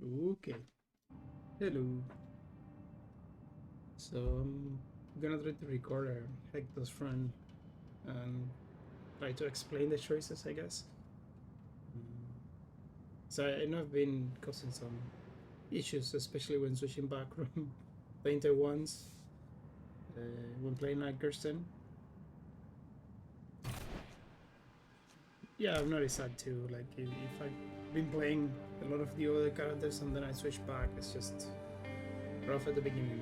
Okay. Hello. So I'm gonna try to record a Hectos friend and try to explain the choices, I guess. Mm. So I know I've been causing some issues, especially when switching back from painter ones when playing like Kirsten. Yeah, I've noticed that too. Like if I've been playing a lot of the other characters and then I switch back, it's just rough at the beginning.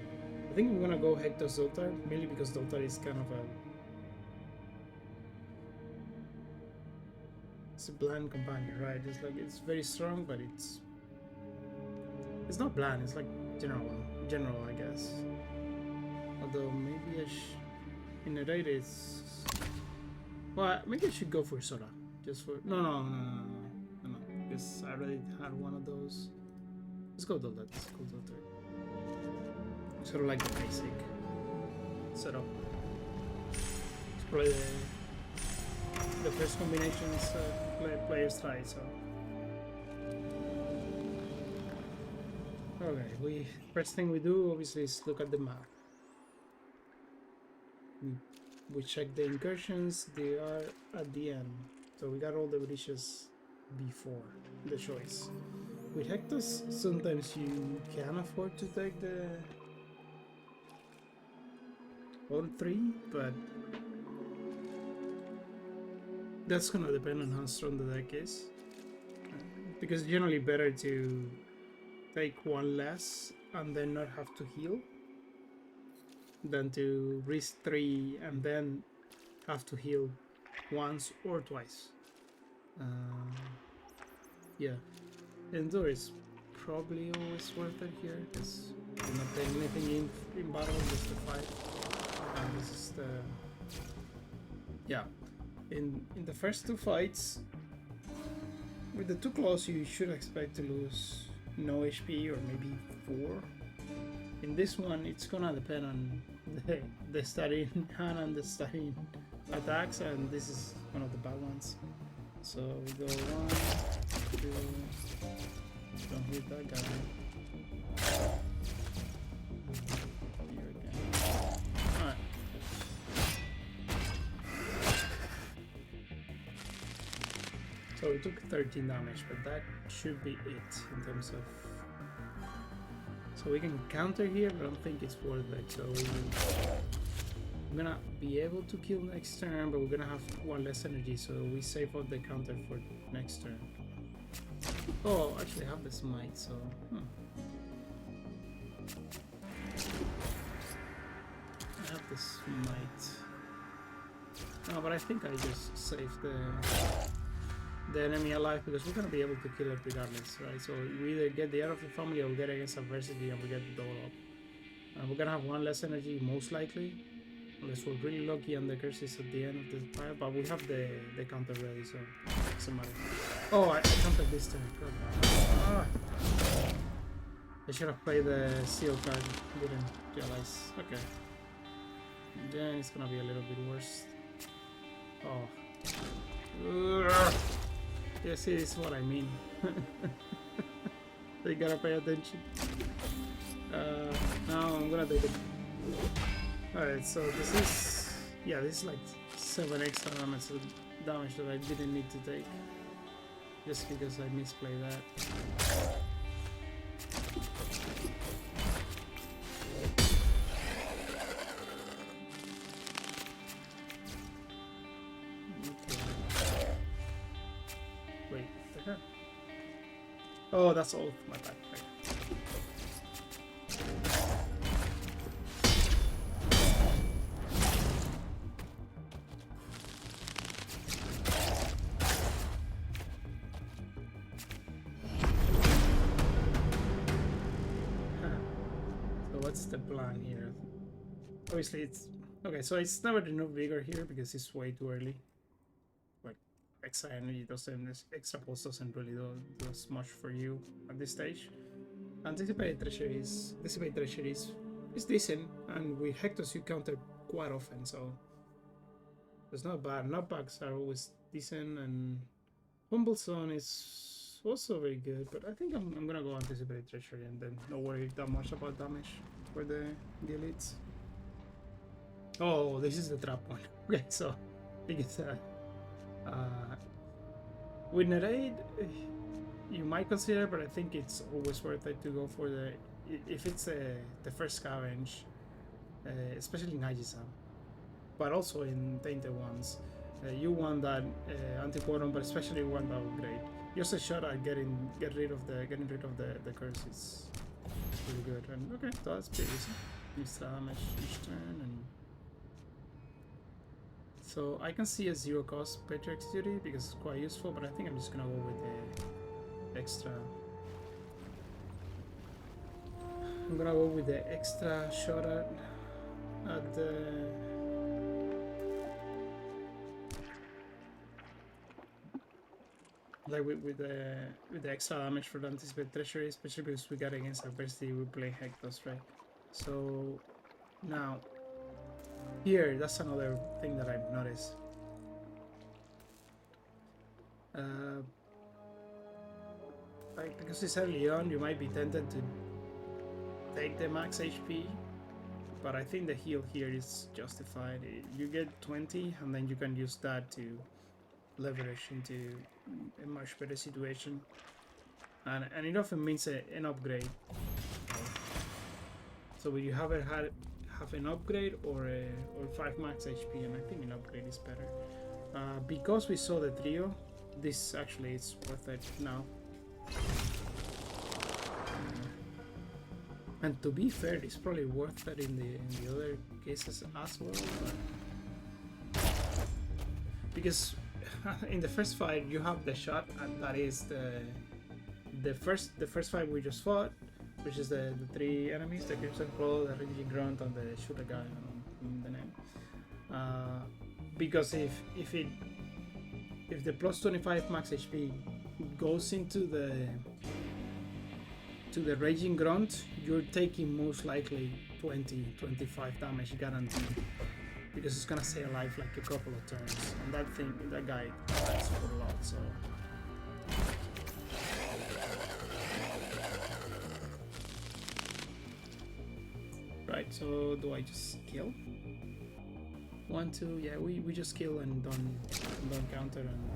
I think I'm gonna go Hectos Doltar, mainly because Doltar is kind of it's a bland companion, right? It's like it's very strong, but it's not bland. It's like general, I guess. Although maybe in a raid it's well, maybe I should go for Sora, just for no, because I already had one of those. Let's go Dolta. Let's go Dolta. Sort of like the basic setup. It's probably the first combinations players try. So okay, we first thing we do obviously is look at the map. We check the incursions, they are at the end. So we got all the bridges before the choice. With Hectos, sometimes you can afford to take the all three, but that's gonna depend on how strong the deck is. Because it's generally better to take one less and then not have to heal than to risk three and then have to heal once or twice. Yeah, Endure is probably always worth it here because you're not taking anything in battle, just the fight. And this is the yeah. In the first two fights, with the two claws, you should expect to lose no HP or maybe 4. In this one, it's gonna depend on the starting hand and the starting attacks, and this is one of the bad ones. So we go 1, 2. Don't hit that guy. Here again. Alright. So we took 13 damage, but that should be it in terms of. So we can counter here, but I don't think it's worth it. So we're gonna be able to kill next turn, but we're gonna have one less energy, so we save up the counter for next turn. Oh, actually I have the smite, so I have the smite. No, but I think I just saved the enemy alive because we're gonna be able to kill it regardless, right? So we either get the Heir of the Family or we get against adversity and we get the double up. And we're gonna have one less energy most likely, unless we're really lucky and the curse is at the end of the fire, but we have the counter ready, so it doesn't matter. Oh, I countered this turn. Ah. I should have played the seal card, didn't realize. Okay. Then it's gonna be a little bit worse. Oh. Yeah, see, this is what I mean. So you gotta pay attention. Now I'm gonna take it. Alright, so this is like 7 extra damage that I didn't need to take. Just because I misplay that. Wait, the heck? Oh, that's all my bad. Right. So what's the plan here? Obviously it's okay, so it's never enough vigor here because it's way too early. Like extra energy doesn't, extra pulse doesn't really do as much for you at this stage. Anticipate treasuries is decent, and with Hectos you counter quite often, so it's not bad. Knockbacks are always decent, and Humble Zone is also very good, but I think I'm gonna go Anticipate Treachery and then not worry that much about damage for the elites. Oh, this is the trap one. Okay, so I think it's with Nerade, you might consider, but I think it's always worth it to go for the if it's the first scavenge, especially in Hajisam, but also in Tainted Ones. You want that anti-quorum, but especially one that upgrade. Just a shot at getting rid of the curse is pretty good. And okay, so that's pretty easy. Extra damage each turn, and so I can see a 0 cost Patriarch's Duty because it's quite useful, but I think I'm just gonna go with the extra. I'm gonna go with the extra shot at the. Like with the extra damage for the Anticipate Treachery, especially because we got against adversity, we play Hectos, right? So now here, that's another thing that I've noticed. Like because it's early on, you might be tempted to take the max HP, but I think the heal here is justified. You get 20, and then you can use that to leverage into a much better situation, and it often means an upgrade. So when you have an upgrade or 5 max HP, and I think an upgrade is better. Because we saw the trio, this actually is worth it now. And to be fair, it's probably worth it in the other cases as well. Because in the first fight you have the shot, and that is the first fight we just fought, which is the 3 enemies, the Crimson Claw, the Raging Grunt, and the Shooter guy in the name. Because if the plus 25 max HP goes into the Raging Grunt, you're taking most likely 20-25 damage guaranteed, because it's gonna stay alive like a couple of turns, and that guy dies for a lot. So right, so do I just kill? 1, 2, yeah, we just kill and don't counter, and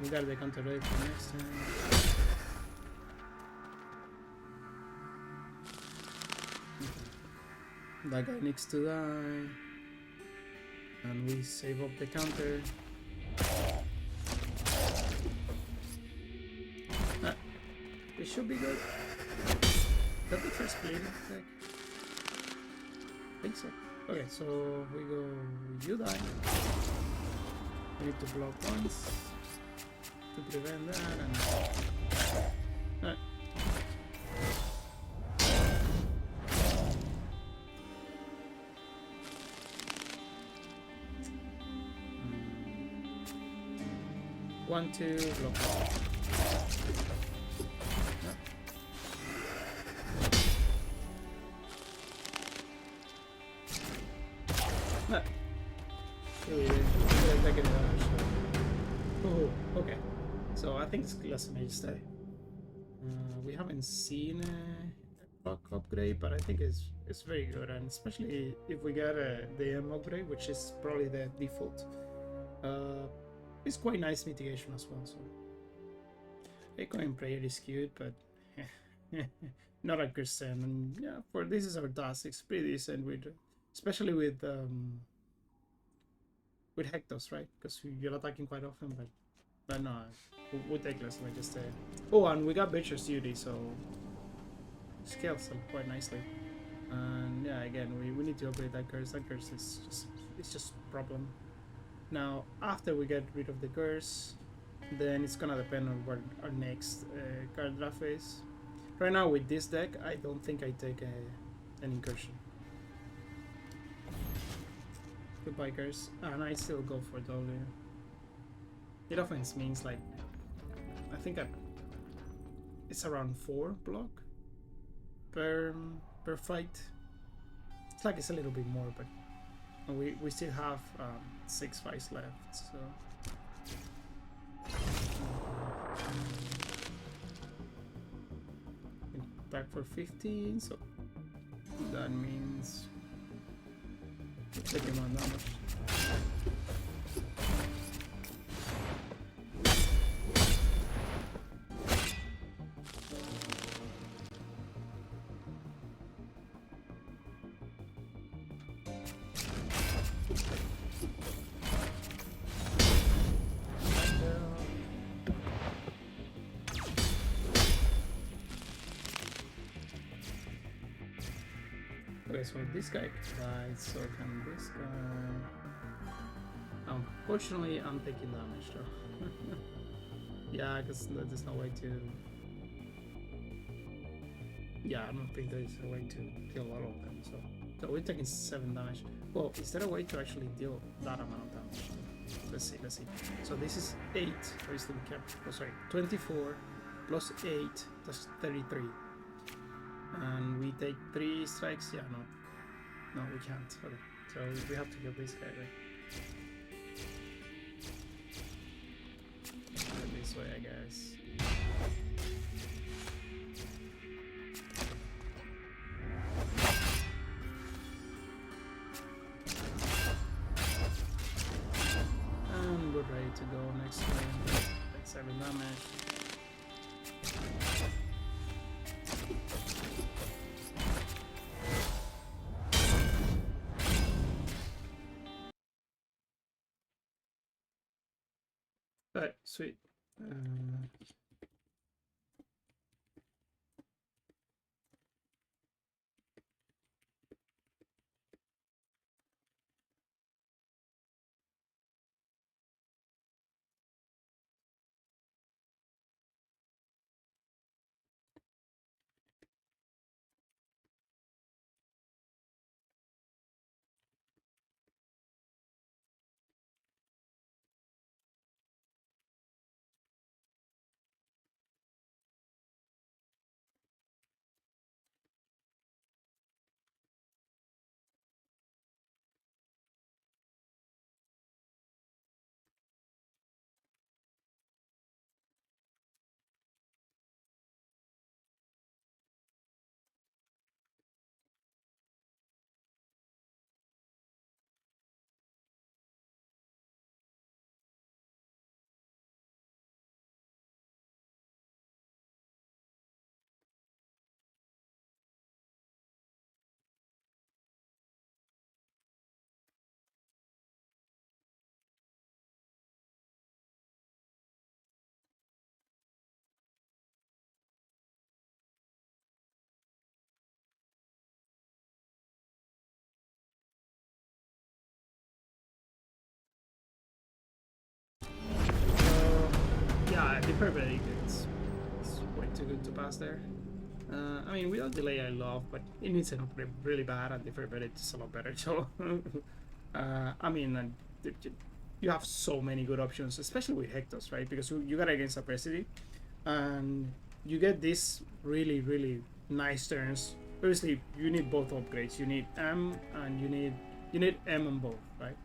we got the counter ready for next turn. That guy needs to die, and we save up the counter. It should be good. Is that the first bleed attack? I think so. Okay, so we go, you die. We need to block once to prevent that, and alright. One, two, block. No. Oh, okay. So I think it's less mage stay. We haven't seen a block upgrade, but I think it's very good, and especially if we get the M upgrade, which is probably the default. It's quite nice mitigation as well. So Echo and Prayer is cute, but not a Christian. And yeah, for this is our task. It's pretty decent with, especially with Hectos, right? Because you're attacking quite often, but no, we'll take less. Like just oh, and we got Butcher's Duty, so scales them quite nicely. And yeah, again, we need to upgrade that curse. That curse is just a problem. Now, after we get rid of the curse, then it's gonna depend on what our next card draft is. Right now, with this deck, I don't think I take an incursion. Goodbye curse, and I still go for W. It often means like, I think it's around 4 block per fight. It's like it's a little bit more, but we still have 6 fights left, so attack for 15, so that means taking 1 damage. Okay, so this guy died, so can this guy... Unfortunately, I'm taking damage though. Yeah, because there's no way to... Yeah, I don't think there's a way to kill all of them, so we're taking 7 damage. Well, is there a way to actually deal that amount of damage? Let's see. So this is 8, or is to be kept? Oh, sorry, 24 plus 8, that's 33. And we take 3 strikes? Yeah, no, we can't. Okay, so we have to kill this guy, right? This way, I guess. And we're ready to go next turn. Take 7 damage. Alright, sweet. Yeah, the perfect it's way too good to pass there. I mean, without delay, I love, but it needs an upgrade really bad, and the perfect it's a lot better. So, I mean, you have so many good options, especially with Hectos, right? Because you got against adversity, and you get these really nice turns. Obviously, you need both upgrades. You need M and you need M on both, right?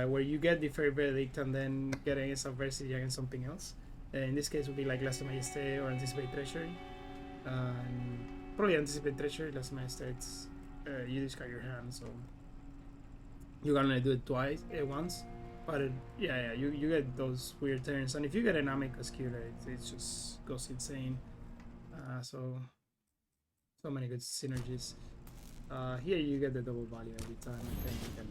Where you get the Fairy Verdict and then get against adversity against something else. In this case, would be like Last Majesté or Anticipate Treachery. Probably Anticipate Treachery. Last Majesté, it's you discard your hand, so you can only do it once. But yeah, you get those weird turns, and if you get an Amicus Cure, it just goes insane. So many good synergies. Here you get the double value every time. I think you can.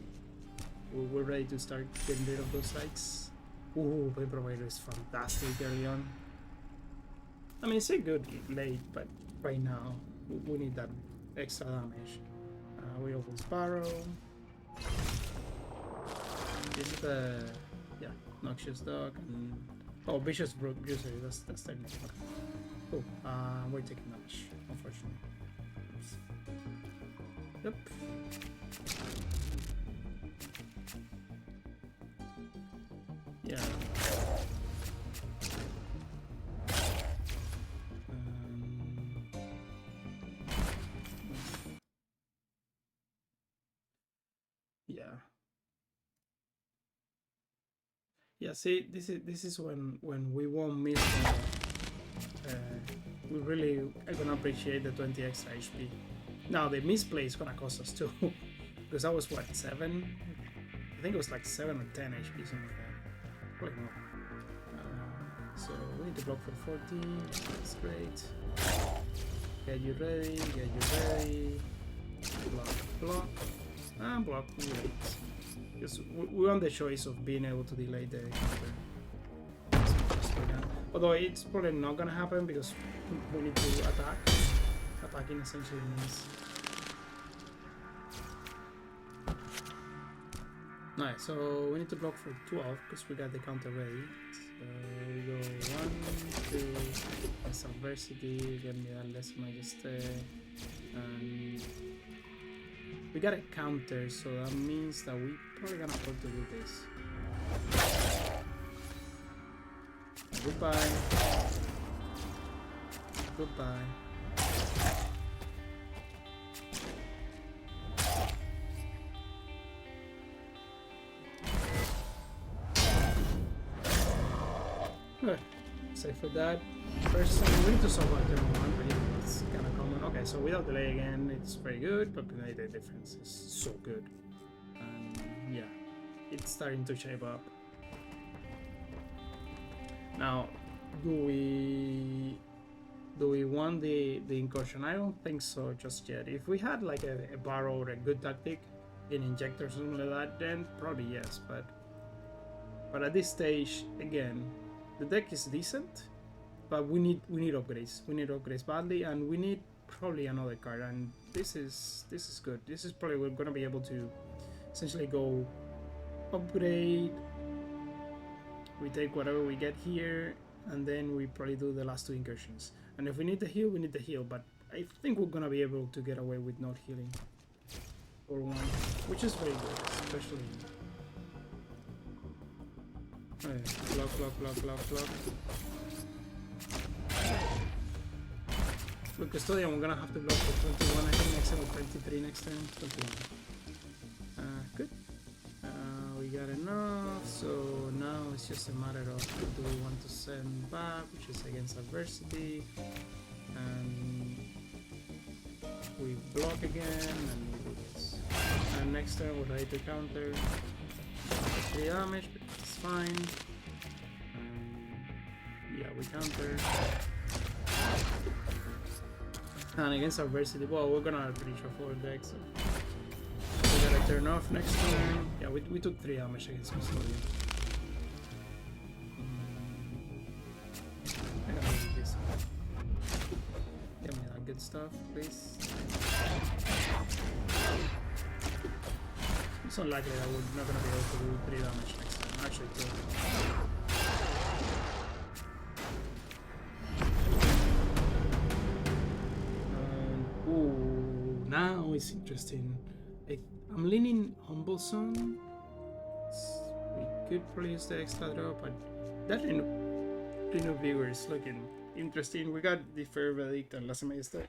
We're ready to start getting rid of those strikes. Ooh, Pain Provider is fantastic early on. I mean, it's a good late, but right now we need that extra damage. We open Sparrow. This is the Noxious Dog and Vicious Brute User. That's technical. Cool. We're taking damage, unfortunately. Yep. Yeah. Yeah. Yeah. See, this is when we won't miss. We really are gonna appreciate the 20 extra HP. Now the misplay is gonna cost us too, because that was what, 7? I think it was like 7 or 10 HP, something like that. Probably more. So we need to block for 14. That's great. Get you ready. Get you ready. Block, block, and block. Wait. Because we want the choice of being able to delay the counter. Although it's probably not gonna happen because we need to attack. Attacking essentially means. Nice, so we need to block for 12 because we got the counter ready. So we go 1, 2, less adversity, get me that less majesty, and we got a counter, so that means that we probably gonna afford to do this. Goodbye. Goodbye. Save for that. First, we need to solve our turn 1, but yeah, it's kind of common. Okay, so without delay again, it's very good, but the difference is so good. And yeah, it's starting to shape up. Now, do we want the incursion? I don't think so just yet. If we had like a barrow or a good tactic in injector or something like that, then probably yes. But at this stage, again, the deck is decent, but we need upgrades. We need upgrades badly, and we need probably another card. And this is good. This is probably we're gonna be able to essentially go upgrade. We take whatever we get here, and then we probably do the last 2 incursions. And if we need the heal, we need the heal. But I think we're gonna be able to get away with not healing for 1, which is very good, especially. Block, block, block, block, block. With Custodian, we're gonna have to block for 21, I think, next turn, or 23 next turn. 21. Good. We got enough, so now it's just a matter of do we want to send back, which is against adversity, and we block again, and we do this. And next turn we're ready to counter. 3 damage, but it's fine. Yeah, we counter. And against adversity, well, we're gonna pretty straightforward deck, so we gotta turn off next turn. Yeah, we took 3 damage against Custodian. I gotta do this. Give me that good stuff, please. It's unlikely that we're not gonna be able to do 3 damage next time. Actually, 2. Ooh, now it's interesting. I'm leaning Humble Zone. We could probably use the extra drop, but that Rhino Viewer is looking interesting. We got the Fair Verdict and Lesser Majesty.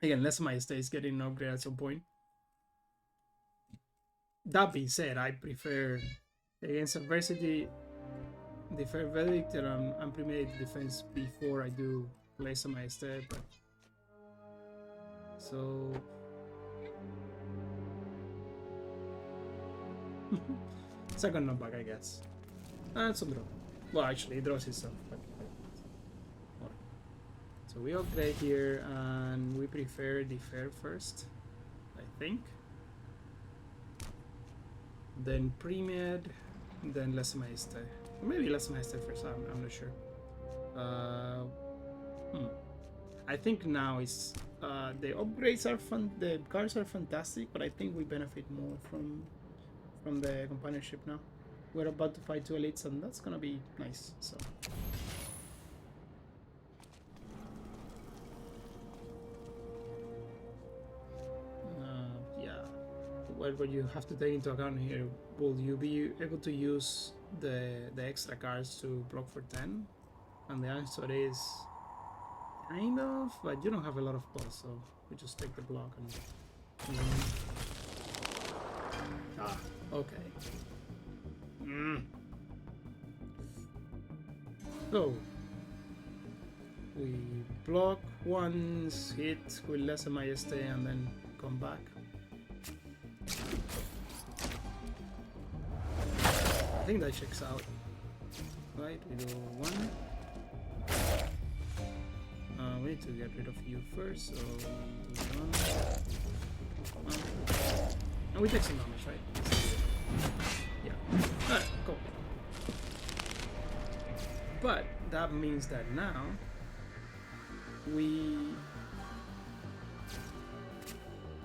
Again, Lesser Majesty is getting an upgrade at some point. That being said, I prefer against adversity the Fair Verdict and Premeditated Defense before I do Lesser Majesty, but so second knockback, I guess. That's a draw. Well, actually, it draws itself. But so we upgrade here, and we prefer the Fair first, I think. Then Pre-Med, then Lesser Majesty. Maybe Lesser Majesty first, I'm not sure. I think now is the upgrades are fun. The cards are fantastic, but I think we benefit more from the companionship now. We're about to fight 2 elites, and that's gonna be nice. So. Yeah. What you have to take into account here, will you be able to use the extra cards to block for 10? And the answer is kind of, but you don't have a lot of plus, so we just take the block and okay. So we block once, hit with lesser majesty, and then come back. I think that checks out. Right, we do one. We need to get rid of you first, so one. And we take some damage, right? Yeah. Alright, cool. But that means that now we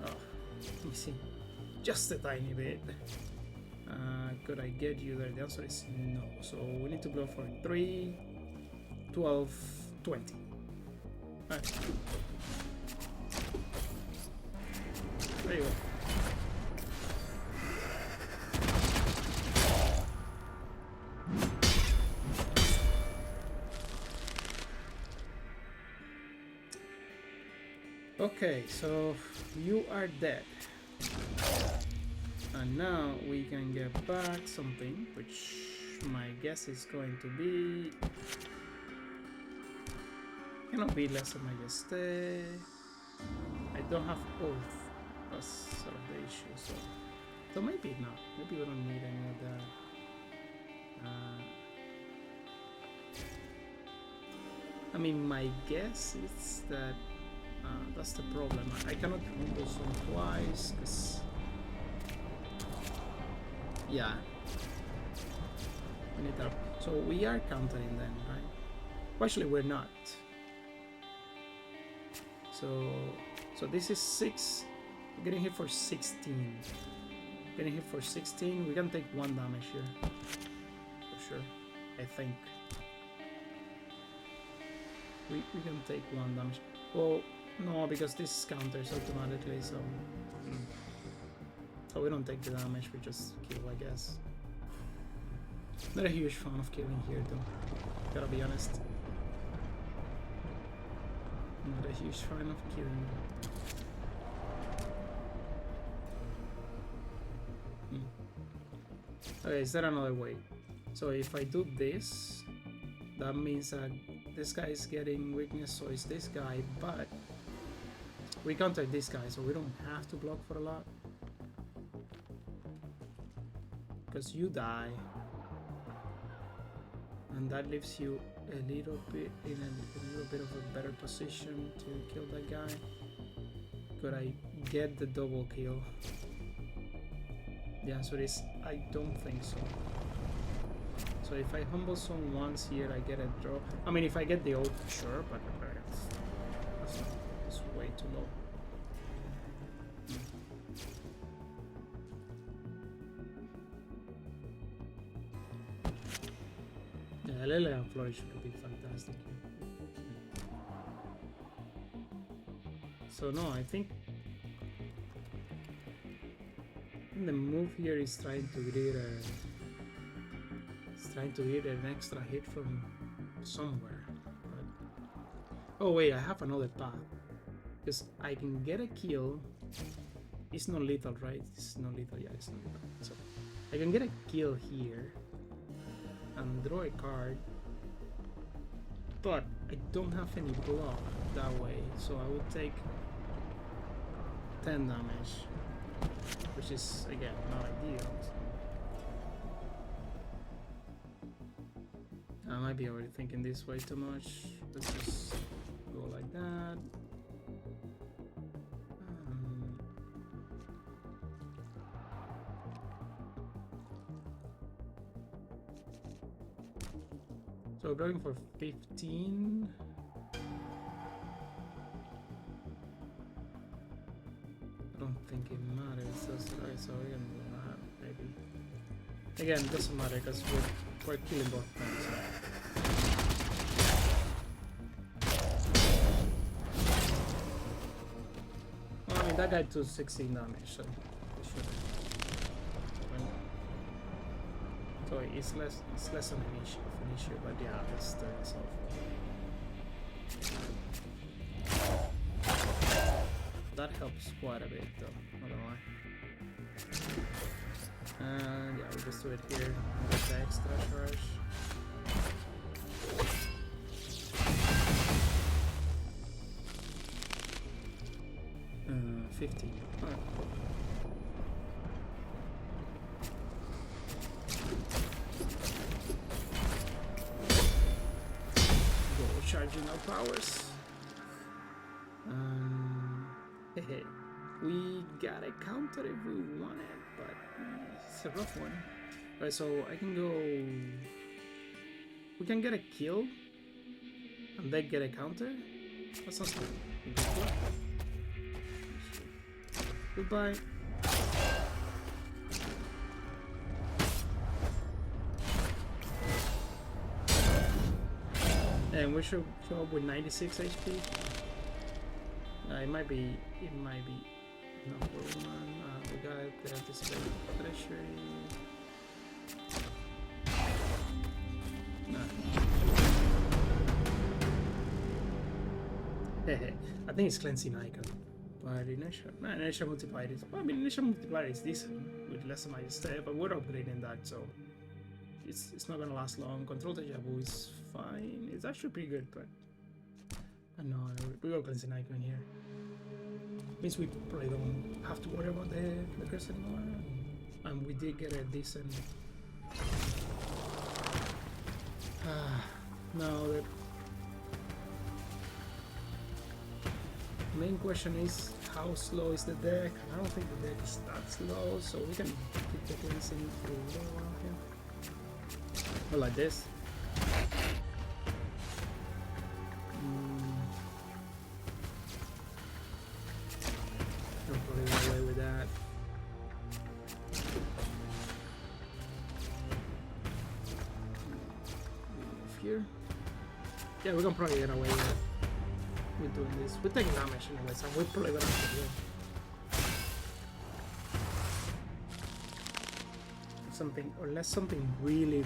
let me see. Just a tiny bit. Could I get you there? The answer is no. So we need to blow for 3, 12, 20. Alright. There you go. Okay, so you are dead. And now we can get back something, which my guess is going to be... Cannot be lesser majesty. I don't have oath. That's sort of the issue, so maybe not. Maybe we don't need any of that. I mean, my guess is that that's the problem. I cannot humble some twice, because... Yeah. We need that. So we are countering then, right? Well, actually, we're not. So this is 6. We're getting hit for 16. Getting hit for 16. We can take 1 damage here. For sure. I think. We can take 1 damage. Well, no, because this counters automatically, so... So we don't take the damage, we just kill, I guess. Not a huge fan of killing here, though. Gotta be honest. Not a huge fan of killing. Okay, is there another way? So if I do this, that means that this guy is getting weakness, so it's this guy, but we counter this guy, so we don't have to block for a lot. Because you die, and that leaves you a little bit in a little bit of a better position to kill that guy. Could I get the double kill? The answer is I don't think so. So if I humble zone once here, I get a draw. I mean, if I get the ult, sure, but that's way too low. Yeah, Lele and Flourish would be fantastic. So no, I think the move here is trying to get an extra hit from somewhere. But, oh wait, I have another path. Because I can get a kill. It's not lethal, right? It's not lethal, yeah, it's not lethal. So I can get a kill here and draw a card. But I don't have any block that way, so I would take 10 damage. Which is, again, not ideal. I might be overthinking this way too much. Let's just go like that. So we're going for 15. I don't think it matters. So we can do that, maybe. Again, it doesn't matter because we're killing both things. So. Well, I mean, that guy took 16 damage, so we should. So it's less of an issue, but yeah, let's turn this off. That helps quite a bit, though. Not gonna lie. And yeah, we'll just do it here with the extra charge. 50. Alright. Go charging our powers. Hey, we got a counter if we want it, but it's a rough one. Alright, so I can go. We can get a kill and then get a counter. That sounds like a good plan. Goodbye. And we should show up with 96 HP. It might be number one. We got the anticipated pressure. No. I think it's cleansing icon. But initial multiplier is. Well, I mean, initial multiplier is decent with less magic step, but we're upgrading that, so it's not gonna last long. Control deja vu is fine. It's actually pretty good, but I know we got cleansing icon here. Means we probably don't have to worry about the curse anymore. And we did get a decent. Now the main question is how slow is the deck? I don't think the deck is that slow, so we can keep the cleansing for a little while here. But like this. I'll probably get away with that. Here. Yeah, we're gonna probably get away with doing this. We're taking damage anyway, so we're probably gonna have to do something, unless something really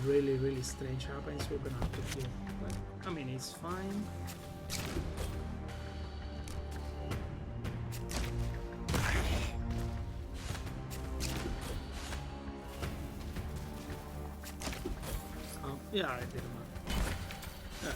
strange happens, we're gonna have to kill. But I mean, it's fine. Yeah, I did him up. Yeah.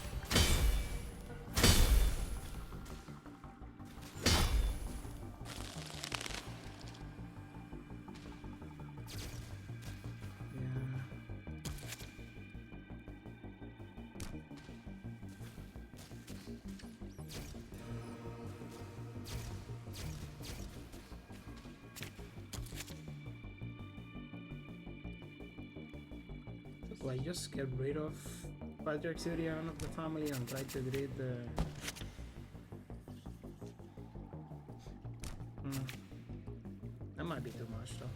Like just get rid of Patriarchs of the family and try to delete the that might be too much though.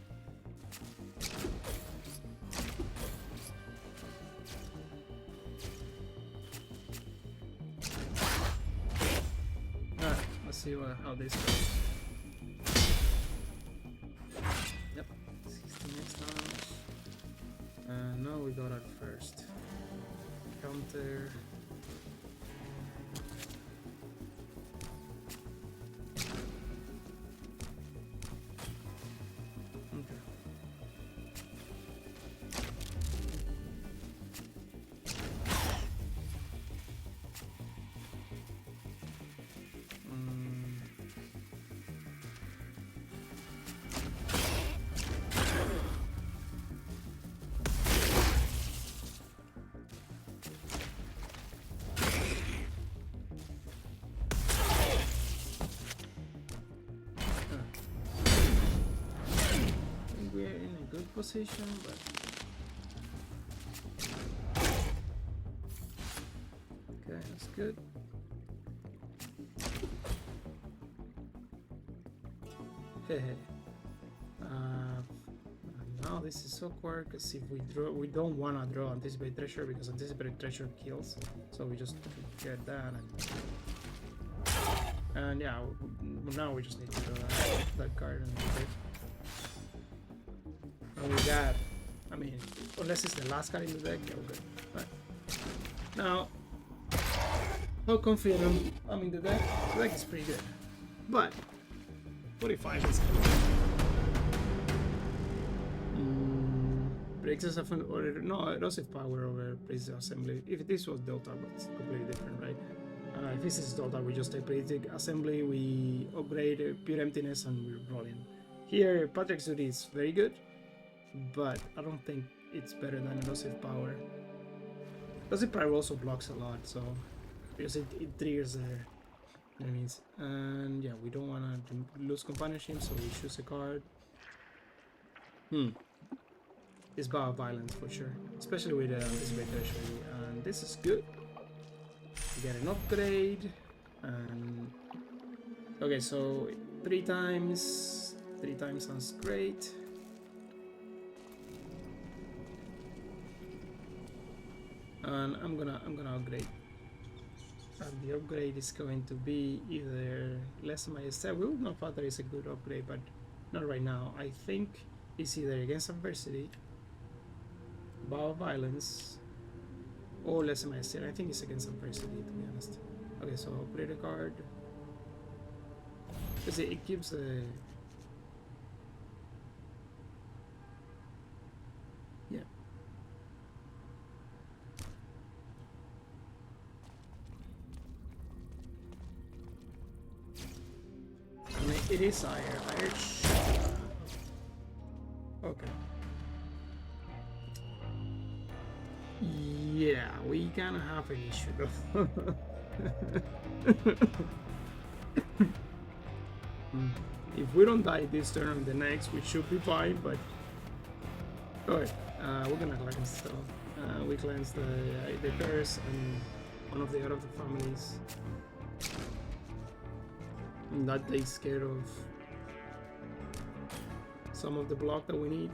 Alright, let's see how this goes. Yep, 16 next time. No, we got it first. Counter. Okay. We're in a good position, but okay, that's good. Now this is awkward because if we draw, we don't want to draw Anticipated Treasure because Anticipated Treasure kills, so we just get that and yeah, now we just need to draw that card and do it. And we got, I mean, unless it's the last card in the deck, yeah, we're good. But now, how confident I'm in the deck? The deck is pretty good, but 45 is good. Breaks us off or no, erosive power over places assembly. If this was Delta, but it's completely different, right? Hectos Doltar, we just take basic assembly, we upgrade pure emptiness, and we're rolling. Here, Patrick's duty is very good, but I don't think it's better than Elusive Power. Elusive Power also blocks a lot, so because it triggers their enemies. And yeah, we don't want to lose companionship, so we choose a card. It's Bow of Violence for sure, especially with this big treasury. And this is good. We get an upgrade. And okay, so 3 times. 3 times sounds great. And I'm gonna upgrade. And the upgrade is going to be either Less Majesty. We would know Father is a good upgrade, but not right now. I think it's either Against Adversity, Bow of Violence, or Less Majesty. I think it's Against Adversity, to be honest. Okay, so upgrade a card. Because it gives a... Yeah. I mean, it is higher. Okay. Yeah, we kind of have an issue though. If we don't die this turn or the next, we should be fine, but... Alright, we're gonna cleanse stuff. We cleanse the curse and one of the other families. And that takes care of some of the block that we need.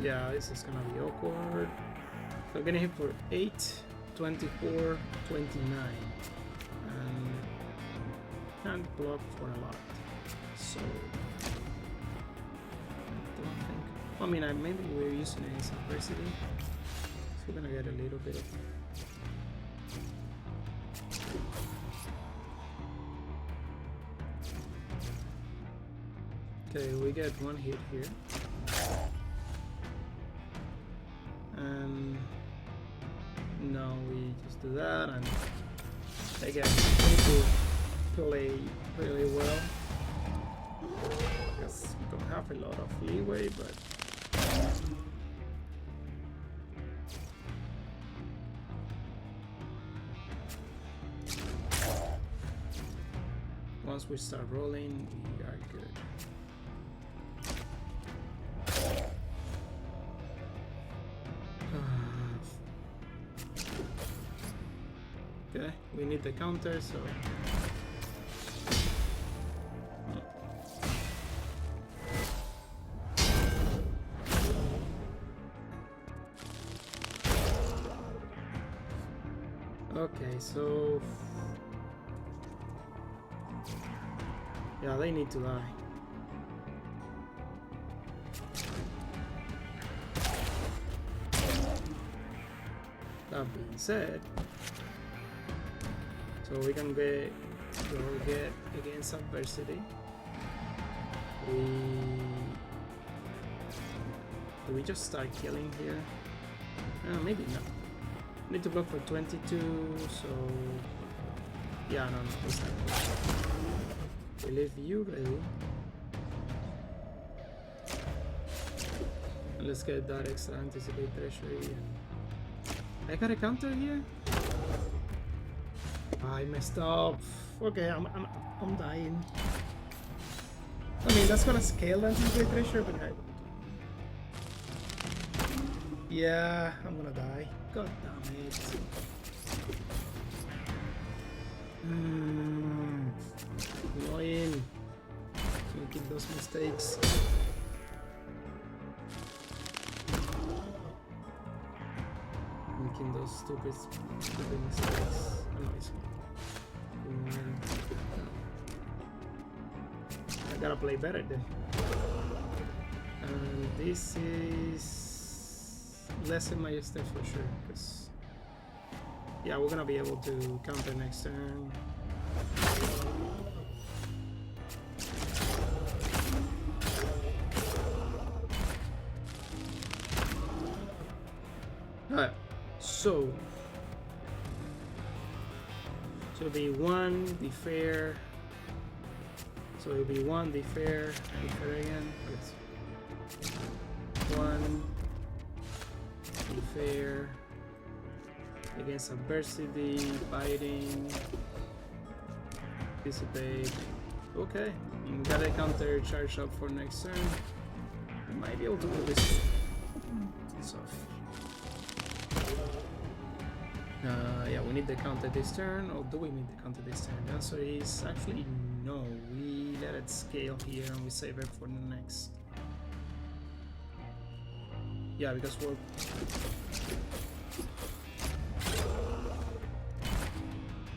Yeah, this is gonna be awkward. So I'm gonna hit for 8, 24, 29. And can't block for a lot. So I don't think. I mean, maybe we're using it as adversity. So we're gonna get a little bit of. Okay, we get 1 hit here. No, we just do that, and again, we need to play really well. I guess we don't have a lot of leeway, but once we start rolling, we are good. Okay, we need the counter, so okay, so yeah, they need to die. That being said, so we can get against adversity. Do we just start killing here? Maybe not. Need to block for 22, so yeah, no, it's not. We leave you ready. And let's get that extra anticipate treasury. And I got a counter here. I messed up. Okay, I'm dying. I mean, that's gonna scale the anticipate treasure, but yeah, I'm gonna die. God damn it. Annoying. Making those mistakes. Making those stupid mistakes. I gotta play better then. And this is less in my step for sure, because Yeah, we're gonna be able to counter next turn. Alright, so it'll be 1, the fair. So it'll be 1, the fair again. It's 1, the fair. Against adversity, biting, dissipate. Okay, you got a counter charge up for next turn. We might be able to do this. It's off. Yeah, we need the counter this turn, or do we need the counter this turn? The answer is actually no. We let it scale here and we save it for the next. Yeah, because we're.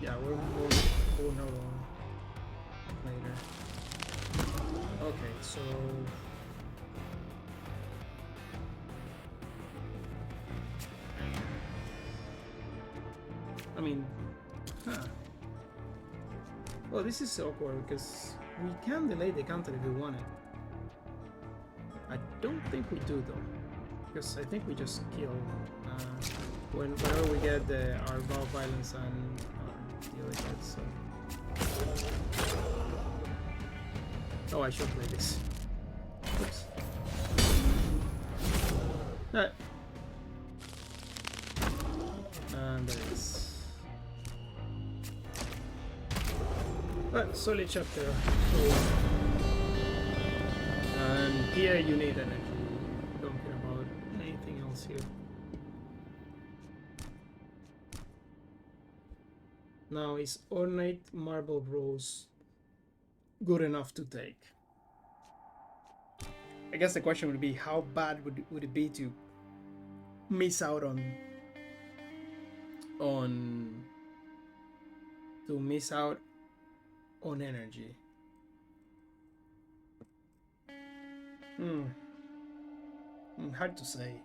Yeah, we'll know later. Okay, so I mean, well, this is awkward because we can delay the counter if we want it. I don't think we do though, because I think we just kill whenever we get our vow violence and deal with it. So, oh, I should play this. Oops. No. And there it is. But solid chapter. So, and here you need energy. Don't care about anything else here. Now, is ornate marble rose good enough to take? I guess the question would be, how bad would it be to miss out on energy? Hard to say.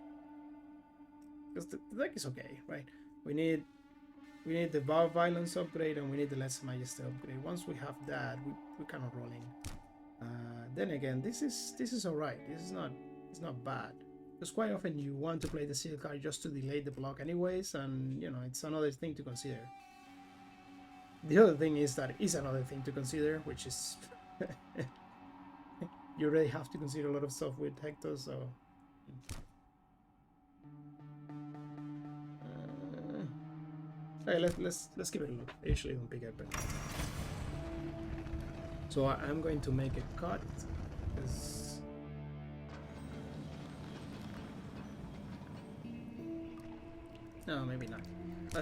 Because the deck is okay, right? We need the Vow Violence upgrade and we need the Lesser Majesty upgrade. Once we have that, we're kind of rolling. Then again, this is alright. It's not bad. Because quite often you want to play the seal card just to delay the block anyways, and you know, it's another thing to consider. The other thing is that is another thing to consider, which is you already have to consider a lot of stuff with Hectos, so okay, let's give it a look. I usually don't pick it, but so I'm going to make a cut because no, maybe not.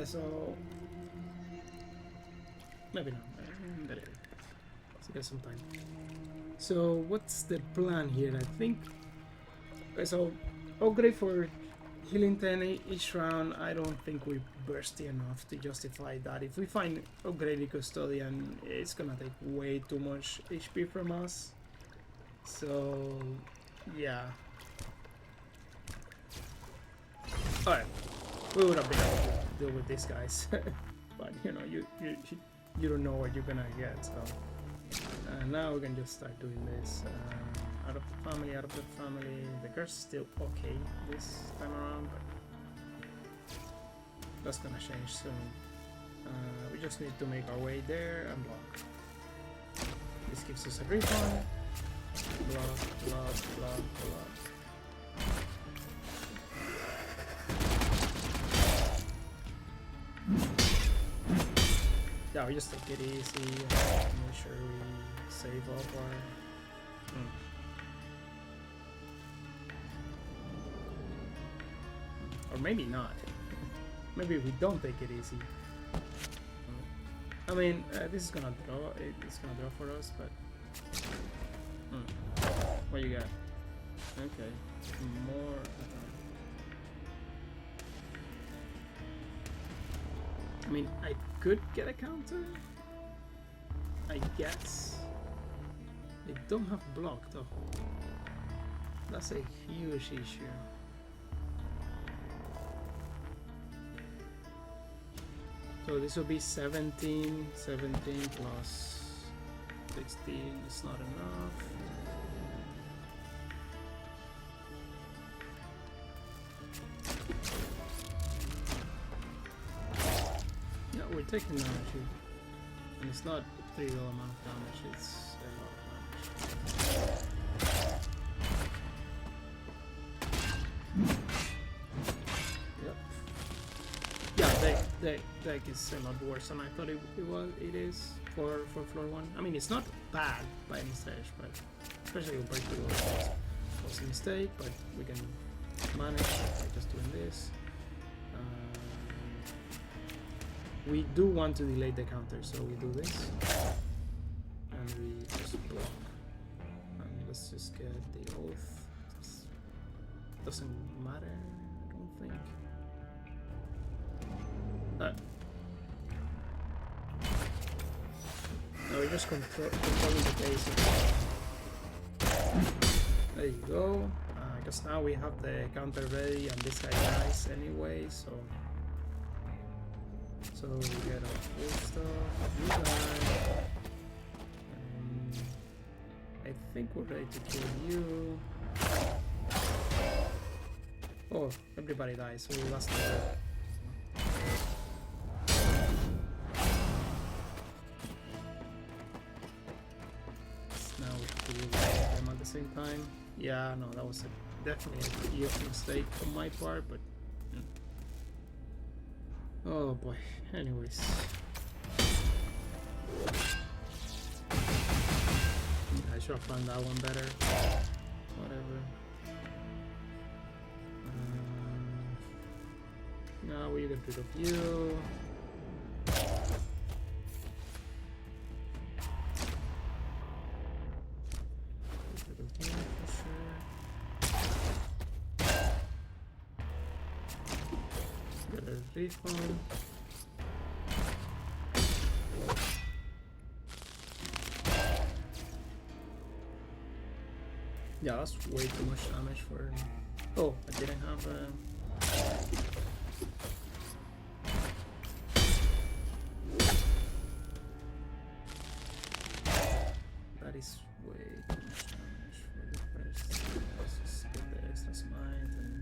So maybe not. Let's get some time. So what's the plan here? I think okay, so upgrade for healing 10 each round. I don't think we're bursty enough to justify that. If we find upgraded custodian, it's gonna take way too much HP from us. So yeah. Alright, we would have been able to deal with these guys, but you know, you don't know what you're gonna get. So now we can just start doing this. Out of the family. The curse is still okay this time around, but that's gonna change soon. We just need to make our way there and block. This gives us a refund. Block. Yeah, we just take it easy and make sure we save up our... Or maybe not. Maybe we don't take it easy. I mean, this is gonna draw. It's gonna draw for us, but... What you got? Okay. More... I mean, I could get a counter, I guess. They don't have block though. That's a huge issue. So this will be 17 plus 16 is not enough. Yeah, we're taking damage here. And it's not a trivial amount of damage, it's a lot of damage. Yep. Yeah, deck is a lot worse than I thought it is for floor 1. I mean, it's not bad by any stretch, but especially compared to those decks. It was a mistake, but we can manage by just doing this. We do want to delay the counter, so we do this. And we just block. And let's just get the oath. Doesn't matter, I don't think. No, we're just controlling the base. There you go. Because now we have the counter ready, and this guy dies anyway, so we get our full stuff, you die. I think we're ready to kill you. Oh, everybody dies, so that's the now we have to deal with them at the same time. Yeah, no, that was definitely a huge mistake on my part, but yeah. Oh boy, anyways. I should have planned that one better. Whatever. Now we get rid of you. Get rid of you for sure. Get a refund. Yeah, that's way too much damage for... Oh, I didn't have a... That is way too much damage for the first. Let's just get the extra smite and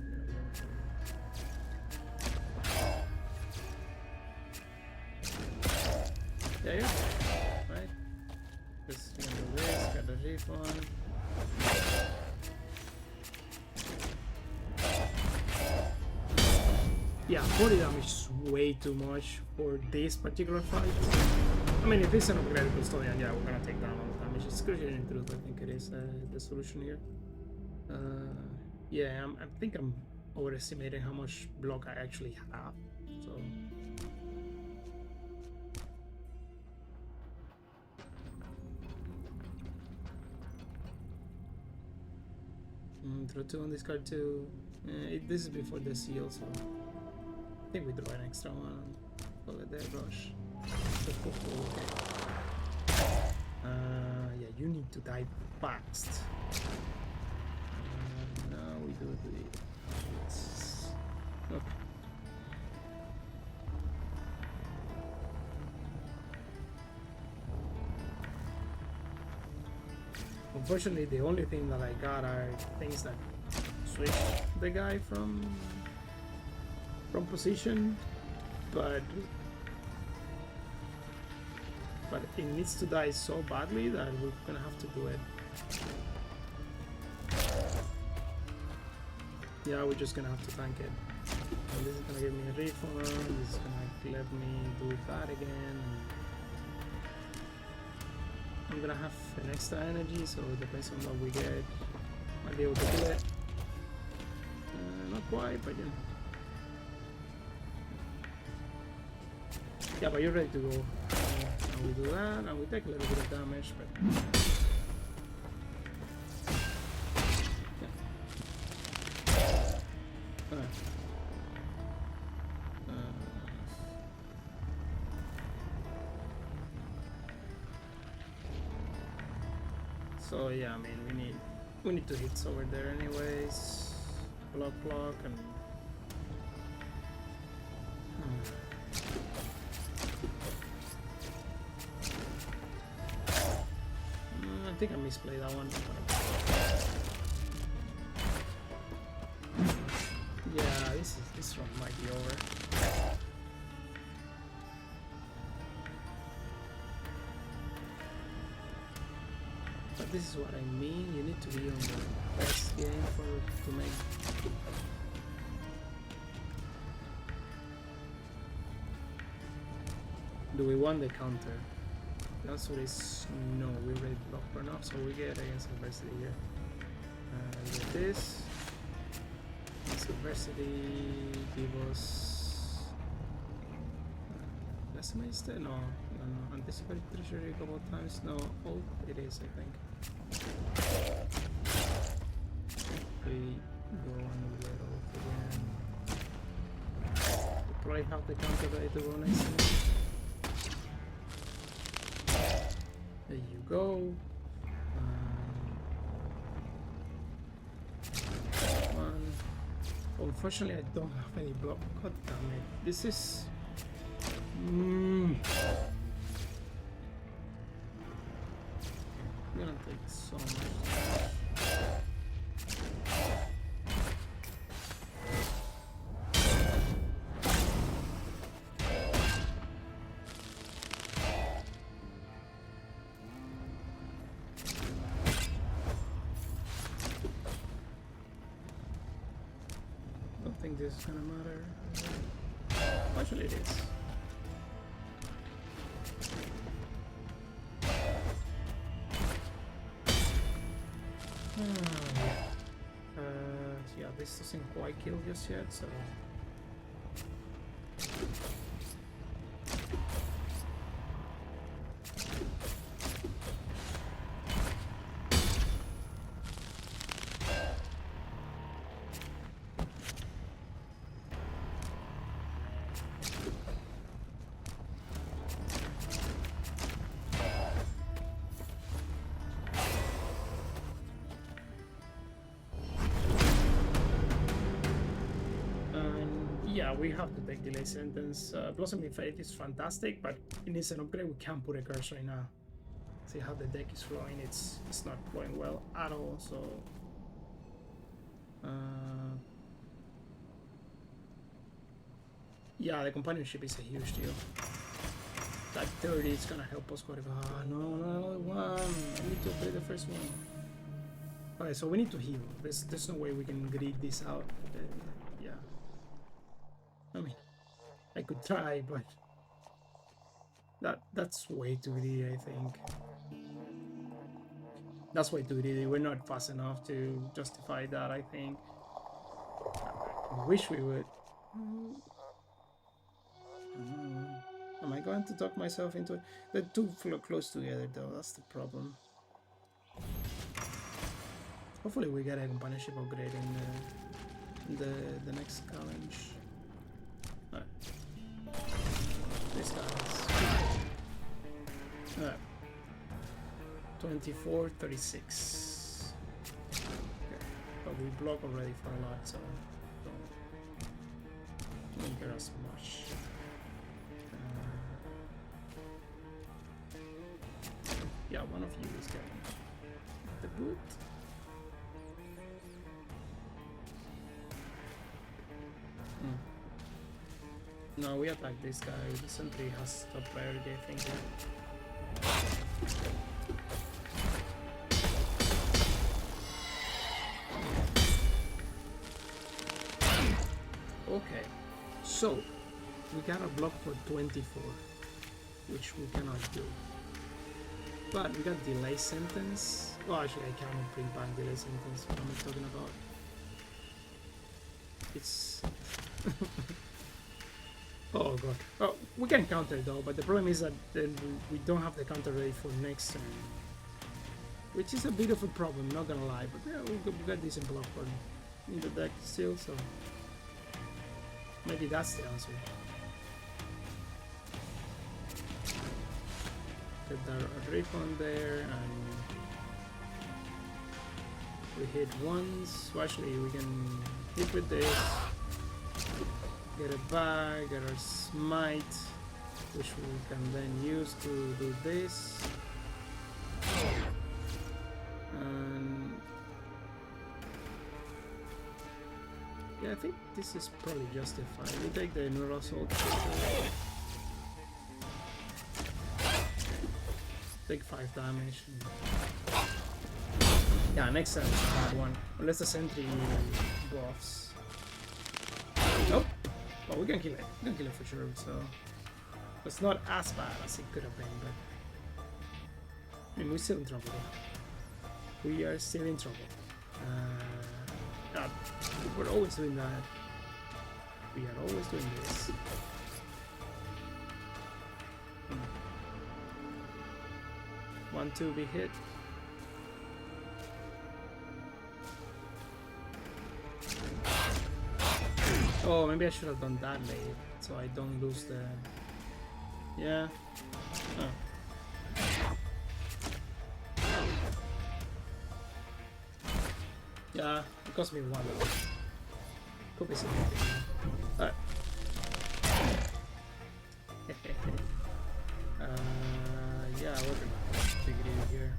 yeah, yeah. Right? Just gonna do this, get the refund. Yeah, 40 damage is way too much for this particular fight. I mean, if it's an upgraded custodian, yeah, we're gonna take down all the damage. Excruciating truth, I think it is the solution here. Yeah, I think I'm overestimating how much block I actually have. So. Draw 2 on discard 2. This is before the seal, so I think we draw an extra one. Call it dead rush. Yeah, you need to die fast. Now we do the. Okay. Unfortunately, the only thing that I got are things that switch the guy from position, but it needs to die so badly that we're gonna have to do it. Yeah, we're just gonna have to tank it. And this is gonna give me a refund. This is gonna let me do that again. I'm gonna have an extra energy, so it depends on what we get. Might be able to do it. Not quite, but yeah. Yeah, but you're ready to go. And we do that, and we take a little bit of damage, but yeah. So yeah, I mean we need to hits over there anyways. Block and think I misplayed that one. Yeah, this run might be over. But this is what I mean. You need to be on the best game to make. Do we want the counter? The answer is no. We already blocked for enough, so we get against adversity here. We get this. This adversity give us decimate. No. Anticipate treasury a couple of times. No, ult it is, I think. We go on the little again. We probably have the counter ready to go next time. There you go. One. Unfortunately, I don't have any block. God damn it. This is. I'm gonna take so much. This is gonna matter. Actually, it is. Yeah, this doesn't quite kill just yet, so. Yeah, we have to take delay sentence. Blossoming Faith is fantastic, but it needs an upgrade. We can't put a curse right now. See how the deck is flowing. It's not flowing well at all. So yeah, the companionship is a huge deal. That 30 is gonna help us quite a bit. Ah, no, one. I need to upgrade the first one. Okay, so we need to heal. There's no way we can grid this out. Yeah. I mean, I could try, but that's way too greedy, I think. That's way too greedy. We're not fast enough to justify that, I think. I wish we would. Am I going to talk myself into it? They're too close together, though. That's the problem. Hopefully we get a companionship upgrade in the next challenge. Alright. This guy's 24-36. Okay. But we block already for a lot, so don't care as much. Yeah, one of you is getting the boot. No, we attack this guy. The sentry has top priority, I think. Okay, so we got a block for 24, which we cannot do. But we got delay sentence. Well, actually, I cannot bring back delay sentence. What am I talking about? It's. Oh god. Oh, we can counter though, but the problem is that then we don't have the counter ready for next turn. Which is a bit of a problem, not gonna lie, but yeah, we got decent block for in the deck still, so maybe that's the answer. Get the riff on there, and we hit once. So actually, we can hit with this. Get a bag, get our smite, which we can then use to do this. And yeah, I think this is probably justified. We take the neural assault. Take 5 damage. Yeah, next time is a bad one. Unless the sentry buffs. Nope. Well, we can kill it. We can kill it for sure. So it's not as bad as it could have been, but I mean, we're still in trouble. We are still in trouble. God, we're always doing that. We are always doing this. One, two, big hit. Oh, maybe I should have done that late, so I don't lose the... Yeah. Oh. Yeah, it cost me 1. Could be something. Alright. Yeah, we're gonna take it easy here.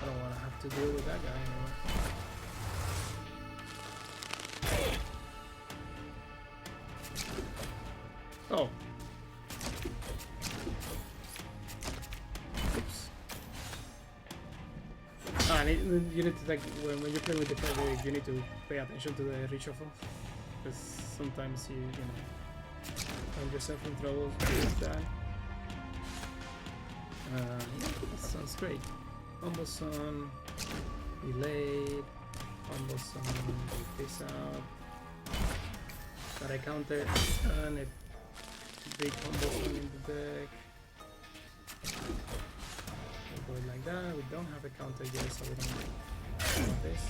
I don't wanna have to deal with that guy anymore. Oh. Oops. And you need to, like, when you're playing with the card, you need to pay attention to the reshuffle. Because sometimes you know, find yourself in trouble with that. Yeah, that sounds great. Almost on delayed, almost on face out. That I counter, and a big combo in the deck. We'll go like that. We don't have a counter yet, so we don't want this.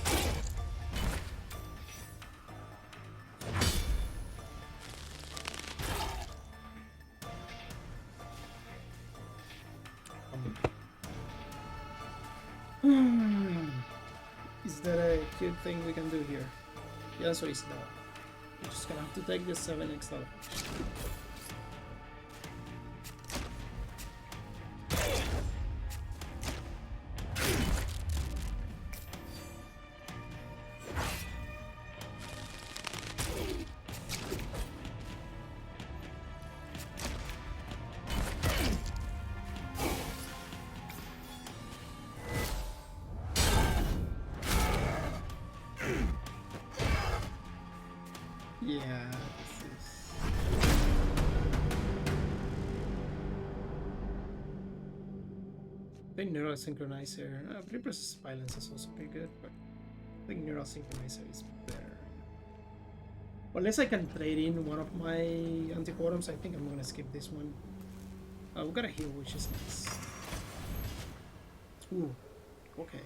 Is that a cute thing we can do here? The answer is no. We're just gonna have to take this 7x dollar. Yeah, this is... I think Neural Synchronizer... Repress Violence is also pretty good, but I think Neural Synchronizer is better. Unless I can trade in one of my antiquotums, I think I'm gonna skip this one. We got a heal, which is nice. Ooh, okay.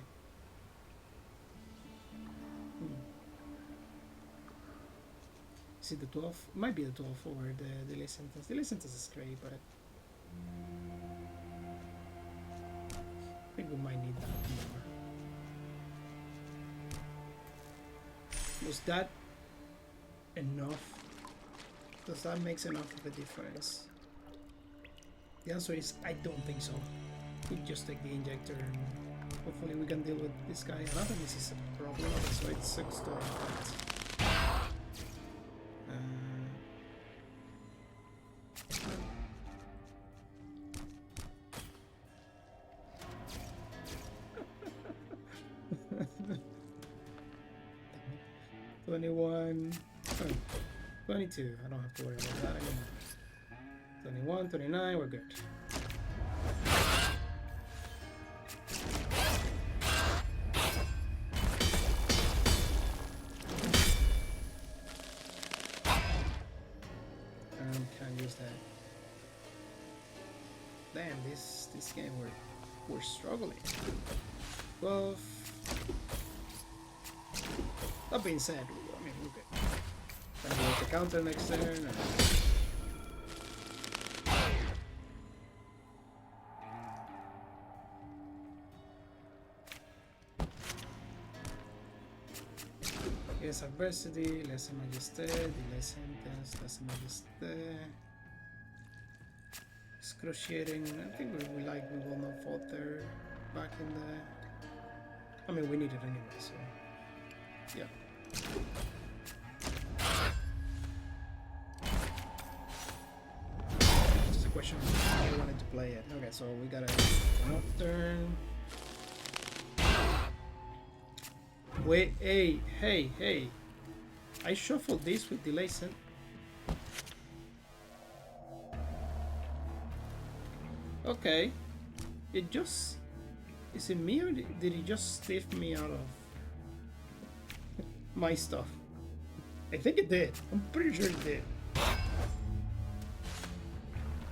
Is it the 12? Might be the 12 or the delay sentence. Delay sentence is great, but I think we might need that more. Was that enough? Does that make enough of a difference? The answer is I don't think so. We just take the injector and hopefully we can deal with this guy. Anatomy is a problem, so it sucks to impact. 21, 22. I don't have to worry about that anymore. 21, 29, we're good. Can't use that. Damn, this game we're struggling. 12. That being said, I mean, we're good. I'm gonna make the counter next turn. Yes, adversity, less majesté, delay sentence, less majesté. Excruciating. I think we will not fought there back in the. I mean, we need it anyway, so yeah. Just a question of how I wanted to play it. Okay, so we got a turn. Wait, hey! I shuffled this with delay set. Okay, it just. Is it me or did he just sniff me out of my stuff? I think it did. I'm pretty sure it did.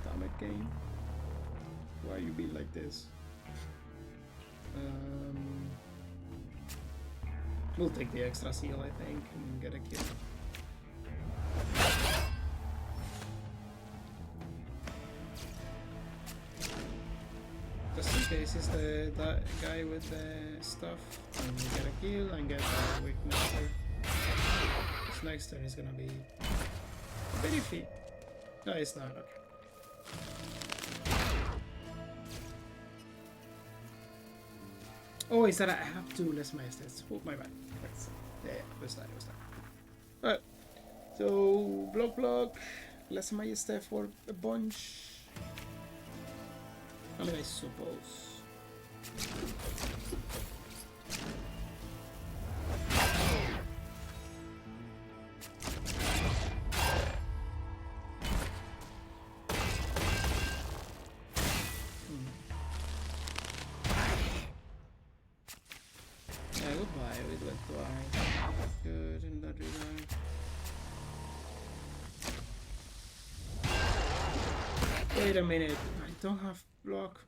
Damn it, game. Why you be like this? We'll take the extra seal, I think, and get a kill. Just in case it's that guy with the stuff, and get a kill and get a weakness there. This next turn is gonna be very feet. No, it's not. Okay. Oh, is that I have two less maesters? Oh, my bad. Yeah, it was that. Alright. So block, less maester for a bunch. I mean, I suppose. Yeah, goodbye. We went twice. Good in that regard. Wait a minute. I don't have block.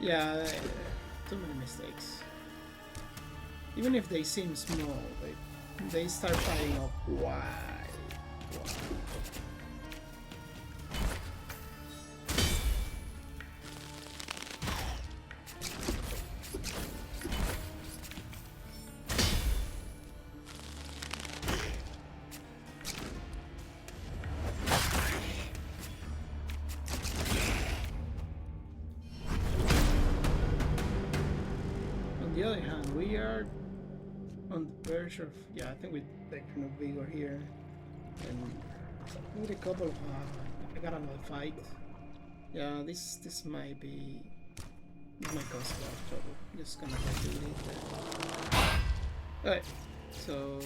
Yeah, too many mistakes. Even if they seem small, they start piling up. Why? On the other hand, we are on the verge of, yeah, I think we take kind of vigor here, and with a couple of, I got another fight. Yeah, this might be, this might cause a lot of trouble. Just gonna have to leave that. Alright, so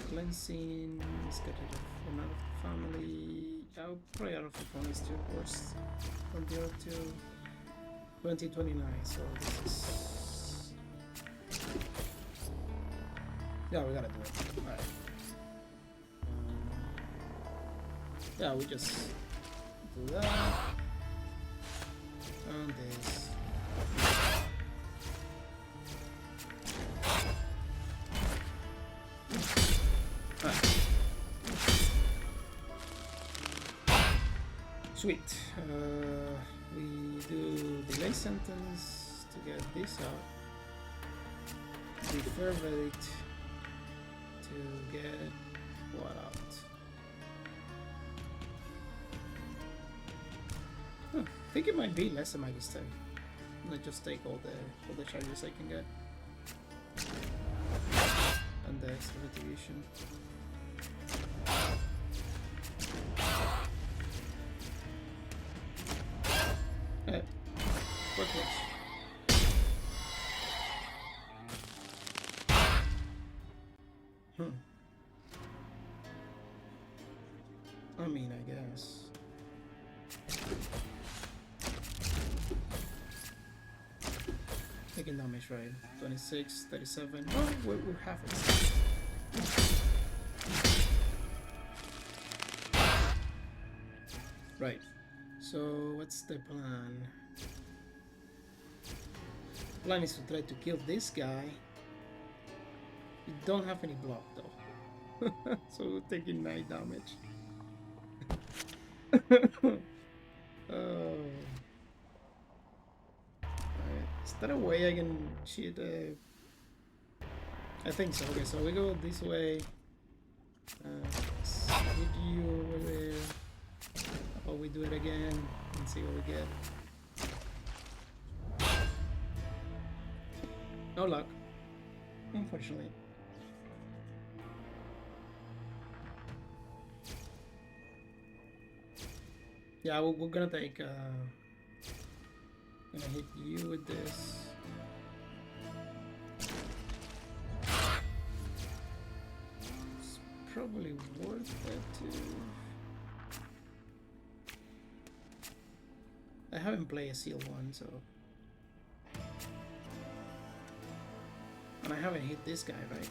cleansing, let's get rid of one out of the family. I'll probably out of the family is too worst on the other two. 2029, so this is. Yeah, we gotta do it. Alright. Yeah, we just do that. And this. Alright. Sweet. We do delay sentence to get this out. Defer verdict to get what out? Huh, I think it might be less than my mistake. Not just take all the charges I can get. And the extra retribution. What was? I mean, I guess. Taking damage, right? 26, 37. Oh, we're half it. Right. So what's the plan? Plan is to try to kill this guy. We don't have any block though. So we're taking 9 damage. Oh. Right. Is there a way I can cheat? I think so. Okay, so we go this way. Hit you over there. Oh, we do it again and see what we get. No luck, unfortunately. Yeah, we're gonna take. Gonna hit you with this. It's probably worth it to. I haven't played a seal one, so. And I haven't hit this guy, right?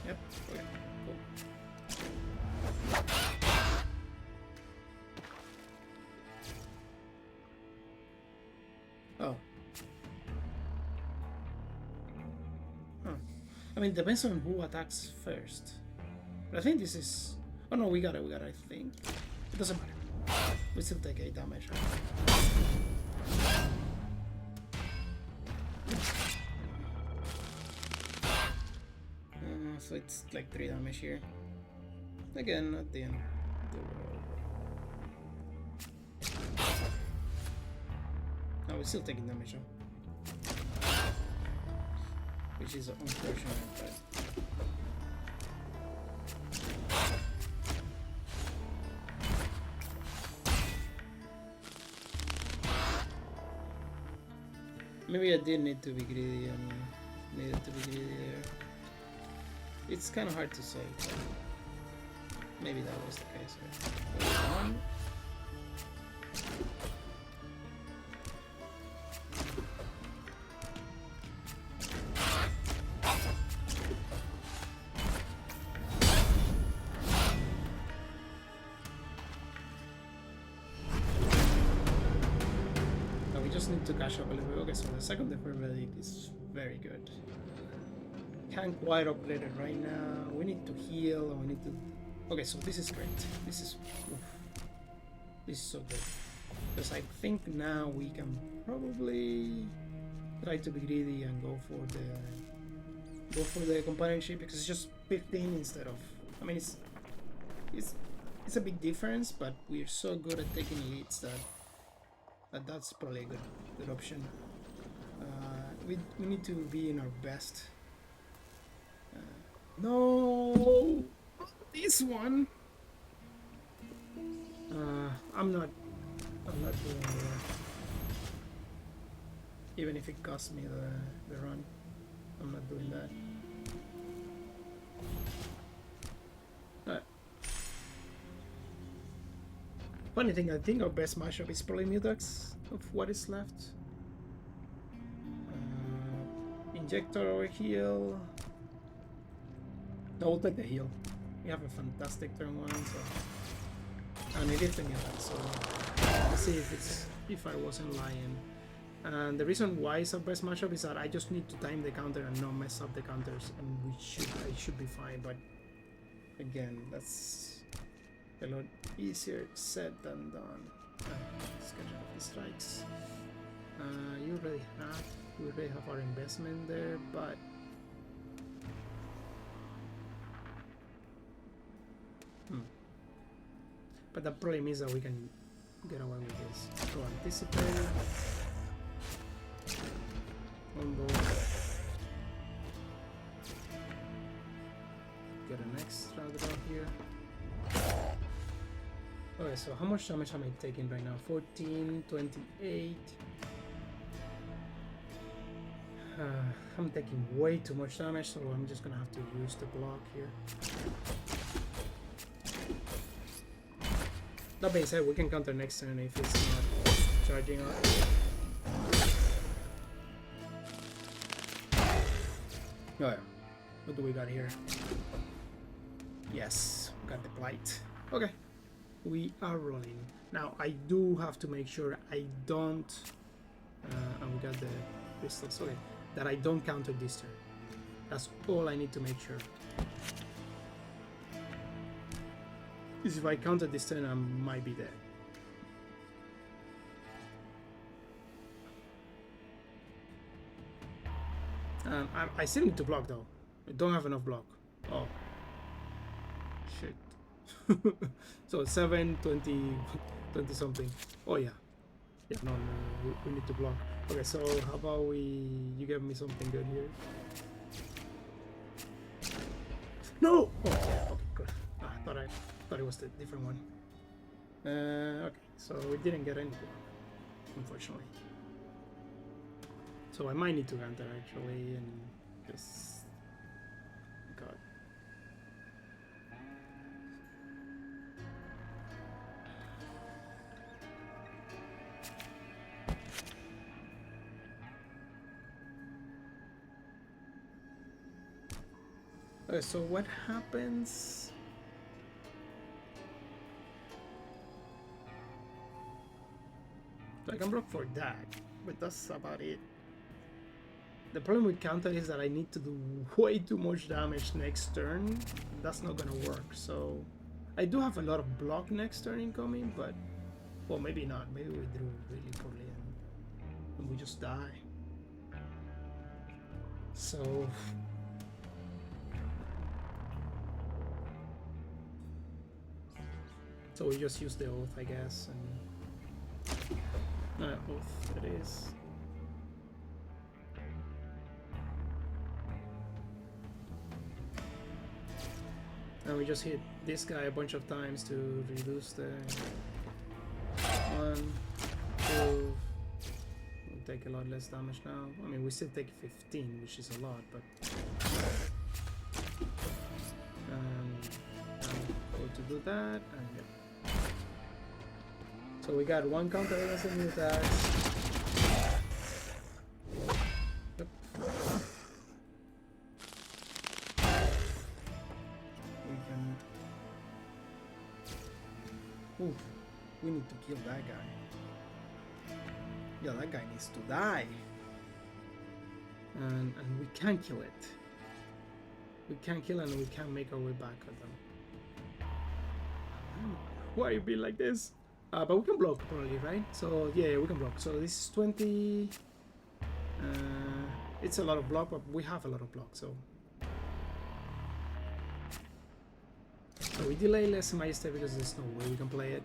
Yep, okay, cool. Oh. Huh. I mean, depends on who attacks first. But I think this is... Oh no, we got it, I think. It doesn't matter. We still take 8 damage, right? So it's like 3 damage here. Again, at the end of the world. No, we're still taking damage though. Which is unfortunate, but... Maybe I did need to be greedy and needed to be greedy there. It's kind of hard to say, but maybe that was the case. One. Now we just need to catch up a little bit. Okay, so the second deferred verdict is very good. Can't quite upgrade it right now. We need to heal and we need to... Okay, so this is great. This is... Oof. This is so good. Because I think now we can probably try to be greedy and go for the companionship, because it's just 15 instead of... I mean, it's a big difference, but we're so good at taking elites that's probably a good option. We need to be in our best. No, this one. I'm not doing that. Even if it costs me the run, I'm not doing that. Funny thing, I think our best matchup is probably Mutax of what is left. Injector or heal. No, we'll take the heal. We have a fantastic turn 1, so... And it is the Mutax, so... Let's see if I wasn't lying. And the reason why it's our best matchup is that I just need to time the counter and not mess up the counters, and I should be fine, but... Again, that's... a lot easier said than done. Schedule of the strikes. We already have our investment there, but the problem is that we can get away with this. So anticipate. Combo. Get an extra draw here. Okay, so how much damage am I taking right now? 14, 28. I'm taking way too much damage, so I'm just gonna have to use the block here. That being said, we can counter next turn if it's not charging up. Oh yeah. What do we got here? Yes, got the blight. Okay. We are rolling. Now, I do have to make sure I don't... and we got the crystals, okay. That I don't counter this turn. That's all I need to make sure. Because if I counter this turn, I might be dead. I still need to block though. I don't have enough block. Oh. Shit. So 7, 20, 20 something. Oh yeah. Yeah, no, we need to block. Okay, so how about you give me something good here? No! Oh, yeah, okay, good. I thought it was the different one. Okay, so we didn't get any block, unfortunately. So I might need to counter actually and just... God. Okay, so what happens? So I can block for that, but that's about it. The problem with counter is that I need to do way too much damage next turn. That's not gonna work. So I do have a lot of block next turn incoming, but well, maybe not. Maybe we drew really poorly and we just die. So we just use the oath, I guess, and oath it is. And we just hit this guy a bunch of times to reduce the 1, 2. We'll take a lot less damage now. I mean, we still take 15, which is a lot, but go to do that, and yeah. So we got 1 counter against the new attacks. Yep. Ooh, we need to kill that guy. Yeah, that guy needs to die. And we can kill it. We can kill it and we can make our way back at them. Why you being like this? But we can block probably, right? So yeah, we can block. So this is 20. It's a lot of block, but we have a lot of block, so we delay Lese Majesté because there's no way we can play it.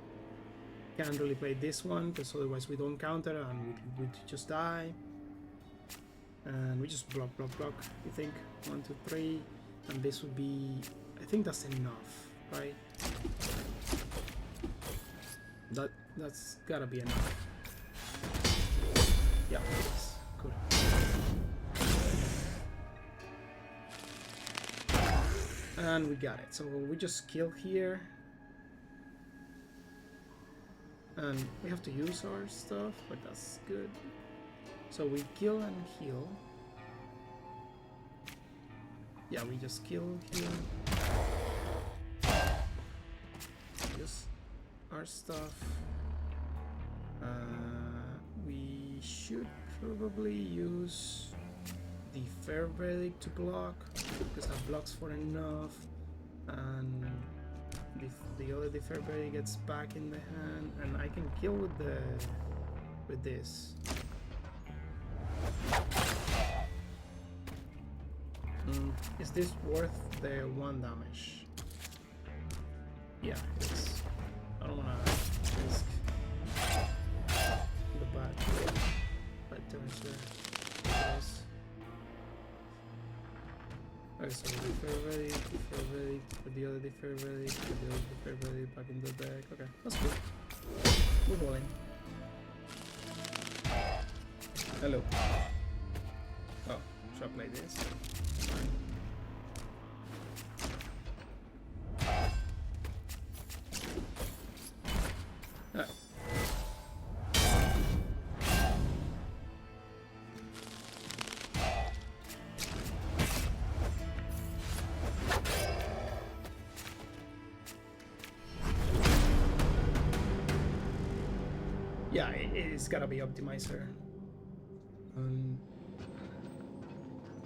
Can't really play this one because otherwise we don't counter and we just die. And we just block, you think? 1, 2, 3. And this would be... I think that's enough, right? That's gotta be enough. Yeah, it is. Cool. And we got it. So we just kill here. And we have to use our stuff, but that's good. So we kill and heal. Yeah, we just kill, heal. Use our stuff. We should probably use the Fair Verdict to block, because that blocks for enough, and the other Fair Verdict gets back in the hand, and I can kill with this. Is this worth the 1 damage? Yeah, it is. I don't wanna risk the bad turns there. Yes. Okay, so the Fair Verdict, put the other Fair Verdict, put the other Fair Verdict back in the deck. Okay, that's good. We're rolling. Hello. Oh, should I play this? Alright. It's gotta be optimizer.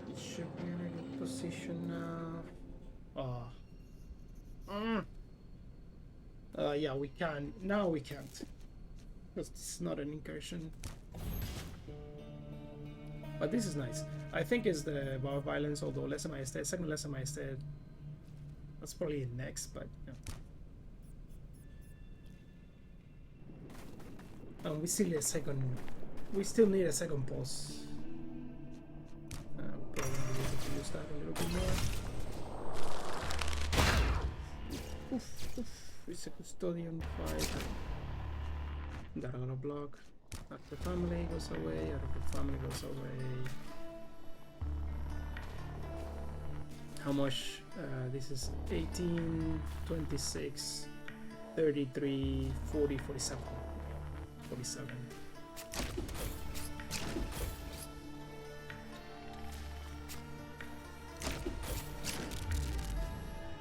It should be in a good position now. Yeah, we can. Now we can't. Because it's not an incursion. But this is nice. I think it's the Bar of Violence, although Lesser Majesté, second Lesser Majesté. That's probably next, but yeah. And we still need a second. We still need a second pulse. Probably be able to use that a little bit more. Oof, oof. It's a custodian fight. That I'm gonna block. After family goes away, after family goes away. How much? This is 18, 26, 33, 40, 47. 47.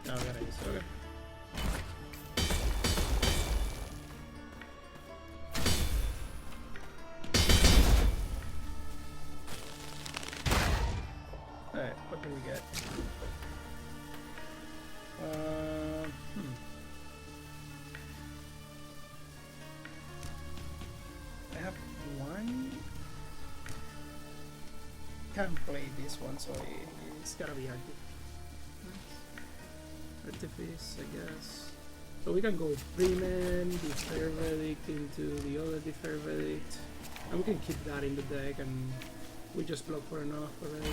Oh, I gotta use it. Okay. Alright, what do we get? I have one. Can't play this one, so it's gotta be Artifice, I guess. So we can go with Freeman, Defer Verdict into the other Defer Verdict, and we can keep that in the deck, and we just block for enough already.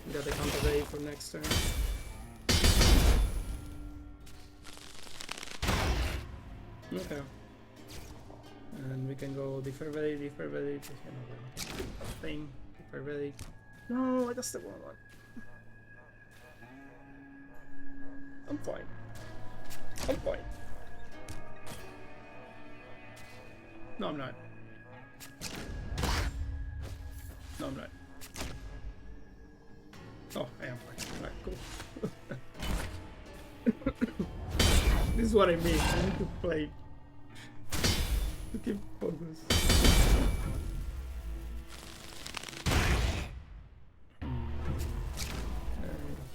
We got the counter ready for next turn. Okay. And we can go Defer Verdict, Defer Verdict, thing, Defer Verdict. No, I just the wrong one. I'm fine. I'm fine. No, I'm not. No, I'm not. Oh, I am fine. Alright, cool. This is what I mean. I need to play. To keep focus.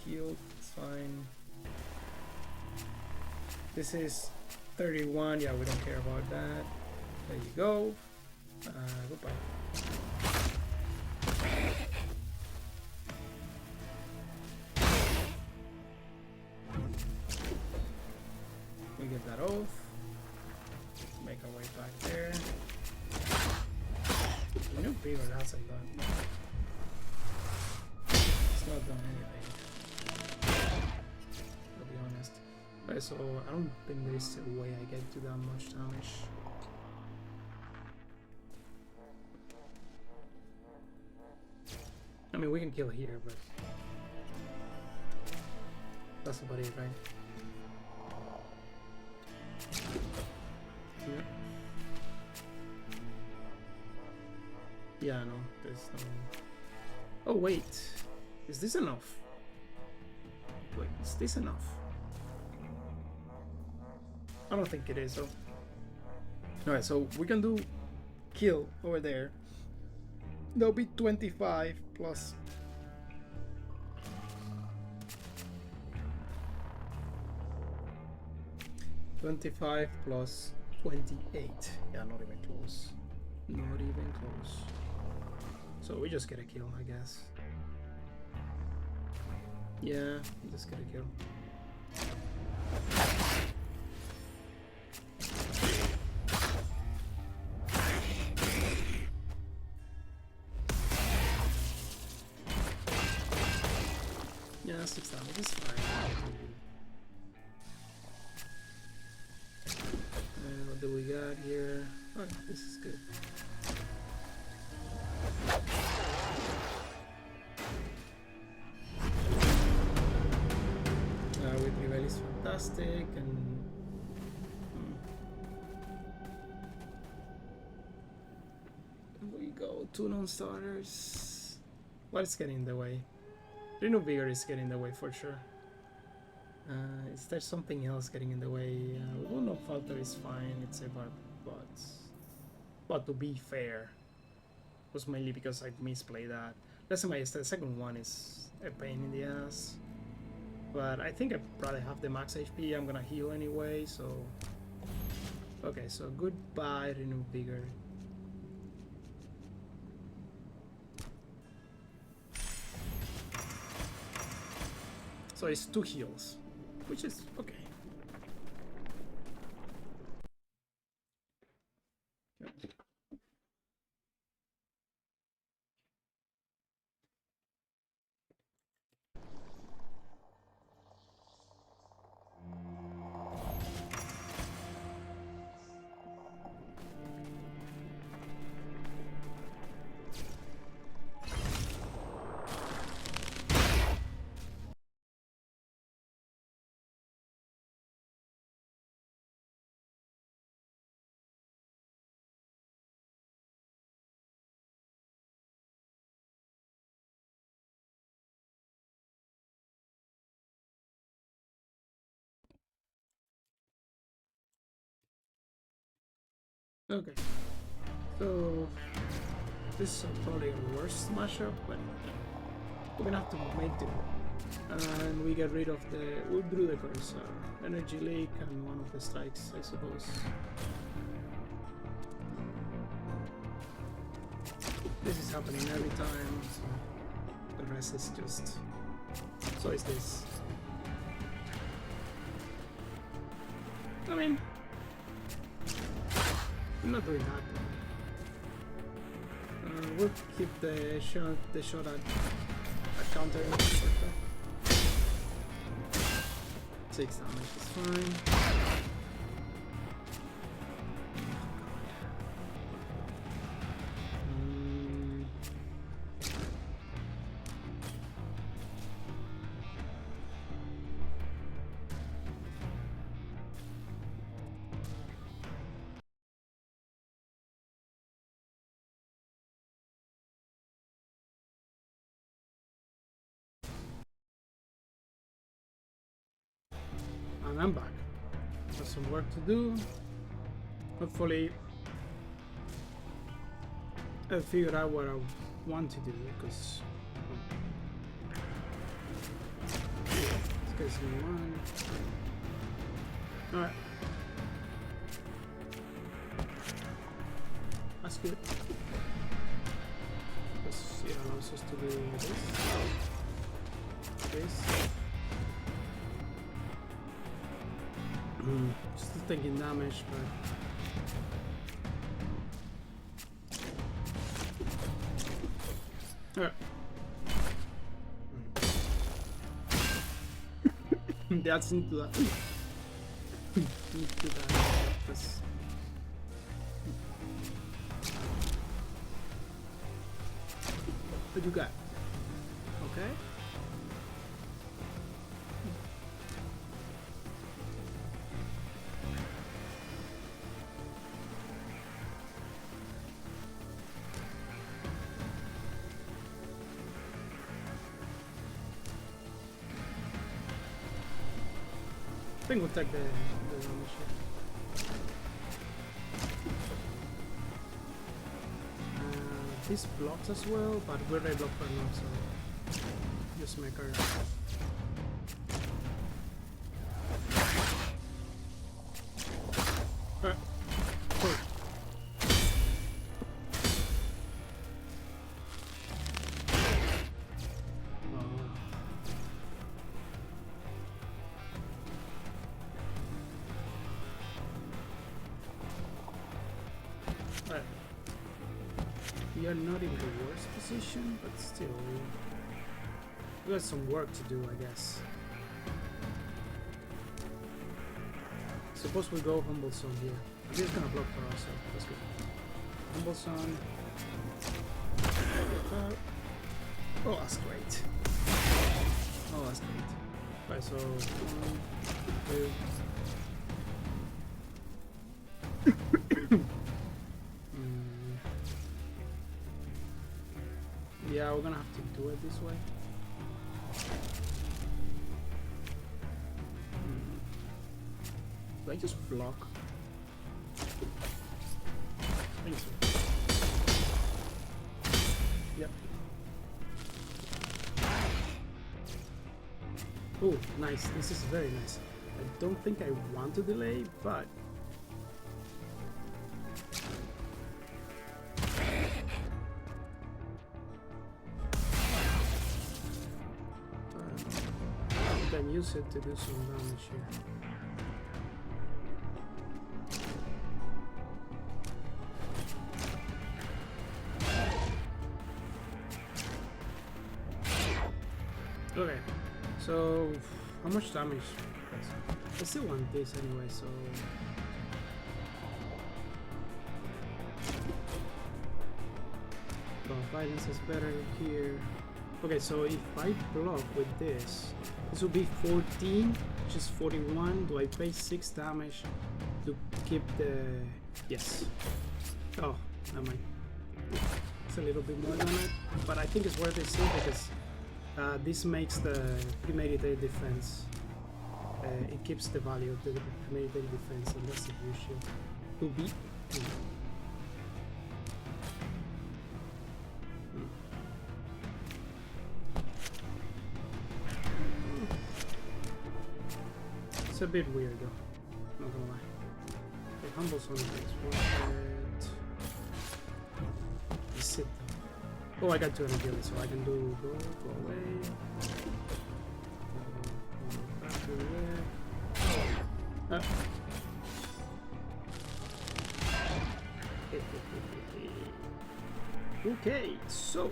Heal, it's fine. This is 31. Yeah, we don't care about that. There you go. Goodbye. We get that off. Make our way back there. The new beaver hasn't done. It's not done anything. To be honest. Okay, so I don't think there's a way I get to that much damage. I mean, we can kill here, but that's about it, right? Yeah. Yeah, no, there's no. Oh wait, is this enough? Wait, is this enough? I don't think it is. So, alright, so we can do kill over there. There'll be 25 plus. $25 plus 28. Yeah, not even close. Not even close. So we just get a kill, I guess. Yeah, we just get a kill. Yeah, 6 damage is fine. What do we got here? Oh, this is good. With Rivel is fantastic, and we go 2 non-starters. What is getting in the way? Reno Vigor is getting in the way for sure. Is there something else getting in the way? Uno Falter is fine, it's a bar, but But to be fair, it was mainly because I misplayed that. Let's say the second one is a pain in the ass. But I think I probably have the max HP. I'm gonna heal anyway, so... Okay, so goodbye, Renew Vigor. So it's 2 heals, which is okay. Yep. Okay, so this is probably a worse mashup, but we're gonna have to make do. And we get rid of the... we drew the curse, energy leak and one of the strikes, I suppose. This is happening every time, so the rest is just... so is this. I mean... I'm not doing that. We'll keep the shot at counter. 6 damage is fine. And I'm back. There's some work to do. Hopefully I'll figure out what I want to do, because this guy's one. Alright. That's good. Because it allows us to do this. This. Still taking damage, but... Alright. That's into that. Into that. That's... What you got? Okay. I think we'll take the damage. This blocks as well, but we're already blocked for now, so just make our... Alright, cool. Alright. We are not in the worst position, but still, we got some work to do, I guess. Suppose we go Humble Zone here. I'm just gonna block for us, so that's good. Humble Zone. Oh, that's great. Oh, that's great. Right, so 1, 2. Yeah, we're gonna have to do it this way. Do I just block? think so. Yep. Oh, nice. This is very nice. I don't think I want to delay, but then use it to do some damage here. Okay, so how much damage? I still want this anyway, so well, violence is better here. Okay, so if I block with this will be 14, which is 41. Do I pay 6 damage to keep the... Yes. Oh, never mind. It's a little bit more than it, but I think it's worth it still because this makes the premeditated defense. It keeps the value of the premeditated defense, and that's the issue. To beat. It's a bit weird though, not gonna lie. Okay, humble son takes one. Sit. Oh, I got 2 energy, so I can do go away. Back to there. Okay, so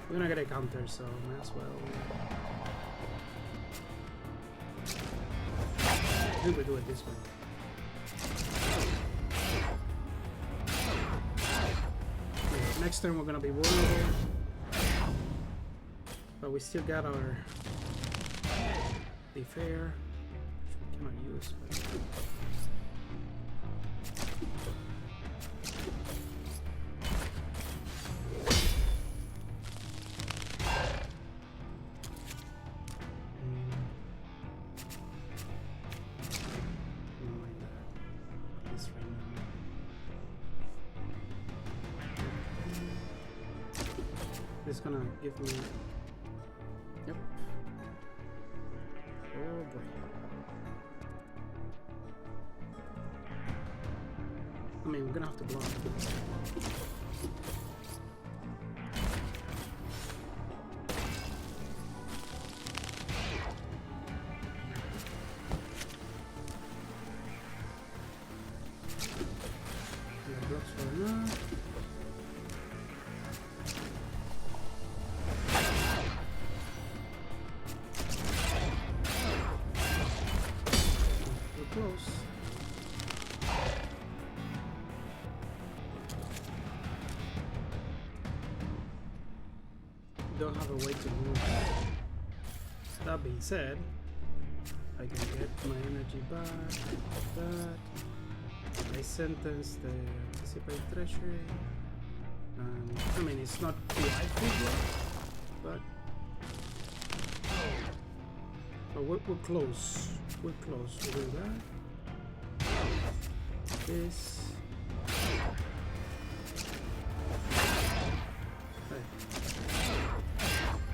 we're gonna get a counter, so might as well. I think we do it this way. Okay, next turn we're gonna be vulnerable, but we still got our defair, which we cannot use. But it's gonna give me. Yep. Oh boy. I mean, we're gonna have to block. Yeah, blocks for now. Close. Don't have a way to move. That being said, I can get my energy back. That I sentence the anticipate treasury, and I mean it's not quite good, but we're close. We're close to do that. This. Okay.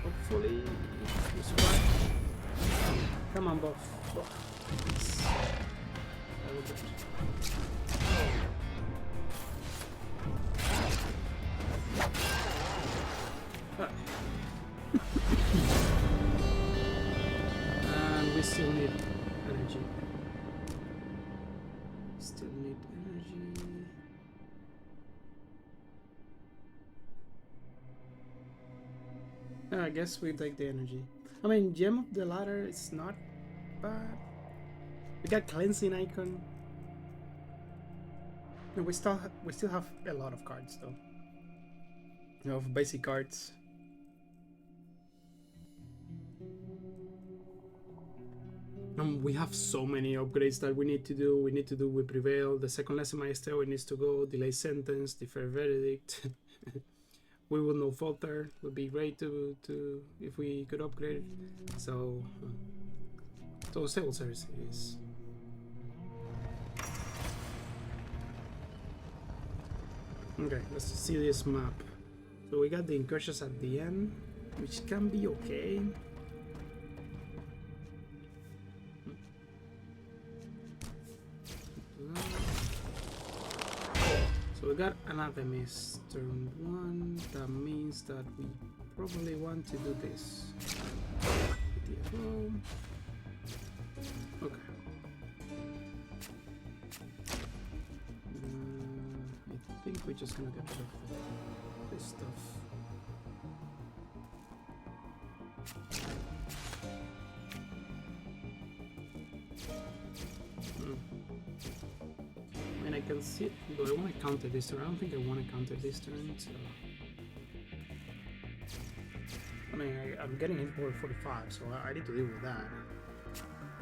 Hopefully, we survive. Come on, buff. Yes. That was good. And we still need energy. Still need energy. I guess we take the energy. I mean, gem of the ladder is not bad. We got cleansing icon. No, we still have a lot of cards though. You know, of basic cards. We have so many upgrades that we need to do. We need to do with Prevail. The second lesson Maestro needs to go. Delay sentence, defer verdict. We will no falter. Would be great to if we could upgrade it. So stable service is Okay, let's see this map. So we got the incursions at the end, which can be okay. So we got another miss turn 1. That means that we probably want to do this. Okay. I think we're just gonna get rid of this stuff. I mean, I can see it. Do I want to counter this turn? I don't think I want to counter this turn. So, I mean, I'm getting hit for 45, so I need to deal with that.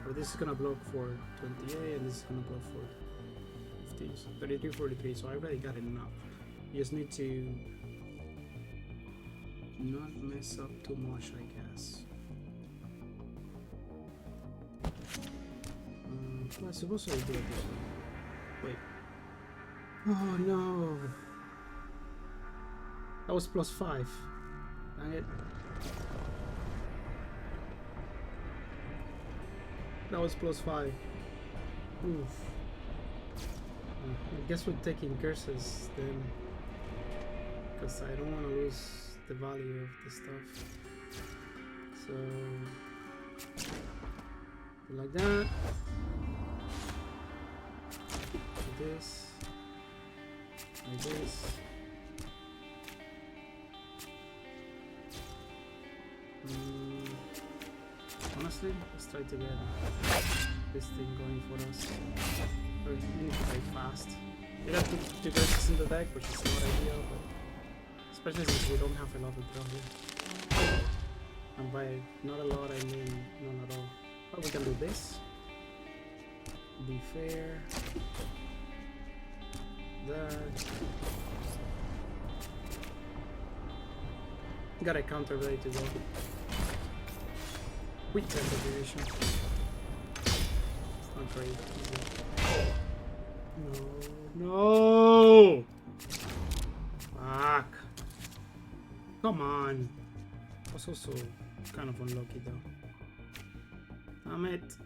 But this is gonna block for 28, and this is gonna block for 50, so 33, 43. So I already got enough. You just need to not mess up too much, I guess. Well, I suppose I do it this way. Wait. Oh no! That was +5. Dang it. That was +5. Oof. I guess we're taking curses then, because I don't want to lose the value of the stuff. So, like that. Like this. Like this. Honestly, let's try to get this thing going for us. We need to play fast. We have two curses in the deck, which is not ideal, but especially since we don't have a lot of draw here. And by not a lot, I mean none at all. But we can do this. Be fair. That. Got a counter ready to go. With division. It's not great. No! Fuck! Come on! I was also kind of unlucky though. Damn it!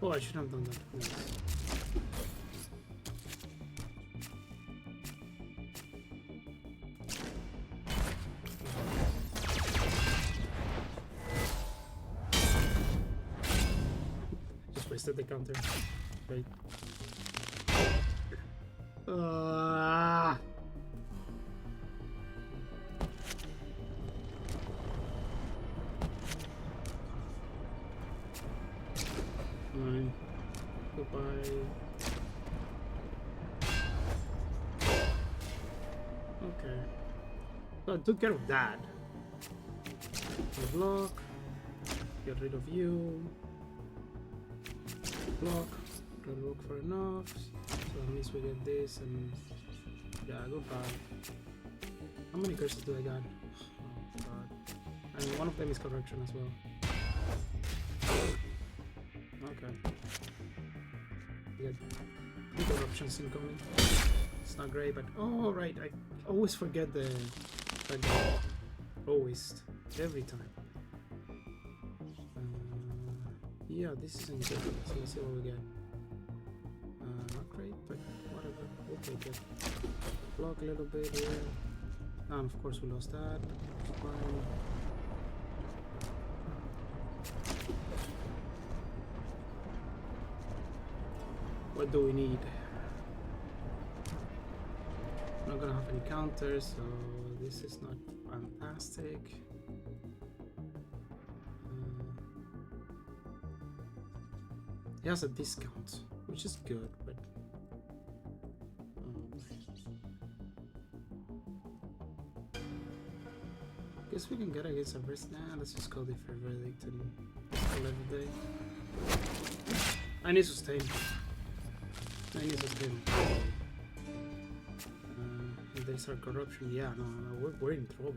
Oh, I should have done that. Please. The counter. Right. Fine. Goodbye. Okay. So I took care of that. Block. Get rid of you. Block, don't work for enough, so at least we get this and yeah, goodbye. How many curses do I got? Oh god. And one of them is corruption as well. Okay. We got 2 corruptions incoming. It's not great, but oh right, I always forget the always, every time. Yeah, this isn't good, so let's see what we get. Not great, but whatever, we'll take it. Block a little bit here. And of course we lost that. Fine. What do we need? Not gonna have any counters, so this is not fantastic. He has a discount, which is good, but guess we can get against a risk. Nah, let's just call the fair verdict and call it a day. I need sustain. I need sustain. If there's our corruption, yeah, no, we're in trouble.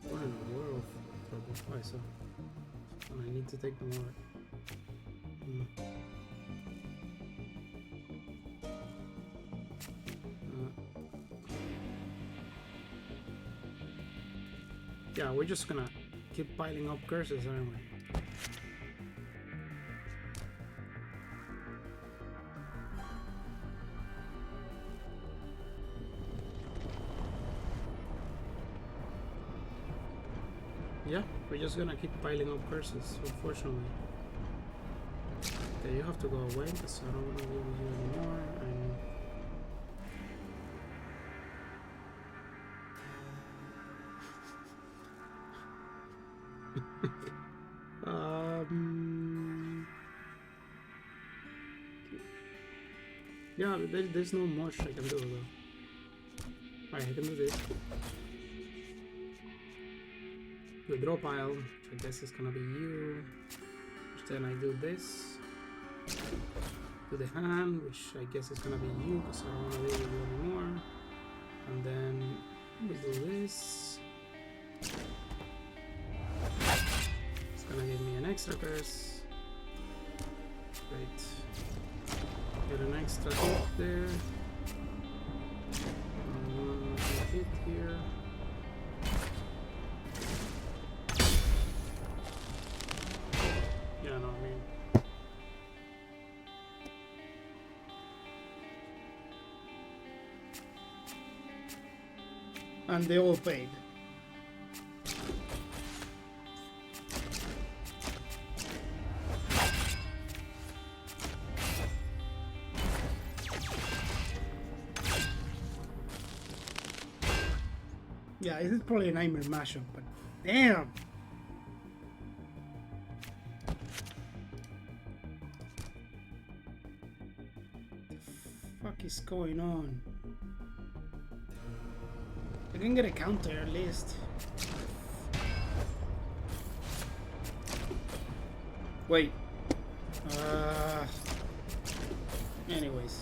We're in a world of trouble. I saw. And I need to take them out. Yeah, we're just gonna keep piling up curses, aren't we? Yeah, we're just gonna keep piling up curses, unfortunately. Okay, you have to go away because I don't wanna deal with you anymore. Yeah, there's no much I can do though. Alright, I can do this. Withdraw pile, which I guess is gonna be you. Then I do this. Do the hand, which I guess is gonna be you because I don't wanna deal with you anymore. And then we do this. It's gonna give me an extra curse. Great. Get an extra hit there. One hit here. Yeah, no, I mean. And they all paid. Yeah, this is probably a nightmare mashup, but damn! What the fuck is going on? I can get a counter at least. Wait. Anyways.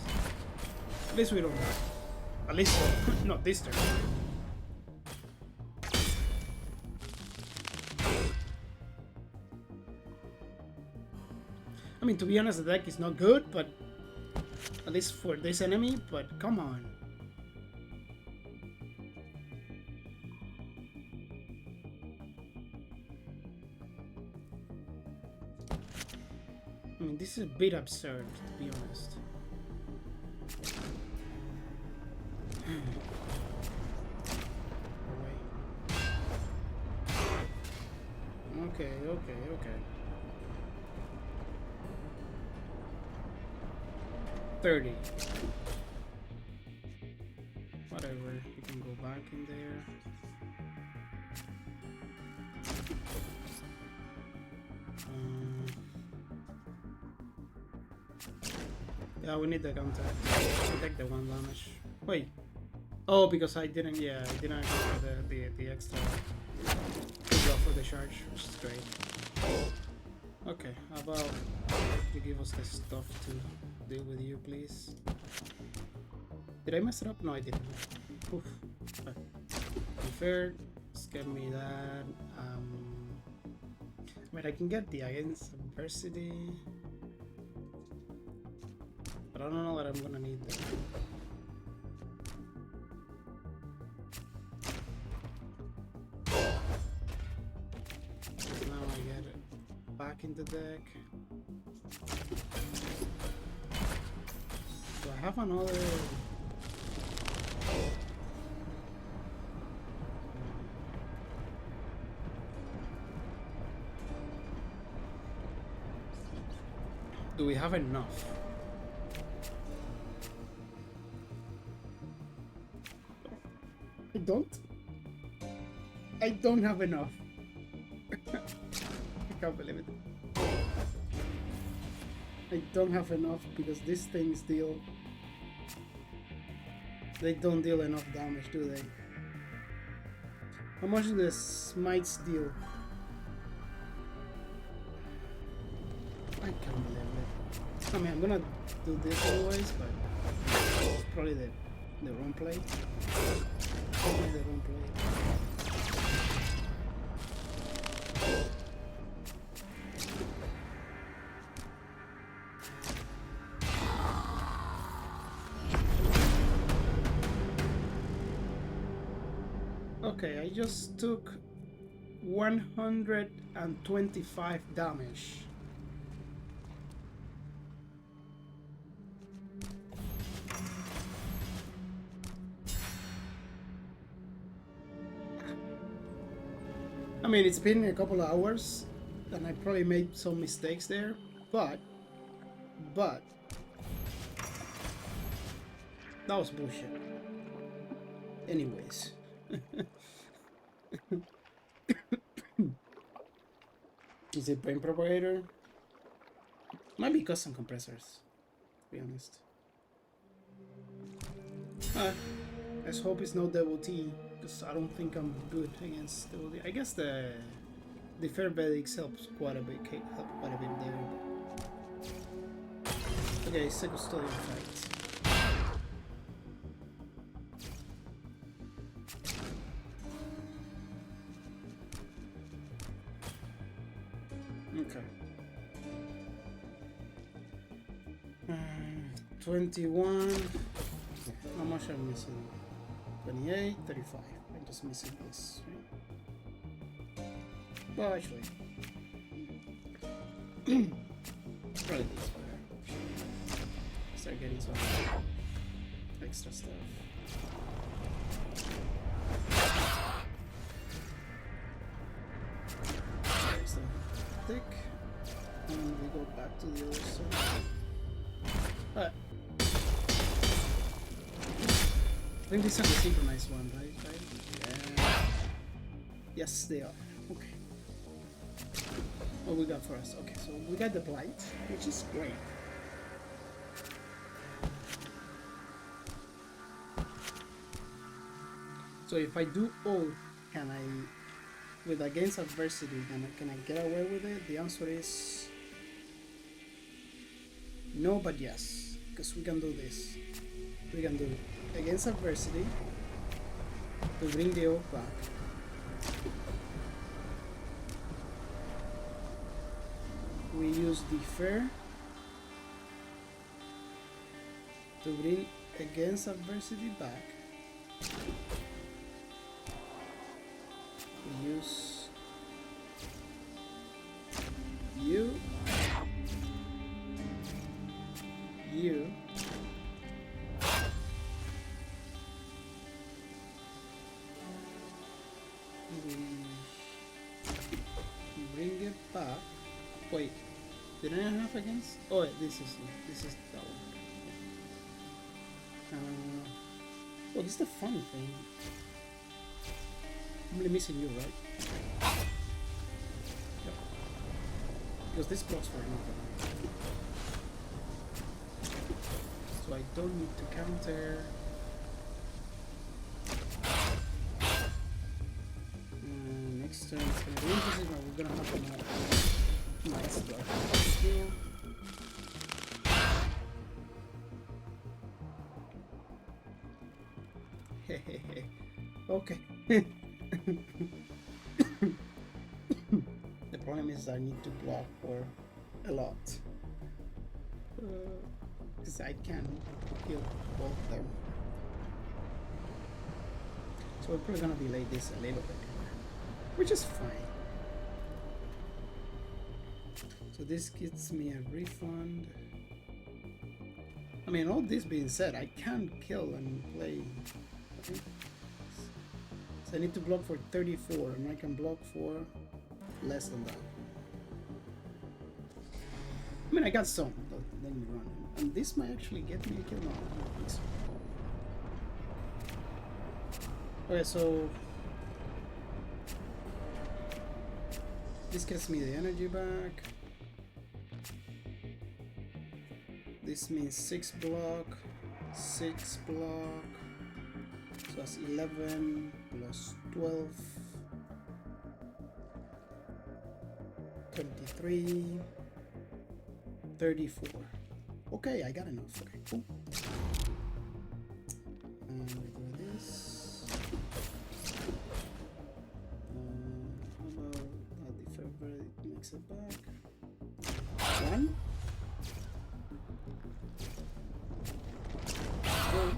At least we don't die. At least not this turn. I mean, to be honest, the deck is not good, but at least for this enemy, but come on. I mean, this is a bit absurd, to be honest. Okay. 30. Whatever, you can go back in there. Yeah, we need the counter. I'll take the 1 damage. Wait. Oh, because I didn't go for the extra block for the charge, which is great. Okay, how about you give us the stuff to deal with you, please? Did I mess it up? No, I didn't. Oof. Okay. Unfair, just give me that. Wait, I can get the Against Adversity. But I don't know that I'm gonna need that. So now I get it back in the deck. Do I have another? Do we have enough? I don't have enough. I can't believe it. I don't have enough because these things deal... They don't deal enough damage, do they? How much do the smites deal? I can't believe it. I mean, I'm gonna do this always, but it's probably the wrong play. Probably the wrong play. Okay, I just took 125 damage. I mean, it's been a couple of hours and I probably made some mistakes there, but that was bullshit. Anyways. Is it brain propagator? Might be custom compressors, to be honest. Let's hope it's no double T, because I don't think I'm good against double T. I guess the Fairvedix helps quite a bit, there. Okay, second story fight. Okay. 21. How much am I missing? 28, 35. I'm just missing this, right? Well, actually. Probably this better. Start getting some extra stuff. There's the thick. And we go back to the other side. Alright. I think these are the synchronized one, right? Yeah. Yes, they are. Okay. What we got for us? Okay, so we got the blight, which is great. So if I do all, can I, with against adversity, can I get away with it? The answer is no, but yes, because we can do this. We can do it against adversity to bring the oak back. We use defer to bring against adversity back. We use you. We bring it back. Wait, did I not have against? Oh, wait, this is that one. Oh, this is the funny thing. I'm only missing you, right? Yep. Because this blocks for nothing. So I don't need to counter. Next turn it's gonna be interesting, but we're gonna have a nice block here. Hehehe. Okay. The problem is I need to block for a lot. Because I can kill both of them. So we're probably gonna delay this a little bit, which is fine. So this gets me a refund. I mean, all this being said, I can kill and play. Okay. So I need to block for 34, and I can block for less than that. I mean, I got some, but let me run. And this might actually get me a kill now. I don't think so. Okay, so this gets me the energy back. This means 6 block, 6 block. So that's 11 plus 12, 23, 34. Okay, I got enough. Okay, cool. And we do this. How about the favorite mix it back? 1. 2.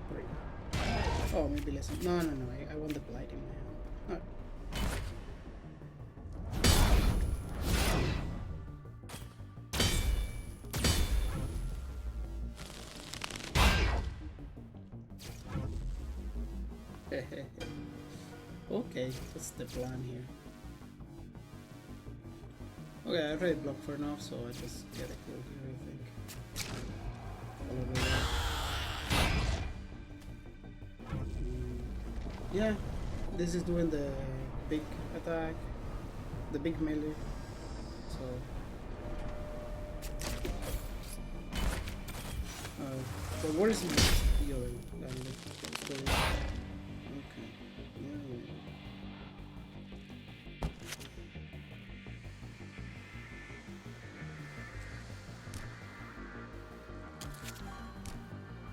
3. Oh, maybe be less. No, I want the blight in my hand. Okay, what's the plan here? Okay, I already blocked for enough, so I just get a kill here, I think. Follow the way. Yeah, this is doing the big attack, the big melee. So, but where is my steel? Okay. Yeah.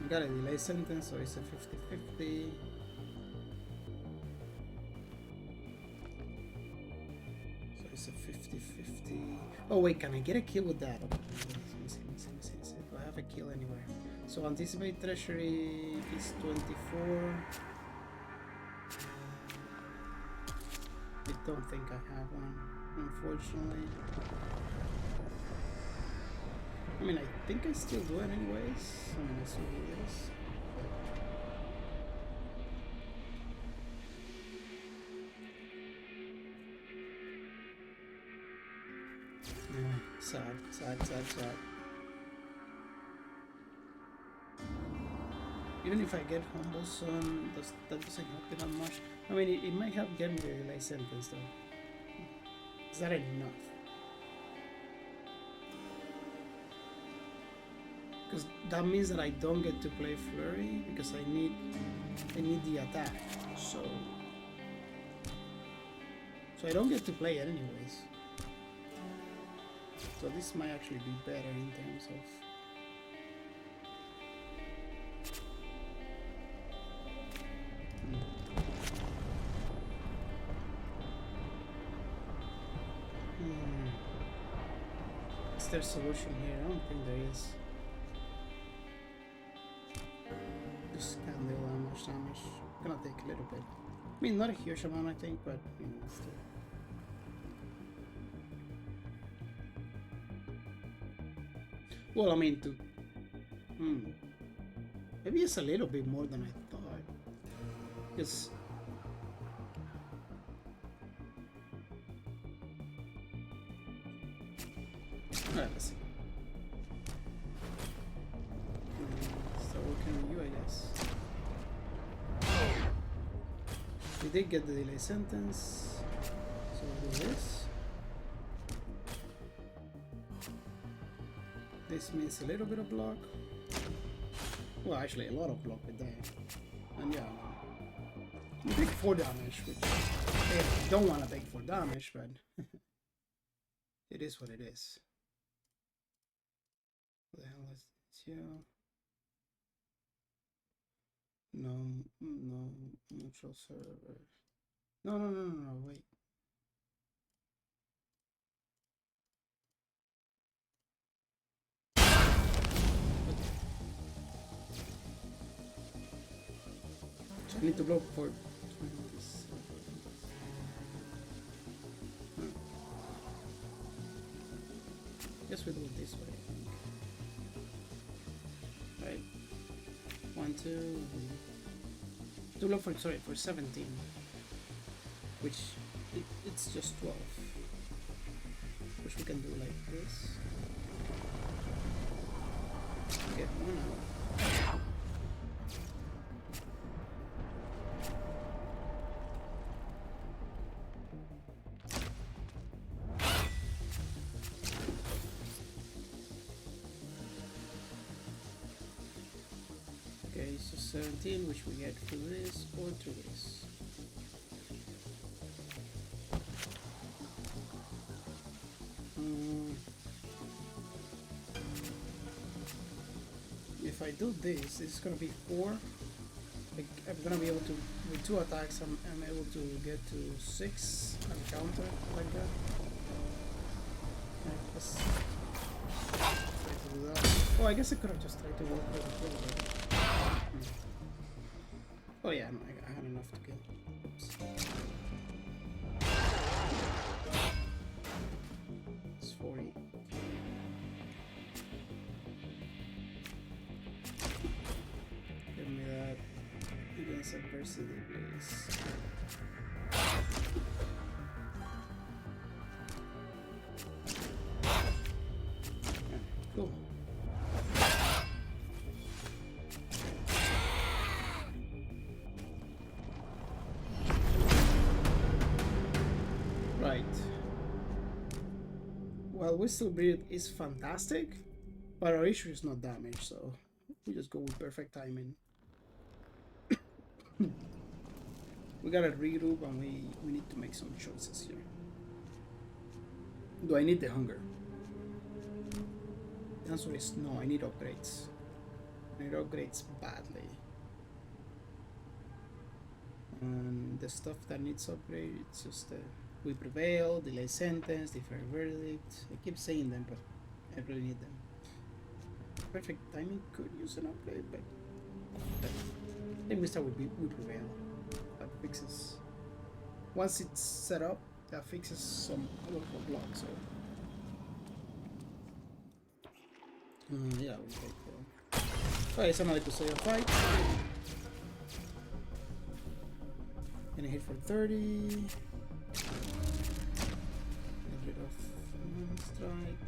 You got a delay sentence, so it's a 50-50. So it's a 50-50. Oh wait, can I get a kill with that? Okay. Do I have a kill anywhere? So anticipate treasury is 24. I don't think I have one, unfortunately. I mean, I think I still do it anyways. I mean, I still do this. Sad. Even if I get humble soon, that doesn't help me that much. I mean, it might help get me the delay sentence though. Is that enough? Because that means that I don't get to play flurry because I need the attack. So I don't get to play it anyways. So this might actually be better in terms of. Is there a solution here? I don't think there is. Just can't deal that much damage. Gonna take a little bit. I mean, not a huge amount, I think, but you know, still. Well, I mean, maybe it's a little bit more than I thought. Because alright, let's see. So what can we do, I guess? We did get the delay sentence, so we'll do this. This means a little bit of block. Well, actually a lot of block with that. And yeah, you take 4 damage, which I don't want to take 4 damage, but it is what it is. What the hell is this here? No, neutral server. No, wait. I need to block for this. Guess we do it this way, I think. Right. 1, 2. To block for 17. Which it's just 12. Which we can do like this. Get 1 out. Okay, so 17, which we get through this or through this. If I do this, it's gonna be 4. Like, I'm gonna be able to, with 2 attacks, I'm able to get to 6 and counter like that. Right, let's try to do that. Oh, I guess I could have just tried to walk over here. Oh yeah, no, I have enough to kill. Oops. It's 40. Give me that against adversity, please. Yeah, cool. Right. Well, Whistle Breed is fantastic, but our issue is not damage, so we just go with perfect timing. We gotta regroup and we need to make some choices here. Do I need the hunger? The answer is no, I need upgrades. I need upgrades badly. And the stuff that needs upgrade, it's just we prevail, delay sentence, defer verdict. I keep saying them, but I really need them. Perfect timing could use an upgrade, but I think we start with we prevail. That fixes. Once it's set up, that fixes some local blocks. So yeah, we'll take for. Alright, it's another Custodial fight. Gonna hit for 30. Get rid of one strike.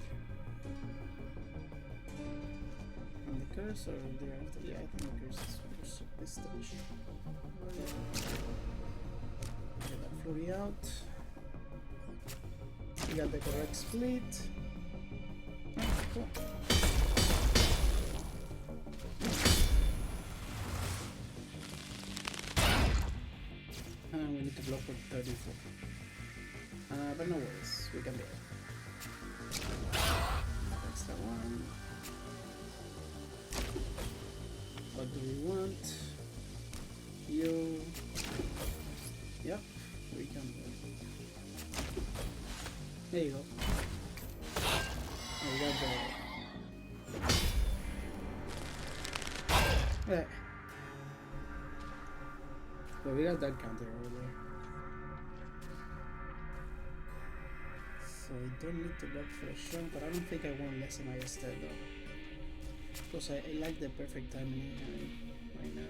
And the curse, or thereafter? Yeah, I think the curse is first at this stage. Get that flurry out. We got the correct split. Oh, cool. And we need to block for 34. But no worries, we can do it. Extra one. What do we want? You. Yep, we can do it. There you go. Oh, we got the. Right. So we got that counter over there. So I don't need to block for a shot, but I don't think I want less than I instead though. Because I like the perfect timing right now.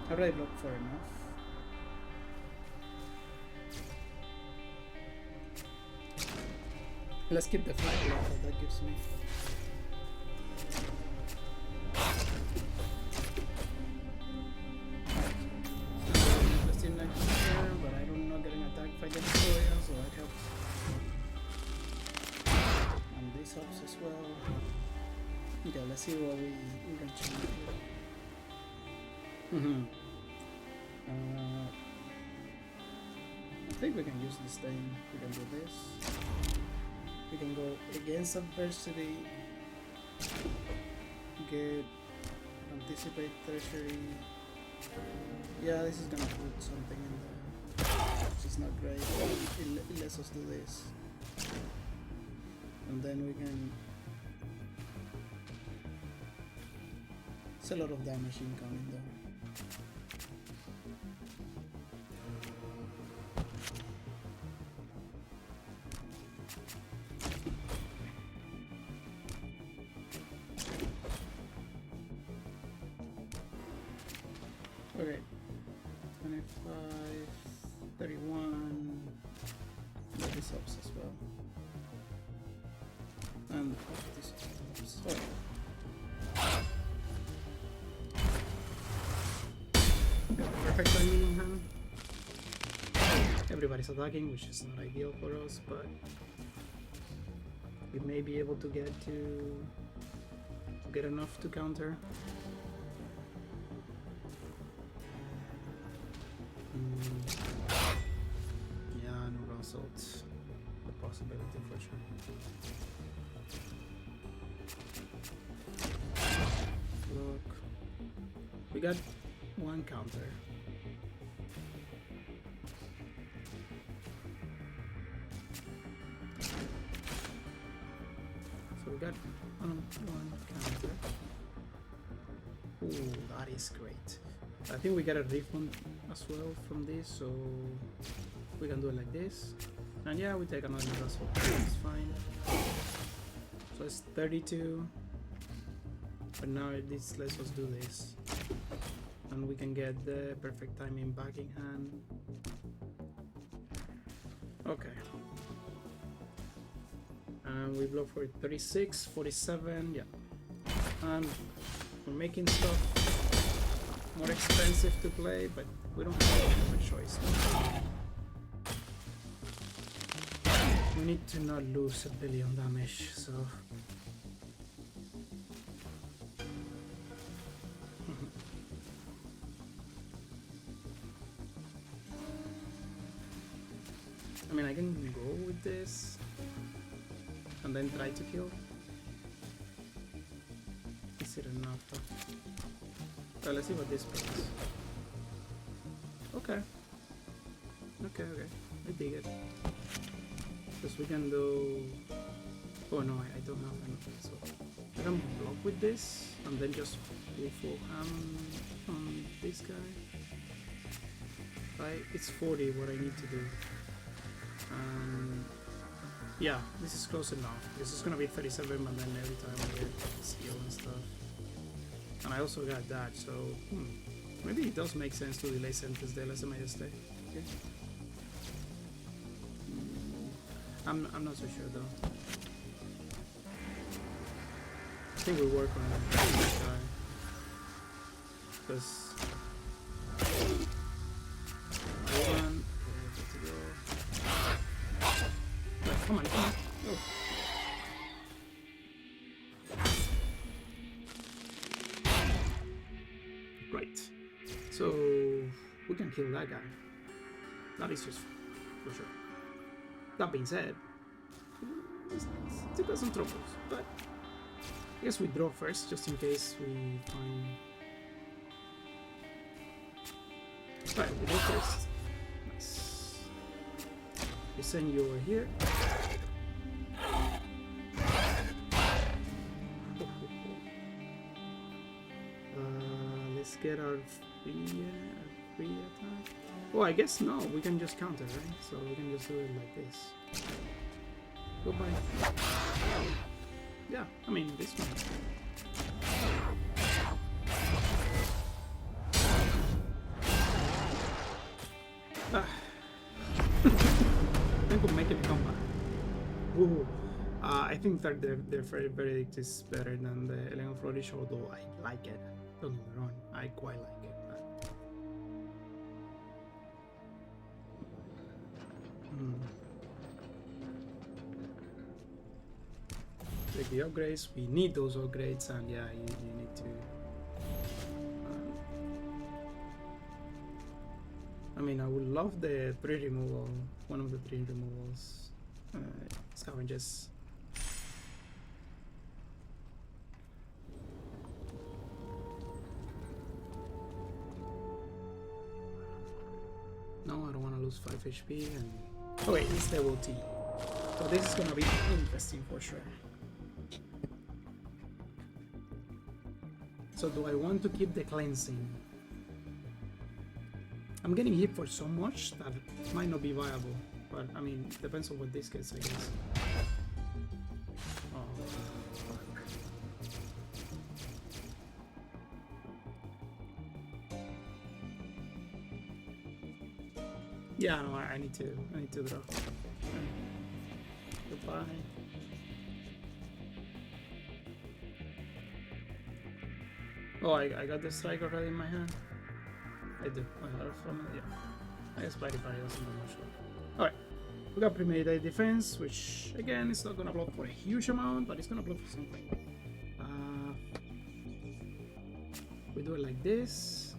How do I block for enough? Let's keep the flag level that gives me. Interesting here, but I don't know getting attacked if I get Victoria, so that helps. And this helps as well. Okay, let's see what we can change here. I think we can use this thing. We can do this. We can go against adversity, get anticipate treasury. Yeah, this is gonna put something in there, which is not great. It lets us do this, and then we can. It's a lot of damage incoming though. Okay, 25, 31, this helps as well, and this helps. Oh. Got the perfect timing on hand. Everybody's attacking, which is not ideal for us, but we may be able to get enough to counter. Yeah, no assault. The possibility for sure. Look, we got one counter. One counter. Ooh, that is great. I think we get a refund as well from this, so we can do it like this. And yeah, we take another as well. It's fine. So it's 32. But now this lets us do this. And we can get the perfect timing back in hand. Okay. And we block for 36, 47, yeah. And we're making stuff more expensive to play, but we don't have a choice. We need to not lose a billion damage, so... I mean, I can go with this and then try to kill. Is it enough? Well, let's see what this brings. Okay. Okay. I dig it. Because we can do... Oh no, I don't have anything, so... I can block with this and then just go full ham on this guy. Right, it's 40 what I need to do. Yeah, this is close enough. This is gonna be 37, but then every time I get skill and stuff. And I also got that, so maybe it does make sense to delay sentence there. Let's make it stay. Okay. I'm not so sure though. I think we'll work on this guy. Because come on. Oh. Right. So we can kill that guy. That is just for sure. That being said, it doesn't trouble us, but I guess we draw first just in case we find. Right, we draw first. Nice. We send you over here. Let's get our free attack. Oh, I guess no, we can just counter, right? So we can just do it like this. Goodbye. Yeah, I mean this one. I think we'll make it a comeback. Ooh. I think that their verdict is better than the Elegant Flourish, although I like it. Don't get me wrong, I quite like it. Take the upgrades, we need those upgrades, and yeah, you need to. I mean, I would love the 3 removal, one of the 3 removals. Scavengers. No, I don't want to lose 5 HP. And oh wait, it's level T. So this is gonna be interesting for sure. So do I want to keep the cleansing? I'm getting hit for so much that it might not be viable. But I mean, depends on what this gets, I guess. Oh, fuck. Yeah, no, I need to draw. Goodbye. Oh, I got the strike already in my hand. I do. I got it from it, yeah. I guess Body Party doesn't know much. Alright. We got premeditated defense, which again is not gonna block for a huge amount, but it's gonna block for something. We do it like this.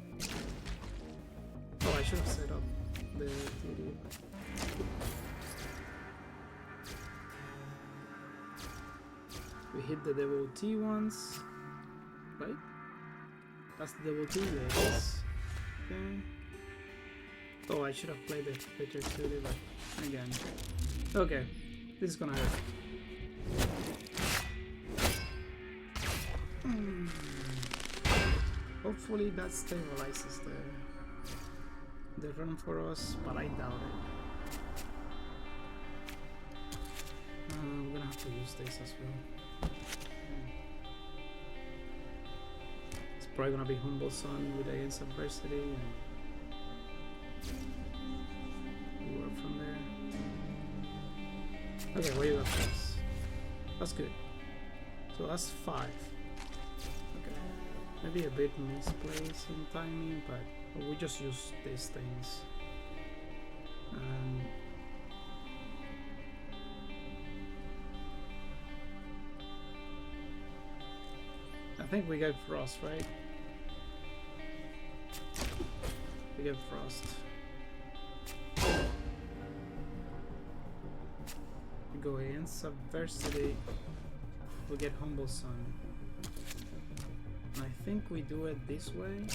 Oh, I should have set up the TD. We hit the devotee once, right? That's the devotee, yes. Okay. Oh, I should have played the picture too, but again. Okay, this is gonna hurt. Hopefully that stabilizes the run for us, but I doubt it. I'm gonna have to use this as well. It's probably gonna be Humble Sun with against adversity and work from there. Okay, what you got for us? That's good. So that's 5. Okay. Maybe a bit misplaced in timing, but we just use these things. And I think we get Frost, right? We get Frost. We go against adversity. We get Humble Sun. And I think we do it this way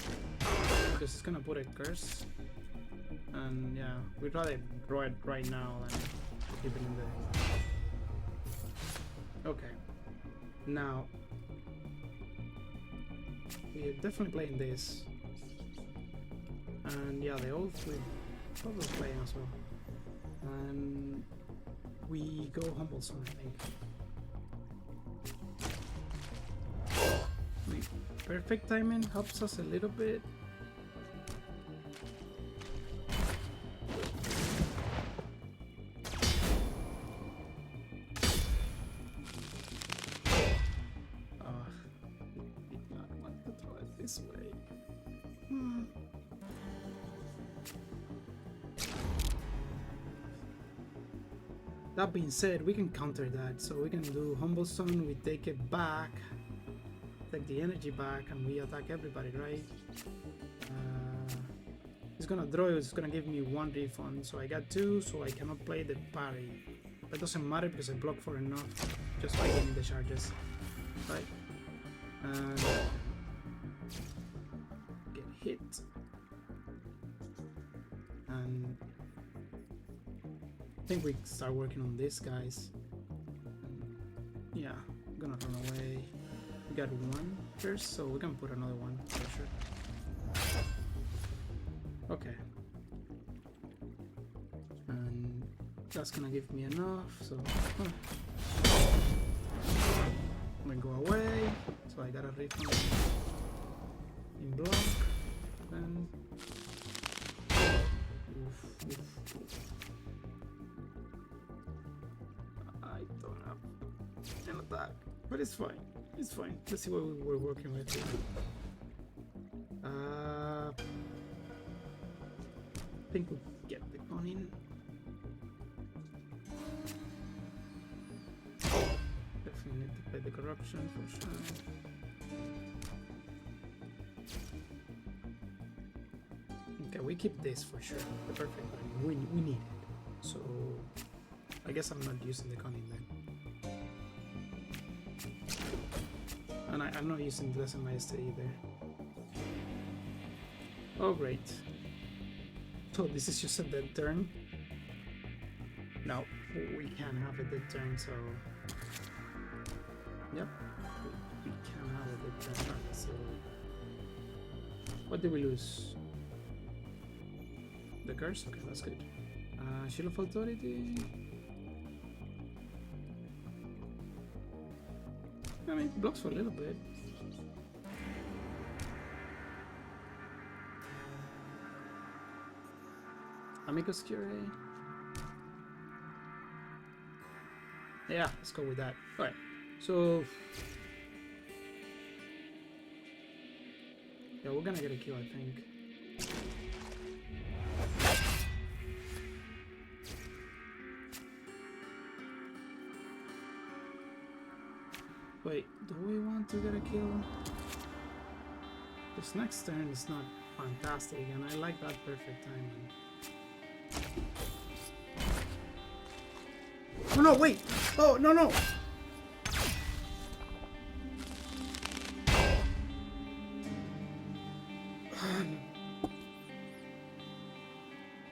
because it's gonna put a curse. And yeah, we'd rather draw it right now than keep it in the. Okay. Now we're definitely playing this. And yeah, the oath we're probably playing as well. And we go Humble Sun, I think. Perfect timing helps us a little bit. Did not want to throw it this way. That being said, we can counter that, so we can do Humble Sun, we take it back. Take the energy back and we attack everybody, right? It's gonna draw, it's gonna give me 1 refund, so I got 2, so I cannot play the parry. That doesn't matter because I block for enough just by getting the charges, right? And get hit. And I think we start working on this, guys. Yeah, I'm gonna run away. We got 1 first, so we can put another 1 for sure. Okay. And that's gonna give me enough, so I'm gonna go away. So I got a refund in block. And I don't have an attack, but it's fine. It's fine. Let's see what we're working with here. I think we get the gun in. Definitely need to play the corruption for sure. Okay, we keep this for sure. The perfect one. We need it. So I guess I'm not using the cunning then. And I'm not using Blessed Majesty either. Oh great. So this is just a dead turn? No, we can't have a dead turn, so... Yep, we can't have a dead turn, so... What did we lose? The curse? Okay, that's good. Shield of Authority... I mean, it blocks for a little bit. Amicus Cure. Yeah, let's go with that. Alright, so... Yeah, we're gonna get a kill, I think. Wait, do we want to get a kill? This next turn is not fantastic, and I like that perfect timing. Oh no, wait! Oh, no, no!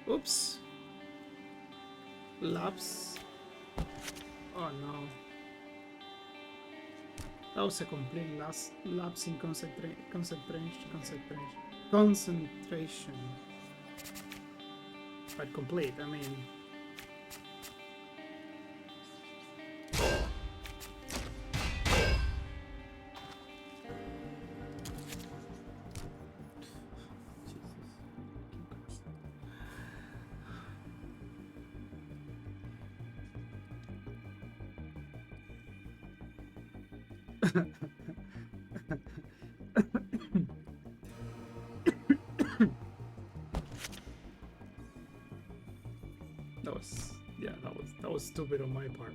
Oops. Lapse. Oh no. That was a complete lapse in concentration. But complete, I mean. That was stupid on my part.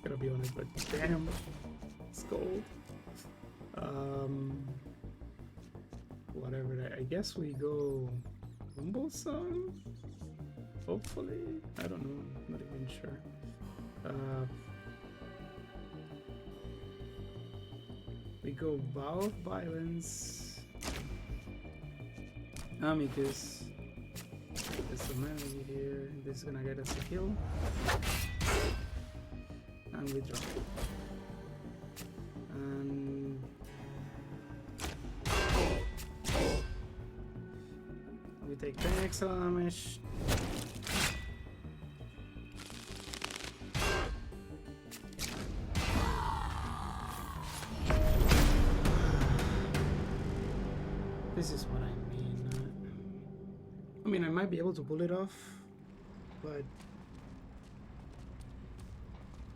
Gotta be honest, but damn, it's cold. Whatever. I guess we go Rumble Song. Hopefully, I don't know. Not even sure. We go Vow of Violence. Amicus. There's some enemy here. This is gonna get us a kill. And we draw. And we take 10 extra damage. This is what I mean. I mean, I might be able to pull it off, but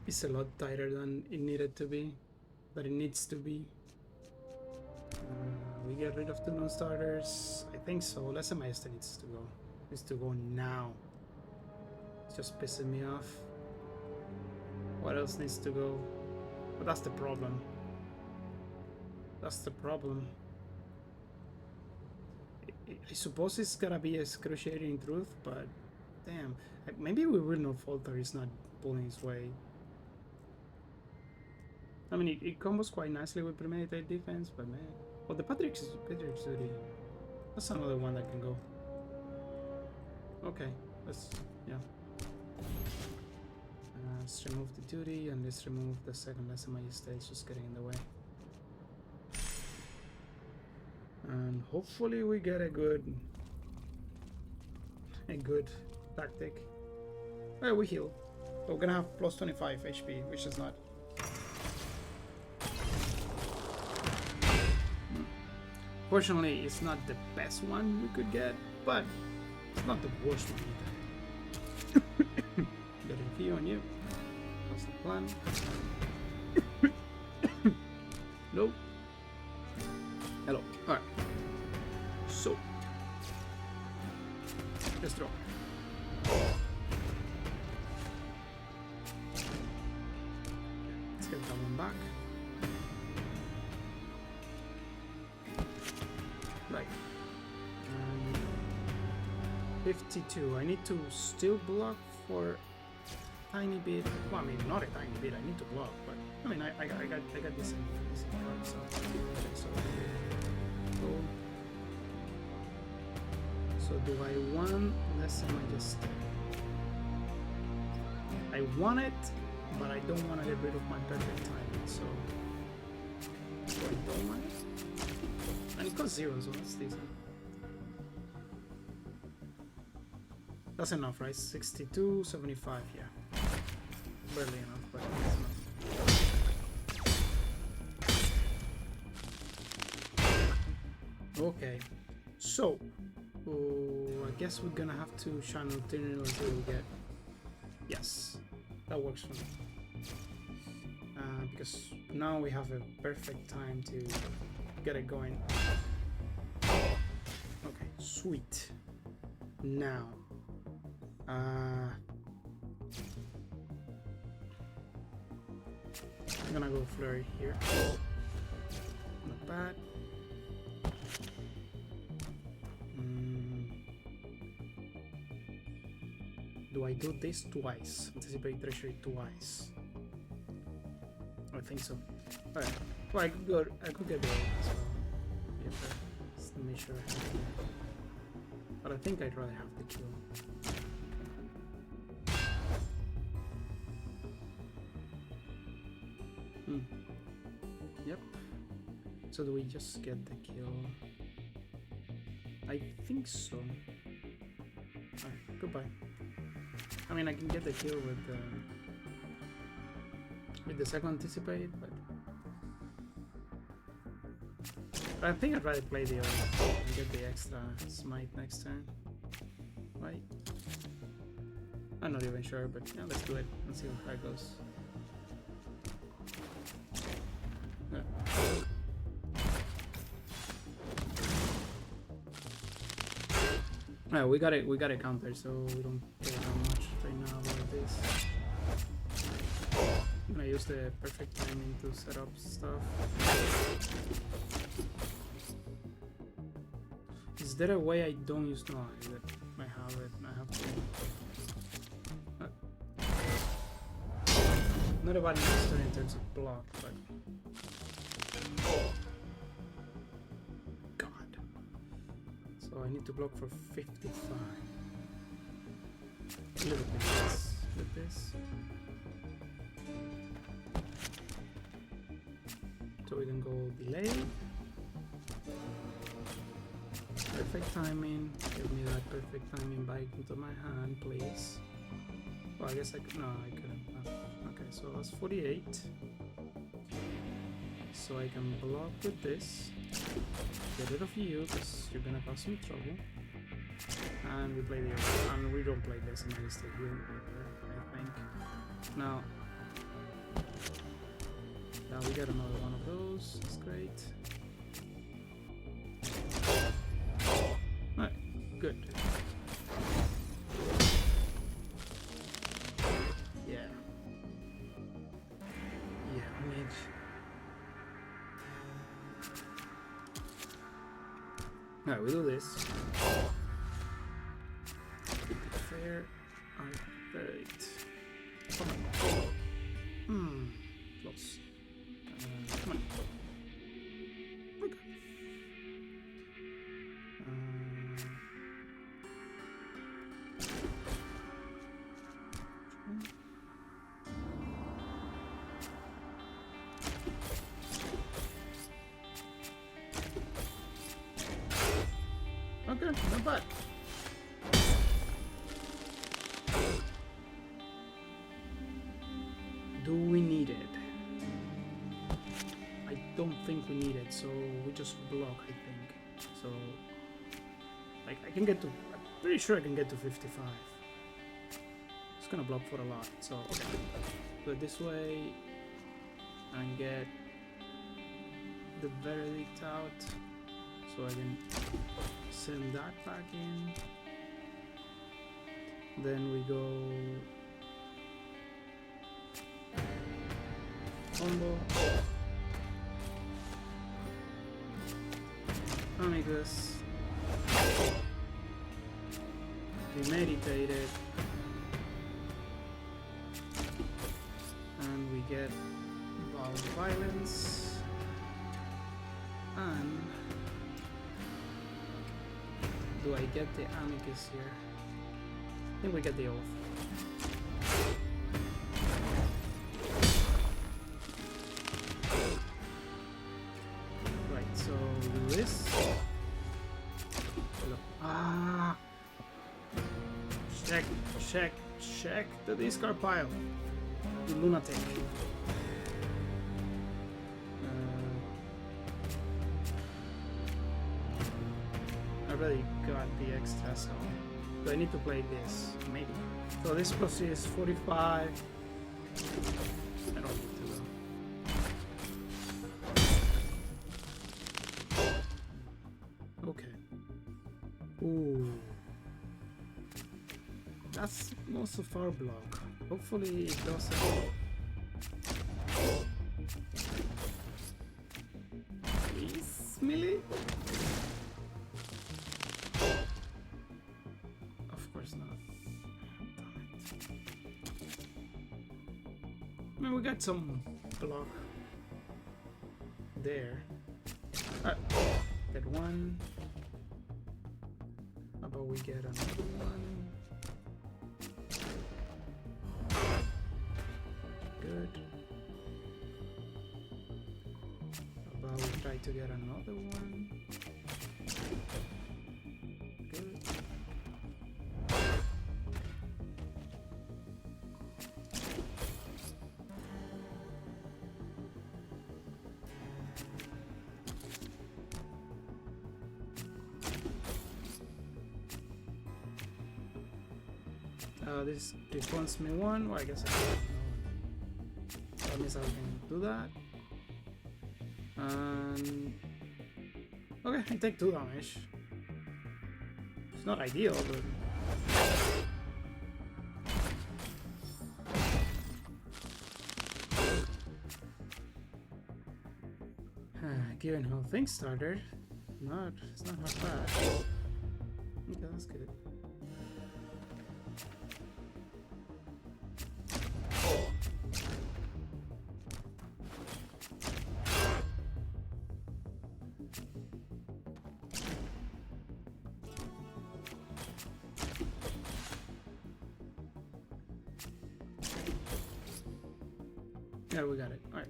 it's a lot tighter than it needed to be, that it needs to be. We get rid of 2 non-starters. I think so. Less Maester needs to go now. It's just pissing me off. What else needs to go? But that's the problem. That's the problem. I suppose it's gotta be excruciating truth, but damn, maybe we will not falter. He's not pulling his way. I mean, it combos quite nicely with premeditated defense, but man, well, the Patrick's duty. That's another one that can go. Okay, let's let's remove the duty and let's remove the second lesser majesty. It's just getting in the way. And hopefully we get a good tactic. Oh, we heal. So we're gonna have plus 25 HP, which is not. Fortunately, it's not the best one we could get, but it's not the worst one either. Get a few on you. That's the plan. Nope. Hello. Alright. So. Let's draw. Let's get that one back. Right. 52. I need to still block for a tiny bit. Well, I mean, not a tiny bit. I need to block, but I mean, I got this in front, so okay, so go. So do I want less majesty? I want it, but I don't want to get rid of my perfect timing. So I don't want it. And it costs 0, so that's decent. That's enough, right? 62, 75, yeah. Barely enough, but that's enough. Okay, so I guess we're gonna have to channel Tyranny until we get. Yes, that works for me. Because now we have a perfect time to get it going. Okay, sweet. Now, I'm gonna go flurry here. Not bad. Do I do this twice? Anticipate treasury twice. I think so. Alright. Well, I could get the as well. Yeah, just to make sure I have it. But I think I'd rather have the kill. I Yep. So do we just get the kill? I think so. Alright, goodbye. I mean, I can get the kill with the second anticipate, but I think I'd rather play the other and get the extra smite next turn. Right? I'm not even sure, but yeah, let's do it and see how it goes. Yeah. We got it countered, so we don't care how much right now about this. I'm gonna use the perfect timing to set up stuff. Is there a way I don't use? No, I have it. I have to. Not a bad monster in terms of block, but God. So I need to block for 55. A little bit less with this. So we can go delay. Perfect timing. Give me that perfect timing back into my hand, please. Well, I guess I could. No, I couldn't. Okay, so that's 48. So I can block with this. Get rid of you, because you're gonna cause me trouble. And we play the other. And we don't play this, and I stay here, I think. Now we got another one of those. That's great. Alright, good. Yeah. Yeah, we need. Alright, we do this. Fair. Alright. Come on. Close. Come on. Okay. Okay, not bad. Do we need it? I don't think we need it, so we just block, I think. So, like, I can get to, I'm pretty sure I can get to 55. It's gonna block for a lot, so, okay. Do it this way, and get the verdict out, so I can send that back in. Then we go combo. Amicus. We meditated. And we get violence. And do I get the Amicus here? I think we get the oath. Right, so we do this. Ah! Check the discard pile. You lunatic. I already got the extra, so do I need to play this? Maybe. So this plus is 45. I don't need to though. Okay. Ooh. That's most of our block. Hopefully it doesn't. Please, melee? Of course not. Damn it. I mean, we got some block there. Alright, get one. How about we get another one? Good. try to get another one. Good. This responds me one. Well, I guess I don't know. That means I can do that. And okay, I take 2 damage. It's not ideal, but given how things started, it's not half bad. Okay, that's good. Yeah, we got it. All right.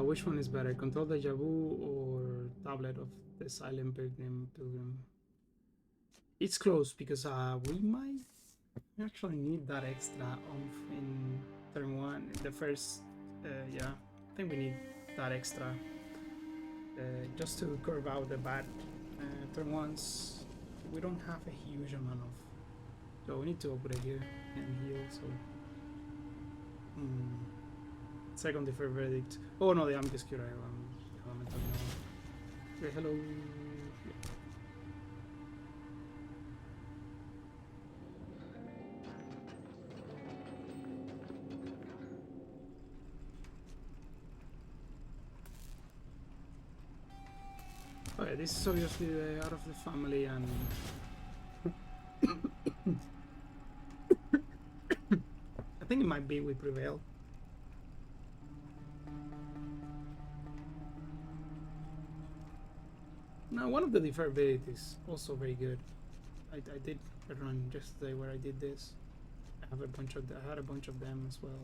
Which one is better, Control Deja Vu or Tablet of the Silent Pilgrim? It's close because we might actually need that extra oomph in turn 1. The first, yeah, I think we need that extra just to curve out the bad turn 1s. We don't have a huge amount of, so we need to upgrade here and heal. So. Second deferred verdict. Oh no, I'm just curious. Okay, hello. Yeah. Okay, this is obviously the out of the family and I think it might be we prevail. Now, one of the deferred verdict is also very good. I did a run yesterday where I did this. I had a bunch of them as well,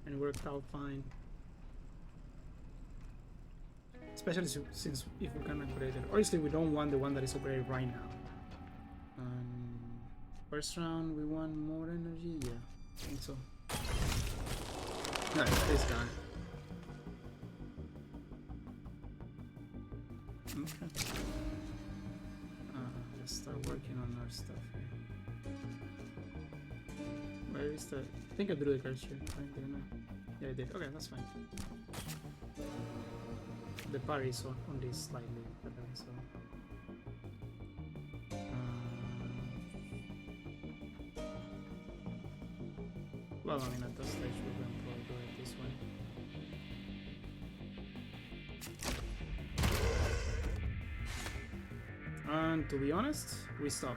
and it worked out fine. Especially since if we can upgrade it. Obviously, we don't want the one that is upgraded right now. First round, we want more energy. Yeah, I think so. Nice, this guy. Okay. Let's start working on our stuff here. Where is the... I think I drew the cursor, right? Didn't I? Yeah, I did. Okay, that's fine. The parry is on this slightly better, so... well, I mean, at that stage we're going to probably do it this way. And to be honest, we stop.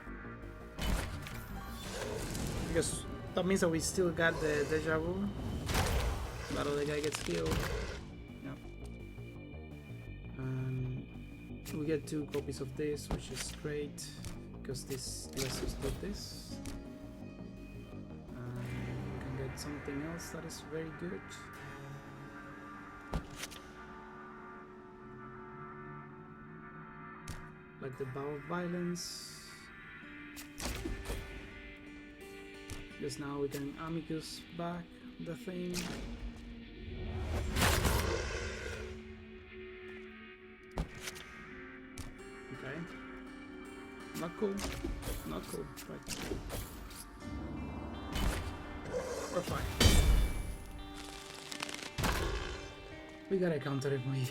Because that means that we still got the deja vu. But the guy gets killed. Yeah. And we get 2 copies of this, which is great. Because this lets us do this. And we can get something else that is very good. Like the Bow of Violence. Because now we can amicus back the thing. Okay. Not cool. Not cool. Right. We're fine. We gotta counter if we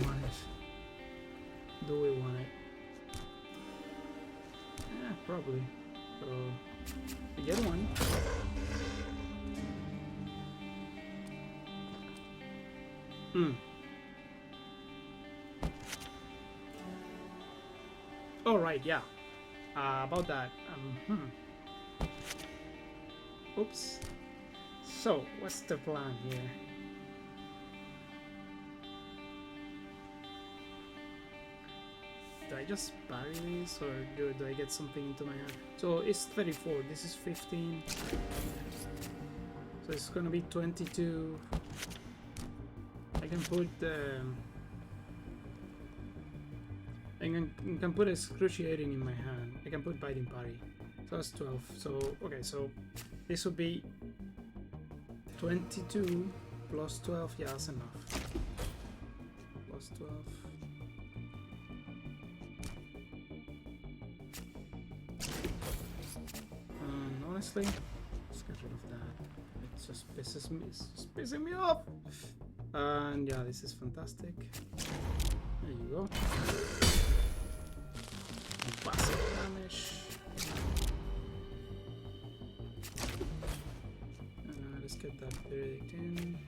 want it. Do we want it? Yeah, probably. So we get one. Oh right, yeah. About that. Oops. So what's the plan here? do I just parry this or do I get something into my hand? So it's 34, this is 15. So it's gonna be 22. I can put I can put excruciating in my hand. I can put biting parry. So that's 12. So okay, so this would be 22 plus 12. Yeah, that's enough. Plus 12. And honestly, let's get rid of that. It just pisses me. It's just pissing me off. And yeah, this is fantastic. There you go. Massive damage. Let's get that verdict in.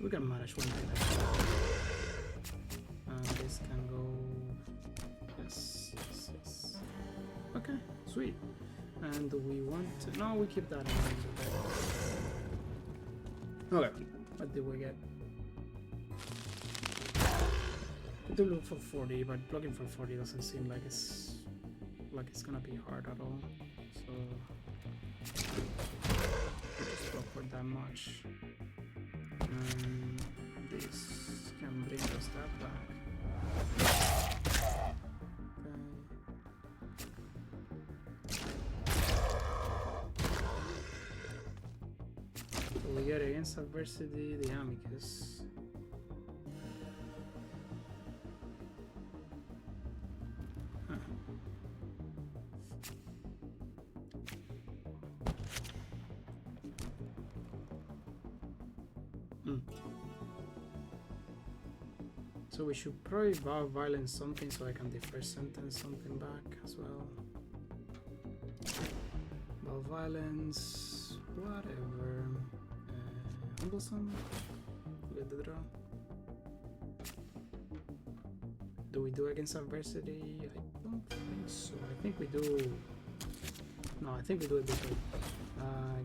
We can manage one thing. And this can go. Yes, yes, yes. Okay, sweet. And do we want to? No, we keep that in the bag. Okay, what did we get? We do look for 40, but blocking for 40 doesn't seem like it's gonna be hard at all. So we just block for that much. And this can bring us that back. Okay. So we get against adversity the amicus. So we should probably vow violence something so I can defer sentence something back as well. Vow violence, whatever. Humblesome, get the draw. Do we do against adversity? I don't think so. I think we do. No, I think we do it this way.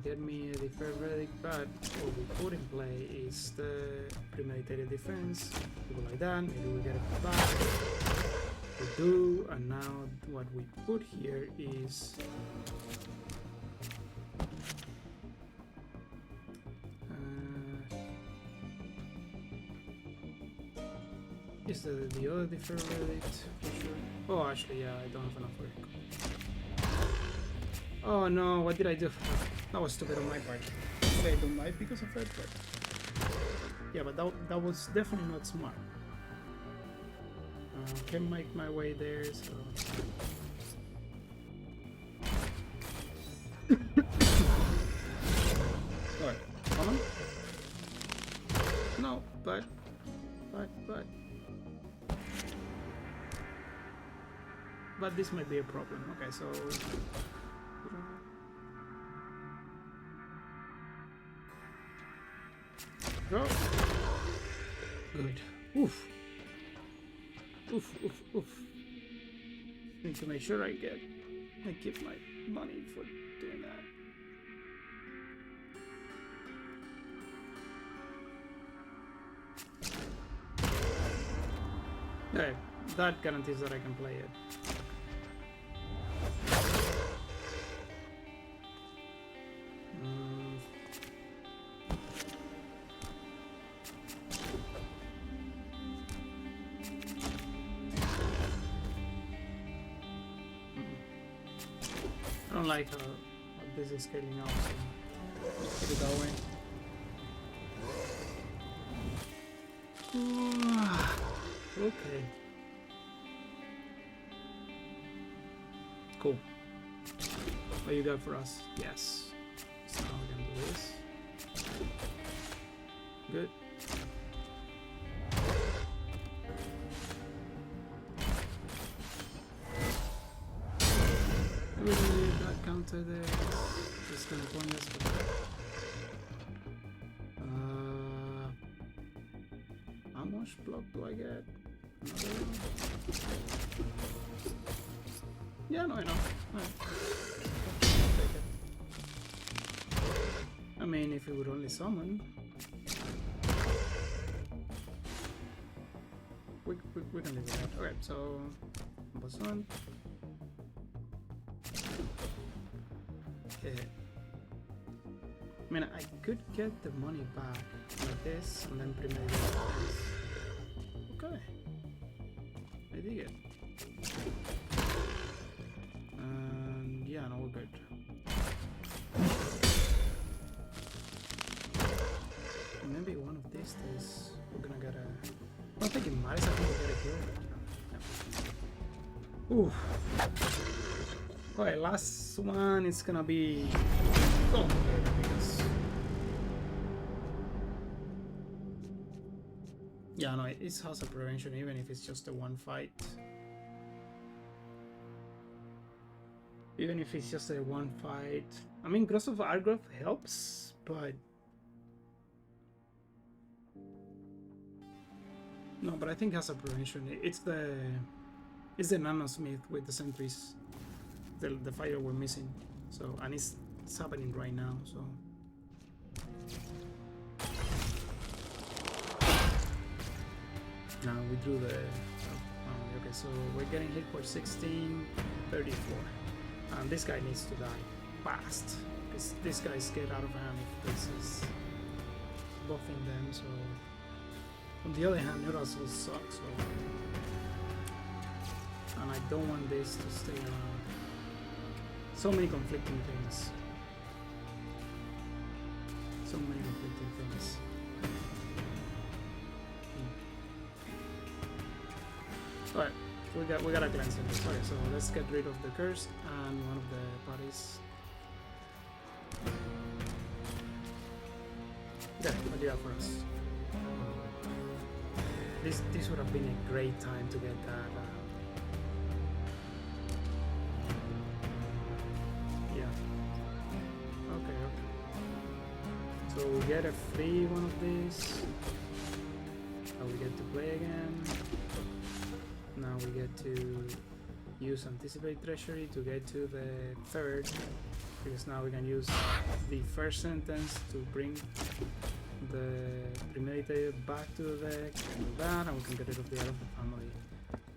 Get me a deferred verdict, but what we put in play is the premeditated defense. We go like that, maybe we get it back. We do, and now what we put here is the other deferred verdict for sure. Oh, actually, yeah, I don't have enough work. Oh no, what did I do? That was stupid on my part. I don't like because of it, but yeah, but that was definitely not smart. Can make my way there, so alright, come on. No, but this might be a problem. Okay, so go. Good. Oof. Oof, oof, oof. Need to make sure I keep my money for doing that. Okay, that guarantees that I can play it. I don't like how this is scaling out, so just keep it that way. Okay. Cool. What you got for us? Yes. So now we can do this. Good. Really, that counter there is just gonna pointless. How much block do I get? Another one? Yeah, no, I know. Right. I'll take it. I mean, if it would only summon. we can live with that. Okay, so Boston. Okay. I mean, I could get the money back like this and then premeditate this. Okay. I dig it. And yeah, no, we're good. Maybe one of these days we're gonna get a. I don't think it matters. I think we'll get a kill. Ooh. Okay, last one is gonna be complicated because. Yeah, no, it has a prevention even if it's just a one fight. Even if it's just a one fight. I mean, Growth of Argrowth helps, but. No, but I think it has a prevention. It's the nanosmith with the sentries, the fire we're missing. So and it's happening right now. So now we drew the. Okay, so we're getting hit for 16, 34, and this guy needs to die fast because this guy's get out of hand if this is buffing them. So. On the other hand, it also sucks, so... And I don't want this to stay around. So many conflicting things. So many conflicting things. Alright, we got a glance in this. Okay, so let's get rid of the curse and one of the parties. Yeah, what do you have for us? This would have been a great time to get that. Yeah. Okay. So we get a free one of these. Now we get to play again. Now we get to use Anticipate Treasury to get to the third. Because now we can use the first sentence to bring the premeditated back to the deck, and that, and we can get rid of the elephant family.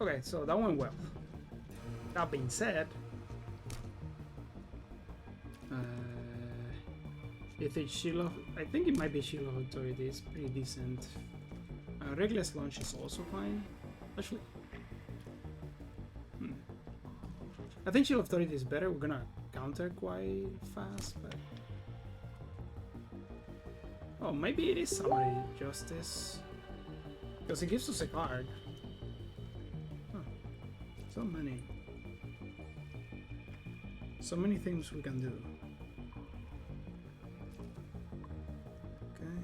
Okay, so that went well. That being said, if it's Shield, I think it might be Shield of Authority. It's pretty decent. Reckless Launch is also fine. Actually, I think Shield of Authority is better. We're gonna counter quite fast, but. Oh, maybe it is Summary Justice. Because it gives us a card. Huh. So many. So many things we can do. Okay.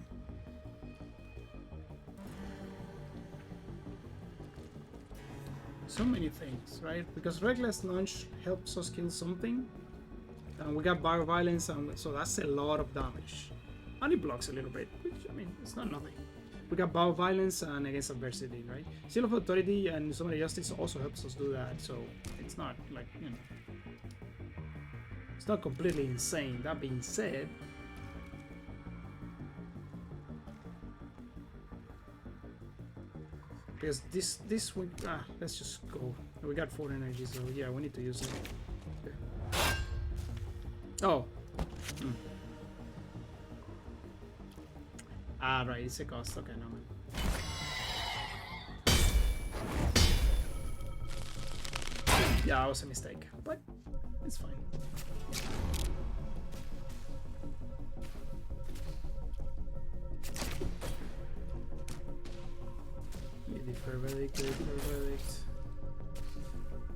So many things, right? Because Reckless Launch helps us kill something. And we got Bar Violence, and so that's a lot of damage. And it blocks a little bit, which, I mean, it's not nothing. We got Bow Violence and Against Adversity, right? Seal of Authority and Summary Justice also helps us do that, so it's not like, you know, it's not completely insane. That being said, because this week, let's just go. We got 4 energy, so yeah, we need to use it. Okay. Oh. Ah, right, it's a cost. Okay, no man. Yeah, that was a mistake, but it's fine. Defer verdict, defer verdict.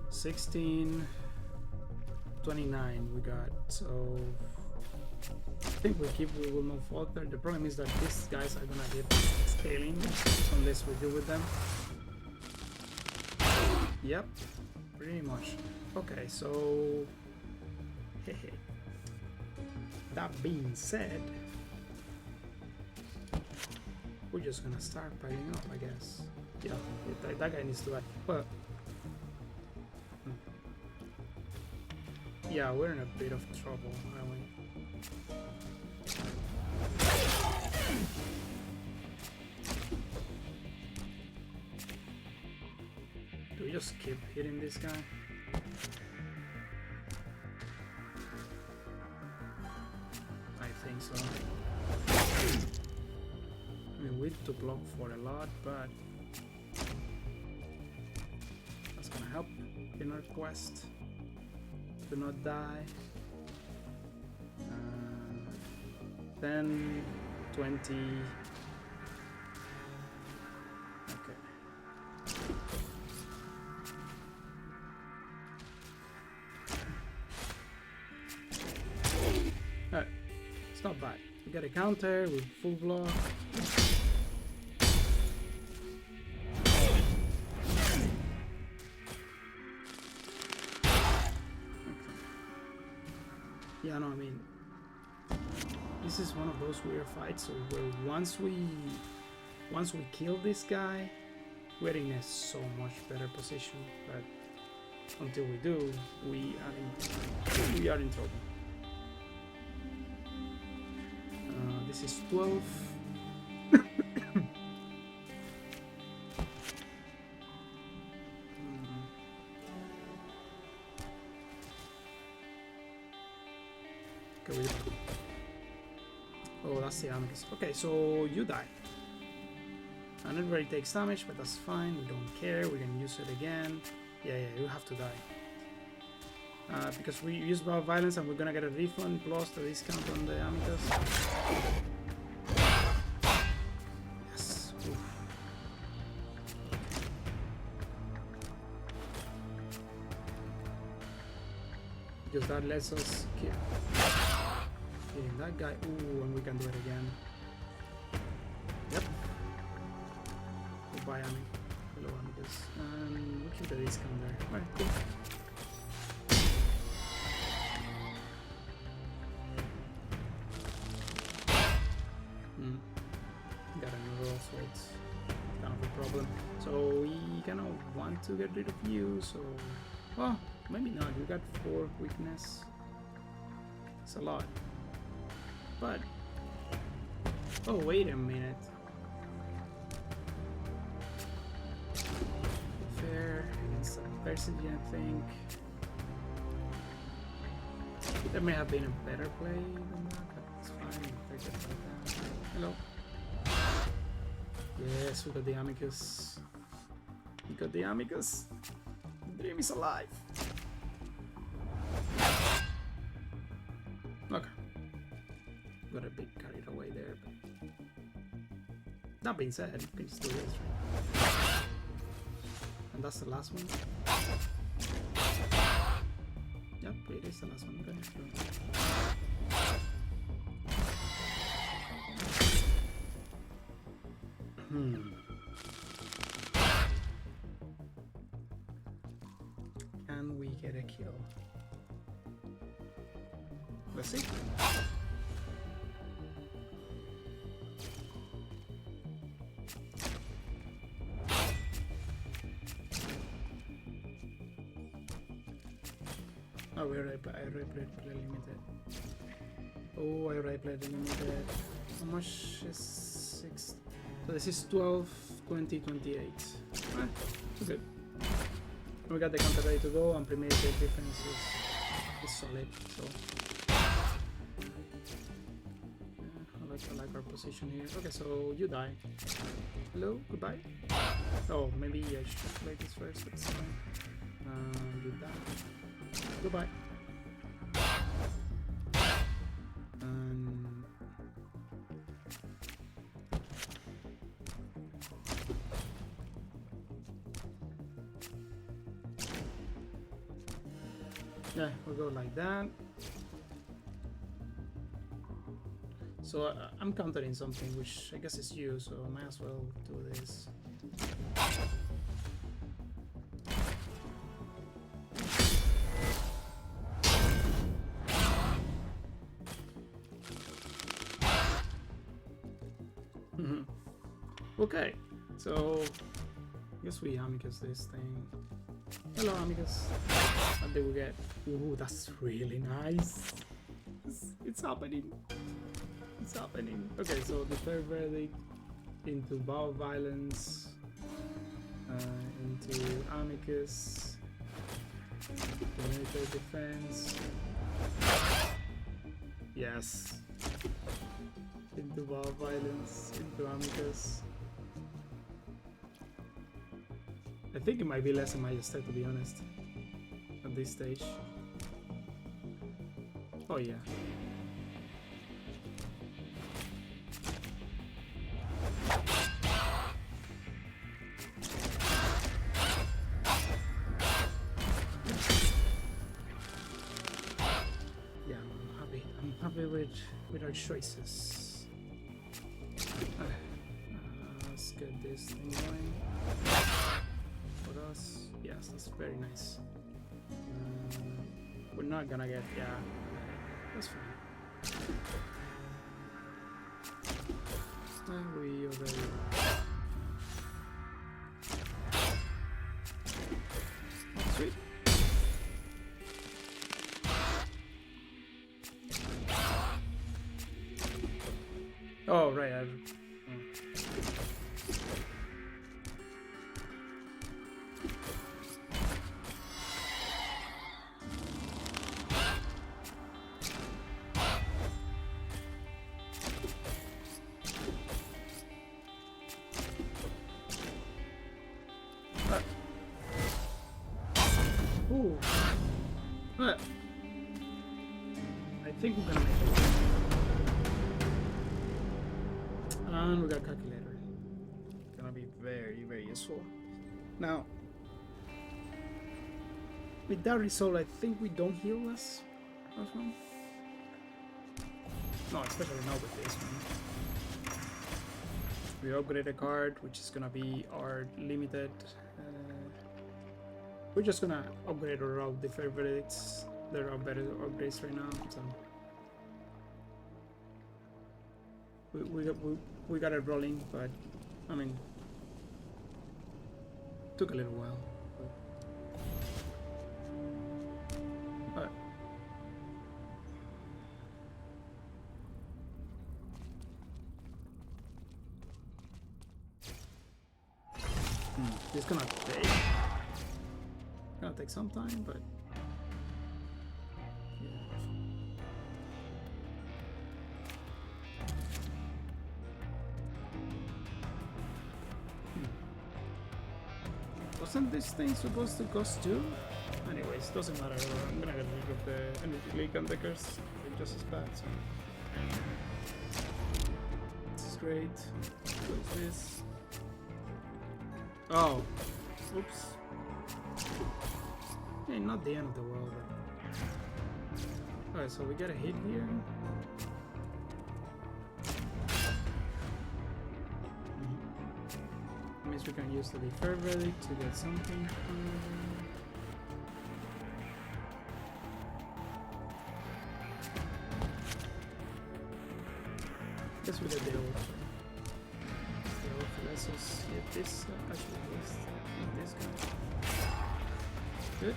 16, 29 we got, so I think we will not falter. The problem is that these guys are gonna get scaling unless we deal with them. Yep, pretty much. Okay, so that being said, we're just gonna start piling up, I guess. Yeah, that guy needs to die. Well, yeah, we're in a bit of trouble, aren't we? we just keep hitting this guy? I think so. I mean, we need to block for a lot, but that's gonna help in our quest to not die. 10, 20. Okay. Alright, it's not bad. We got a counter with full block. Yeah, no, I mean, this is one of those weird fights so where once we kill this guy, we're in a so much better position. But until we do, we are in trouble. This is 12. Oh, that's the amicus. Okay, so you die. And everybody takes damage, but that's fine. We don't care. We can use it again. Yeah, you have to die. Because we use power violence and we're gonna get a refund plus the discount on the amicus. Yes. Oof. Because that lets us kill. That guy, ooh, and we can do it again. Yep. Goodbye, Ami. Hello, Amicus. And we keep the discount there. Alright, cool. Got another, so it's kind of a problem. So we kind of want to get rid of you, so... Well, maybe not. We got 4 weakness. It's a lot. But oh, wait a minute. Fair against adversity, I think. There may have been a better play than that, but it's fine. Take it like that. Hello. Yes, we got the amicus. We got the amicus. The dream is alive. Okay. Got a bit carried away there, but that being said, we can still do this, right? And that's the last one. Yep, it is the last one. Okay. Can we get a kill? Let's see. Oh, I already played the limited. Oh, I already played the limited. How much is 6? So this is 12, 20, 28. So good. We got the counter ready to go, and premeditate defense is solid. So I like our position here. Okay, so you die. Hello, goodbye. Oh, maybe I should play this first. That's fine. You die. Goodbye. Yeah, we'll go like that. So I'm countering something, which I guess is you, so I might as well do this. Okay, so I guess we amicus this thing. Hello, amicus. What did we get? Ooh, that's really nice. It's happening. It's happening. Okay, so the third verdict into bow violence. Into Amicus, the military defense. Yes. Into War Violence, into Amicus. I think it might be less in my estate, to be honest, at this stage. Oh yeah. With our choices. Let's get this thing going for us. Yes, that's very nice. We're not gonna get, yeah, that's fine. We already. Sweet. Oh, right. Ooh. I think we're gonna make it. And we got calculator. Gonna be very, very useful. Now, with that result, I think we don't heal less. One. No, especially not with this one. We upgrade a card, which is gonna be our limited. We're just gonna upgrade our all the favorites. There are better upgrades right now, so we got it rolling, but I mean, took a little while. But it's gonna take some time, but yeah. Wasn't this thing supposed to cost 2? Anyways, doesn't matter. I'm gonna get rid of the energy leak and deckers. They're just as bad, so. This is great. What is this? Oh. Oops. Yeah, not the end of the world, but... Alright, so we got a hit here. Means we can use the defer relic to get something. Guess we did the old vessels. Yeah, this actually this guy. Good.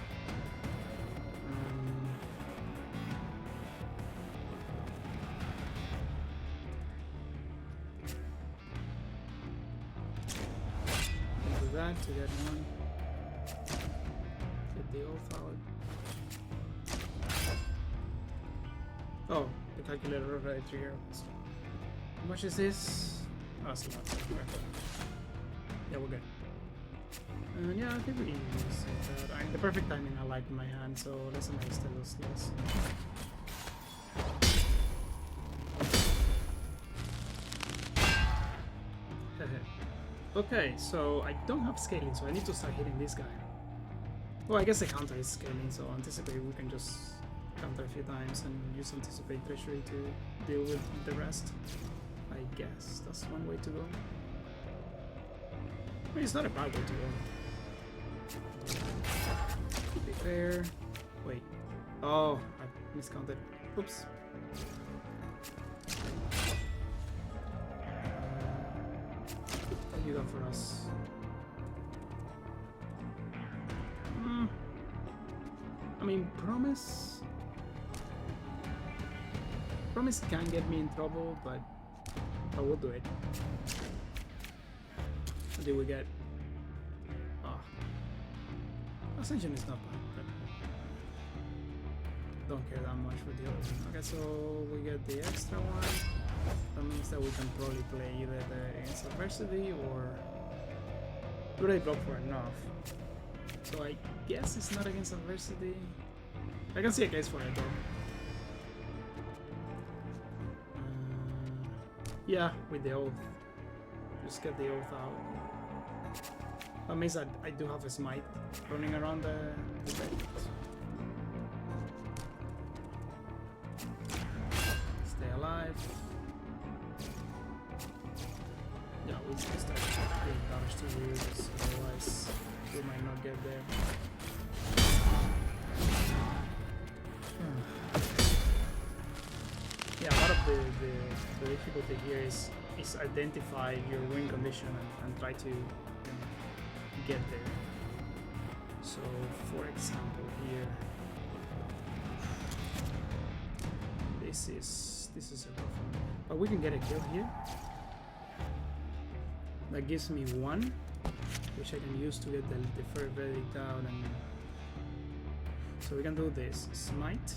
To get one. Get the oath out. Oh, the calculator right here. How much is this? Oh, that's a lot. Yeah, we're good. And yeah, I think we can use that. I mean, the perfect timing I like in my hand, so let's invest in those skills. Okay, so I don't have scaling, so I need to start hitting this guy. Well, I guess the counter is scaling, so anticipate we can just counter a few times and use anticipate treasury to deal with the rest. I guess that's one way to go. I mean, it's not a bad way to go. To be fair. Wait. Oh, I miscounted. Oops. What you got for us? I mean, Promise can get me in trouble, but I will do it. What did we get? Ascension is not bad, but don't care that much for the other one. Okay, so we get the extra one. That means that we can probably play either against adversity or we already block for enough. So I guess it's not against adversity. I can see a case for it though. Yeah, with the oath. Just get the oath out. That means that I do have a smite running around the bed. Stay alive. Yeah, we need to start doing damage to you, because otherwise we might not get there. Yeah, a lot of the difficulty here is identify your win condition and try to get there. So, for example, here, this is a rough one, but we can get a kill here. That gives me 1, which I can use to get the fair verdict out, and so we can do this smite.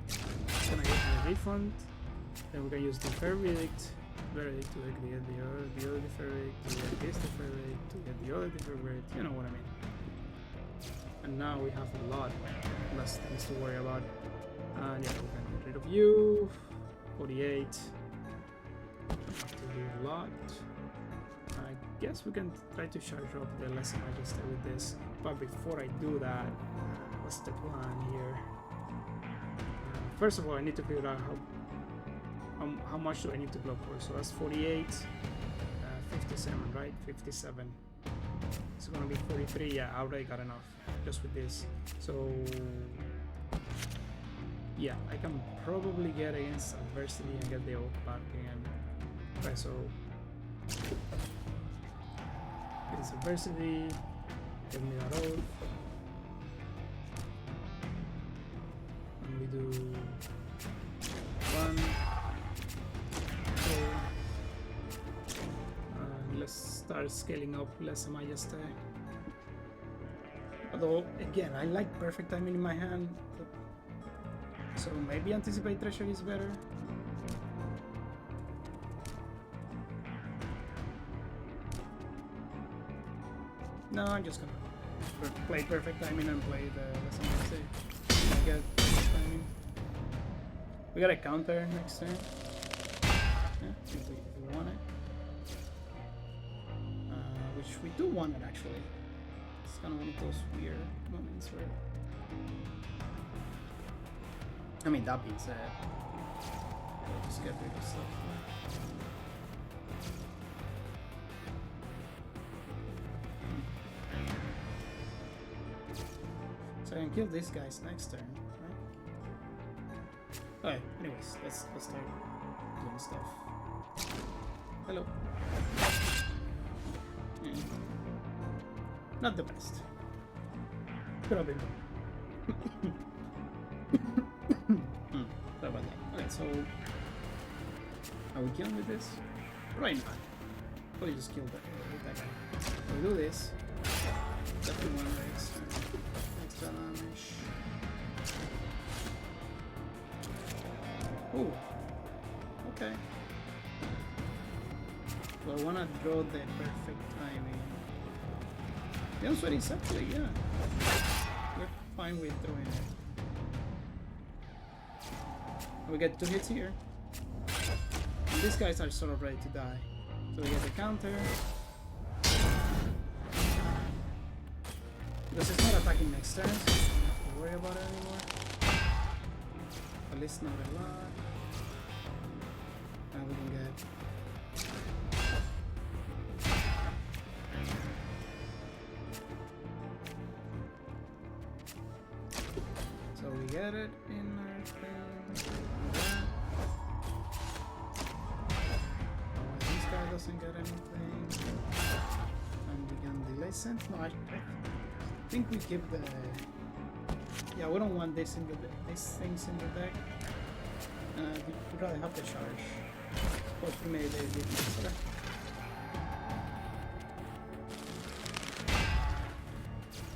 It's gonna get me a refund. Then we can use the fair verdict to get the other verdict, to get this fair verdict, to get the other fair verdict. You know what I mean. And now we have a lot less things to worry about. And yeah, we can get rid of you. 48. Have to do a lot. I guess we can try to charge up the lesser majesty with this. But before I do that, what's the plan here? First of all, I need to figure out how much do I need to block for. So that's 48, 57, right? 57. It's gonna be 43. Yeah, I already got enough just with this. So yeah, I can probably get against adversity and get the oath back again. Okay, so against adversity, give me that oath. And we do 1, 2. Let's start scaling up Lesser Majesty. Although, again, I like perfect timing in my hand, so maybe Anticipate Treasury is better. No, I'm just gonna play perfect timing and play the Lesser Majesty. I get perfect timing. We got a counter next turn. Yeah, if we want it. Which we do want it actually. It's kind of one of those weird moments where, I mean, that being said, we'll just get rid of stuff. So I can kill these guys next turn, right? Okay, anyways, let's start doing stuff. Hello. Not the best. Could have been better. Sorry about that. Okay, so are we killing with this? Right now. Probably just kill that guy. So we do this. Definitely one extra damage. Oh. Okay. So I wanna draw the perfect timing. The answer is actually, yeah. We're fine with doing it. We get 2 hits here. And these guys are sort of ready to die. So we get the counter. Because it's not attacking next turn, so we don't have to worry about it anymore. At least not a lot. And we can get get it in our thing. This guy doesn't get anything. And we can delay sense. No, I think we give the. Yeah, we don't want this in these things in the deck. We'd rather have the charge. But we made a difference. Okay.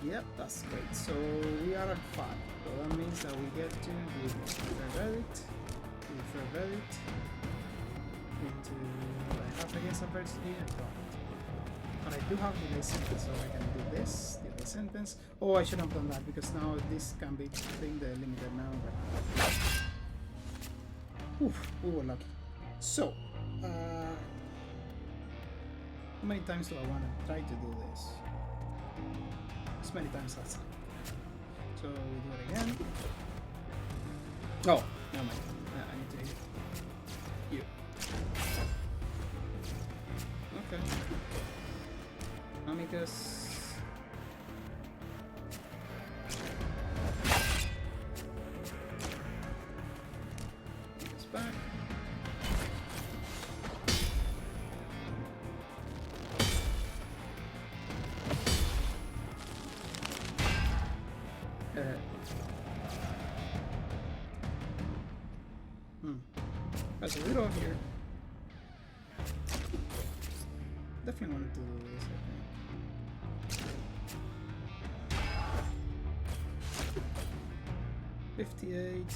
Yep, that's great. So we are at 5. So that means that we get to do fair verdict, into I have against adversity and draw. But I do have delay sentence, so I can do this, delay sentence. Oh, I should have done that because now this can be being the limited now. But oof, we were lucky. So, how many times do I want to try to do this? As many times as I can. So we do it again. Oh, never mind. I need to hit you. Okay. Amicus. It's back. There's a little here. Definitely wanted to do this, I think. 58.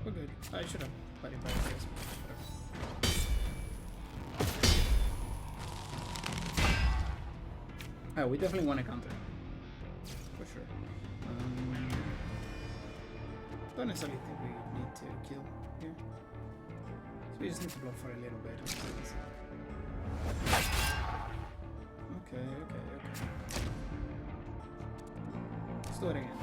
We're good. I should have played it better this. Oh, we definitely want to counter. For sure. Don't necessarily think we need to kill here. So we just need to block for a little bit. Okay. Let's do it again.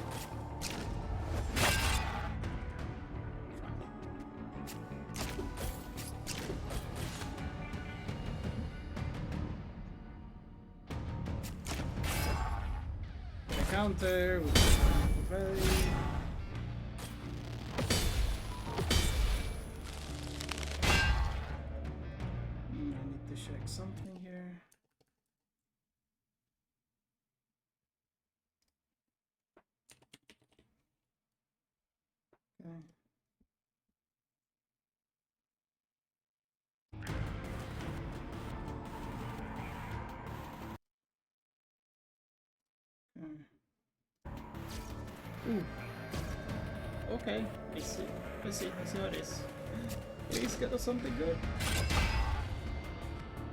Get a counter. We're ready. Check something here. Okay. Ooh. Okay, I see how it is. Please get us something good.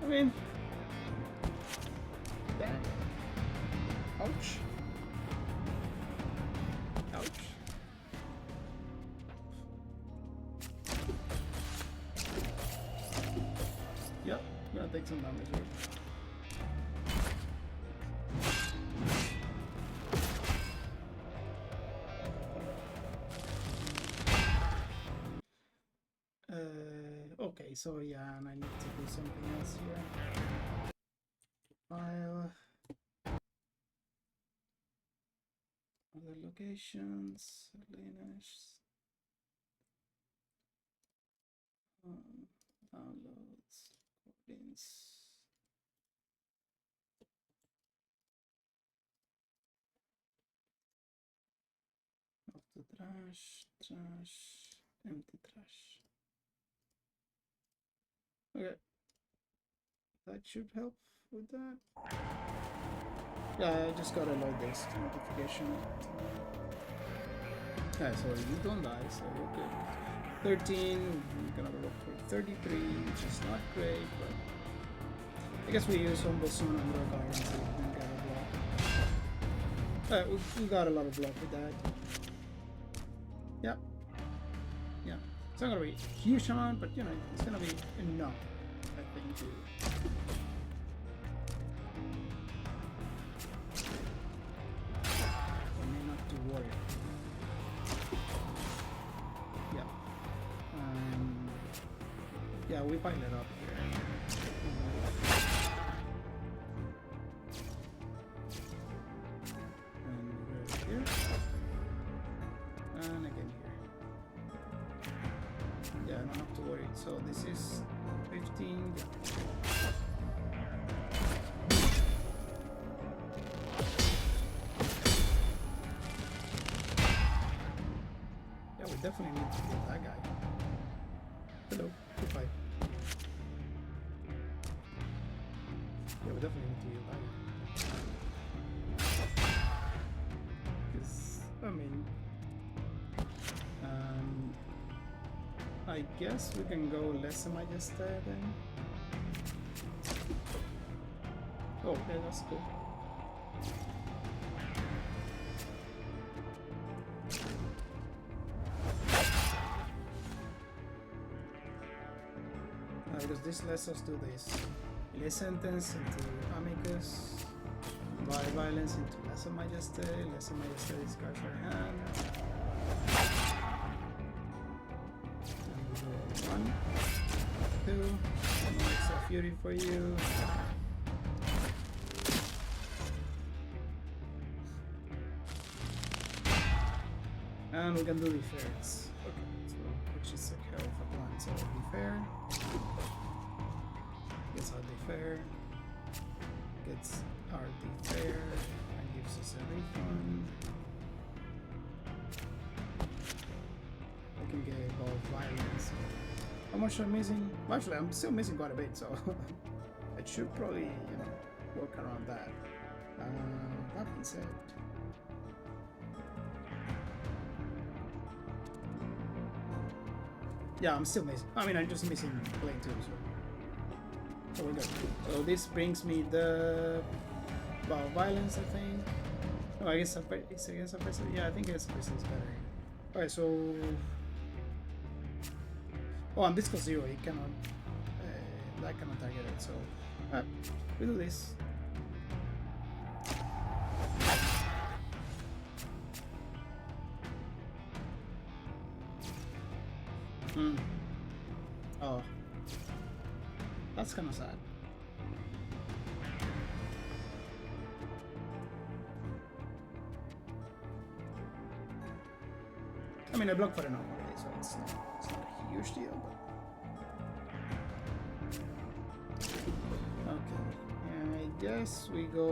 I mean, that. Ouch. Yep, I'm gonna take some damage here. Okay, so yeah, and I need to do something else here. File. Other locations, Linux. Downloads, coordinates. Off the trash, empty trash. Okay, that should help with that. Yeah, I just gotta load this notification. Yeah, so you don't die, so you're good. 13, we're gonna go for 33, which is not great, but I guess we use almost soon under a guard, so we can get a block. Alright, we got a lot of block with that. Yeah. It's not gonna be a huge amount, but you know, it's gonna be enough, I think, to not to worry. Yeah, we pile it up here. And here. And again here. Yeah, I don't have to worry. So this is 15. Yeah, we definitely need to kill that guy. Hello, goodbye. Yeah, we definitely need to heal that. I mean, I guess we can go Lesa Majesté then. Oh, okay, that's cool. Because this lets us do this. Lay Sentence into Amicus. Buy Violence into Lesa Majesté. Lesa Majesté discards her hand. And we go 1, 2. And extra Fury for you. And we can do Defairs. Okay, so which is a hell of a plan. So Defair. Gets our Defair. Gets our Defair. And gives us a refund. We can get Evolve Violence. How much am I missing? Well, actually, I'm still missing quite a bit, so I should probably, you know, work around that. That being said. Yeah, I'm still missing. I mean, I'm just missing Blade 2, so we're good. So this brings me the Violence, I think. Oh, I guess it's against a person. Yeah, I think against a person is better. Alright, so. Oh, and this costs 0. It cannot. That cannot target it. So, we do this. Oh, that's kind of sad. I mean, I block for the normal way, so it's not a huge deal. But okay, and I guess we go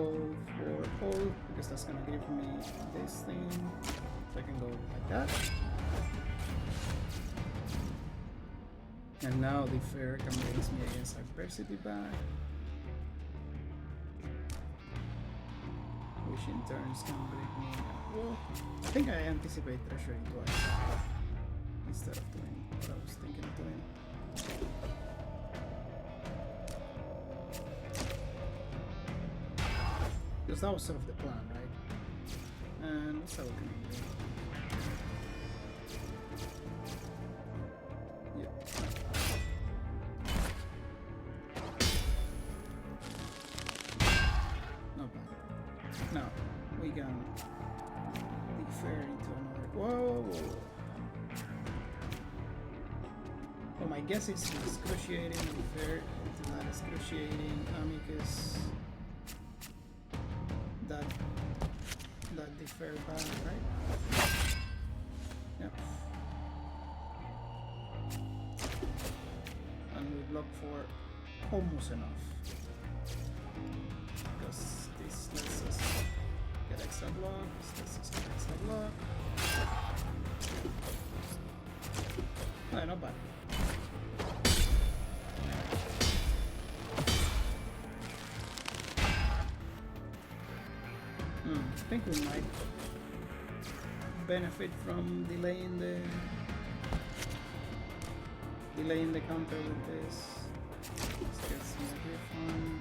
for hold because that's gonna give me this thing. So I can go like that. And now the fair can raise me against adversity back. Which in turns can break me. Well, I think I anticipate treasuring twice instead of doing what I was thinking of doing. Because that was sort of the plan, right? And that's how we can do it. Now we can defer into another. Whoa! Oh, my guess is excruciating. Defer into that excruciating Amicus. That defer back, right? Yep. And we block for almost enough. Because this lets us get extra block, this lets us get extra block. No, not bad. I think we might benefit from delaying the counter with this. Let's get some refund.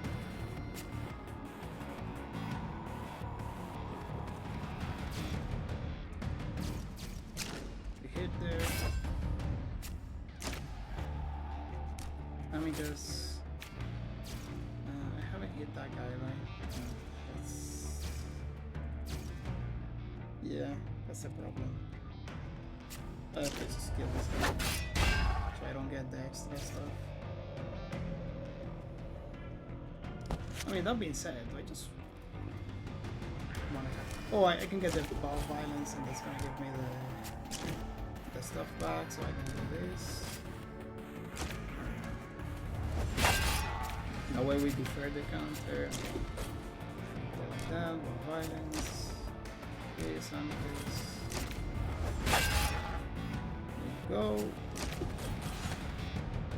Hit there. Amicus. I haven't hit that guy, right? Yeah, that's a problem. I have to just kill this guy so I don't get the extra stuff. I mean, that being said, I just wanna have. Oh, I can get the ball violence, and that's gonna give me the stuff back, so I can do this. That way we defer the counter. Go like that, ball violence. This and this. There you go.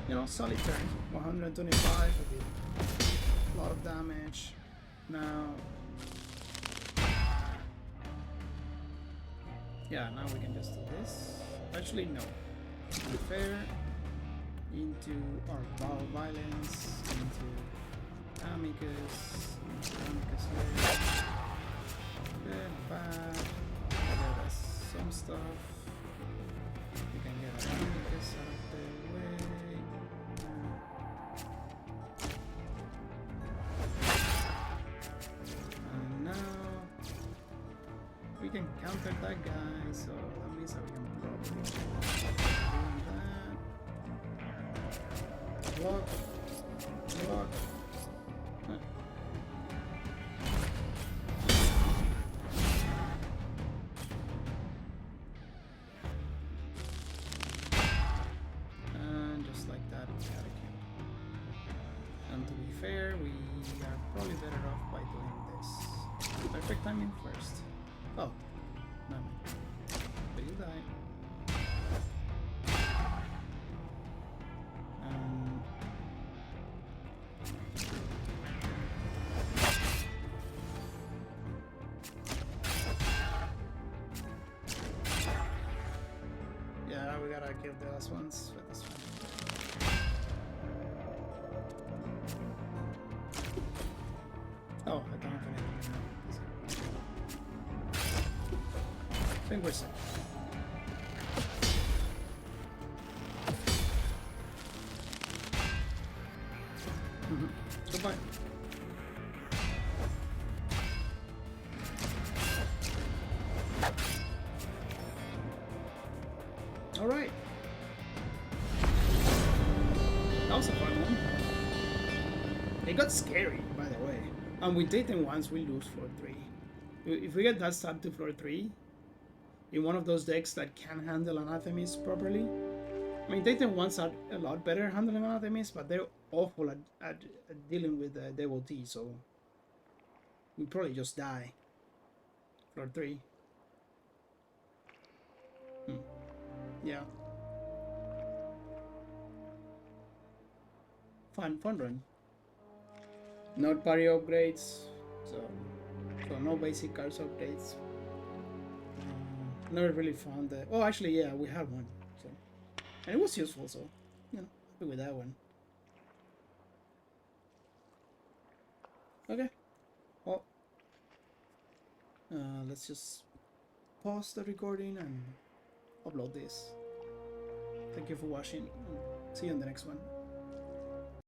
You know, solid turn. 125. I did a lot of damage. Now Yeah, now we can just do this. Actually, no. Unfair. Into our violence. Into Amicus. Amicus here. Bad. Get us some stuff. We can get our Amicus out of the way. And now we can counter that guy, so that means that we can probably do that. Block. Block. And just like that, we got a kill. And to be fair, we are probably better off by doing this. Perfect timing first. Oh, no. But you die. Yeah, we gotta kill the last ones with this one. Oh, I don't have anything now. I think we're safe. Goodbye. Alright. That was a fun one. It got scary, by the way. And with Titan once we lose floor 3. If we get that stab to floor 3, in one of those decks that can handle Anathemis properly. I mean, Titan ones are a lot better at handling Anathemis, but they're awful at dealing with the devotee, so we probably just die. Floor 3. Yeah. Fun run. Not party upgrades, so no basic cards updates. Never really found the. Oh, actually, yeah, we had one, so and it was useful. So, you know, happy with that one. Okay. Well, let's just pause the recording and upload this. Thank you for watching. See you in the next one.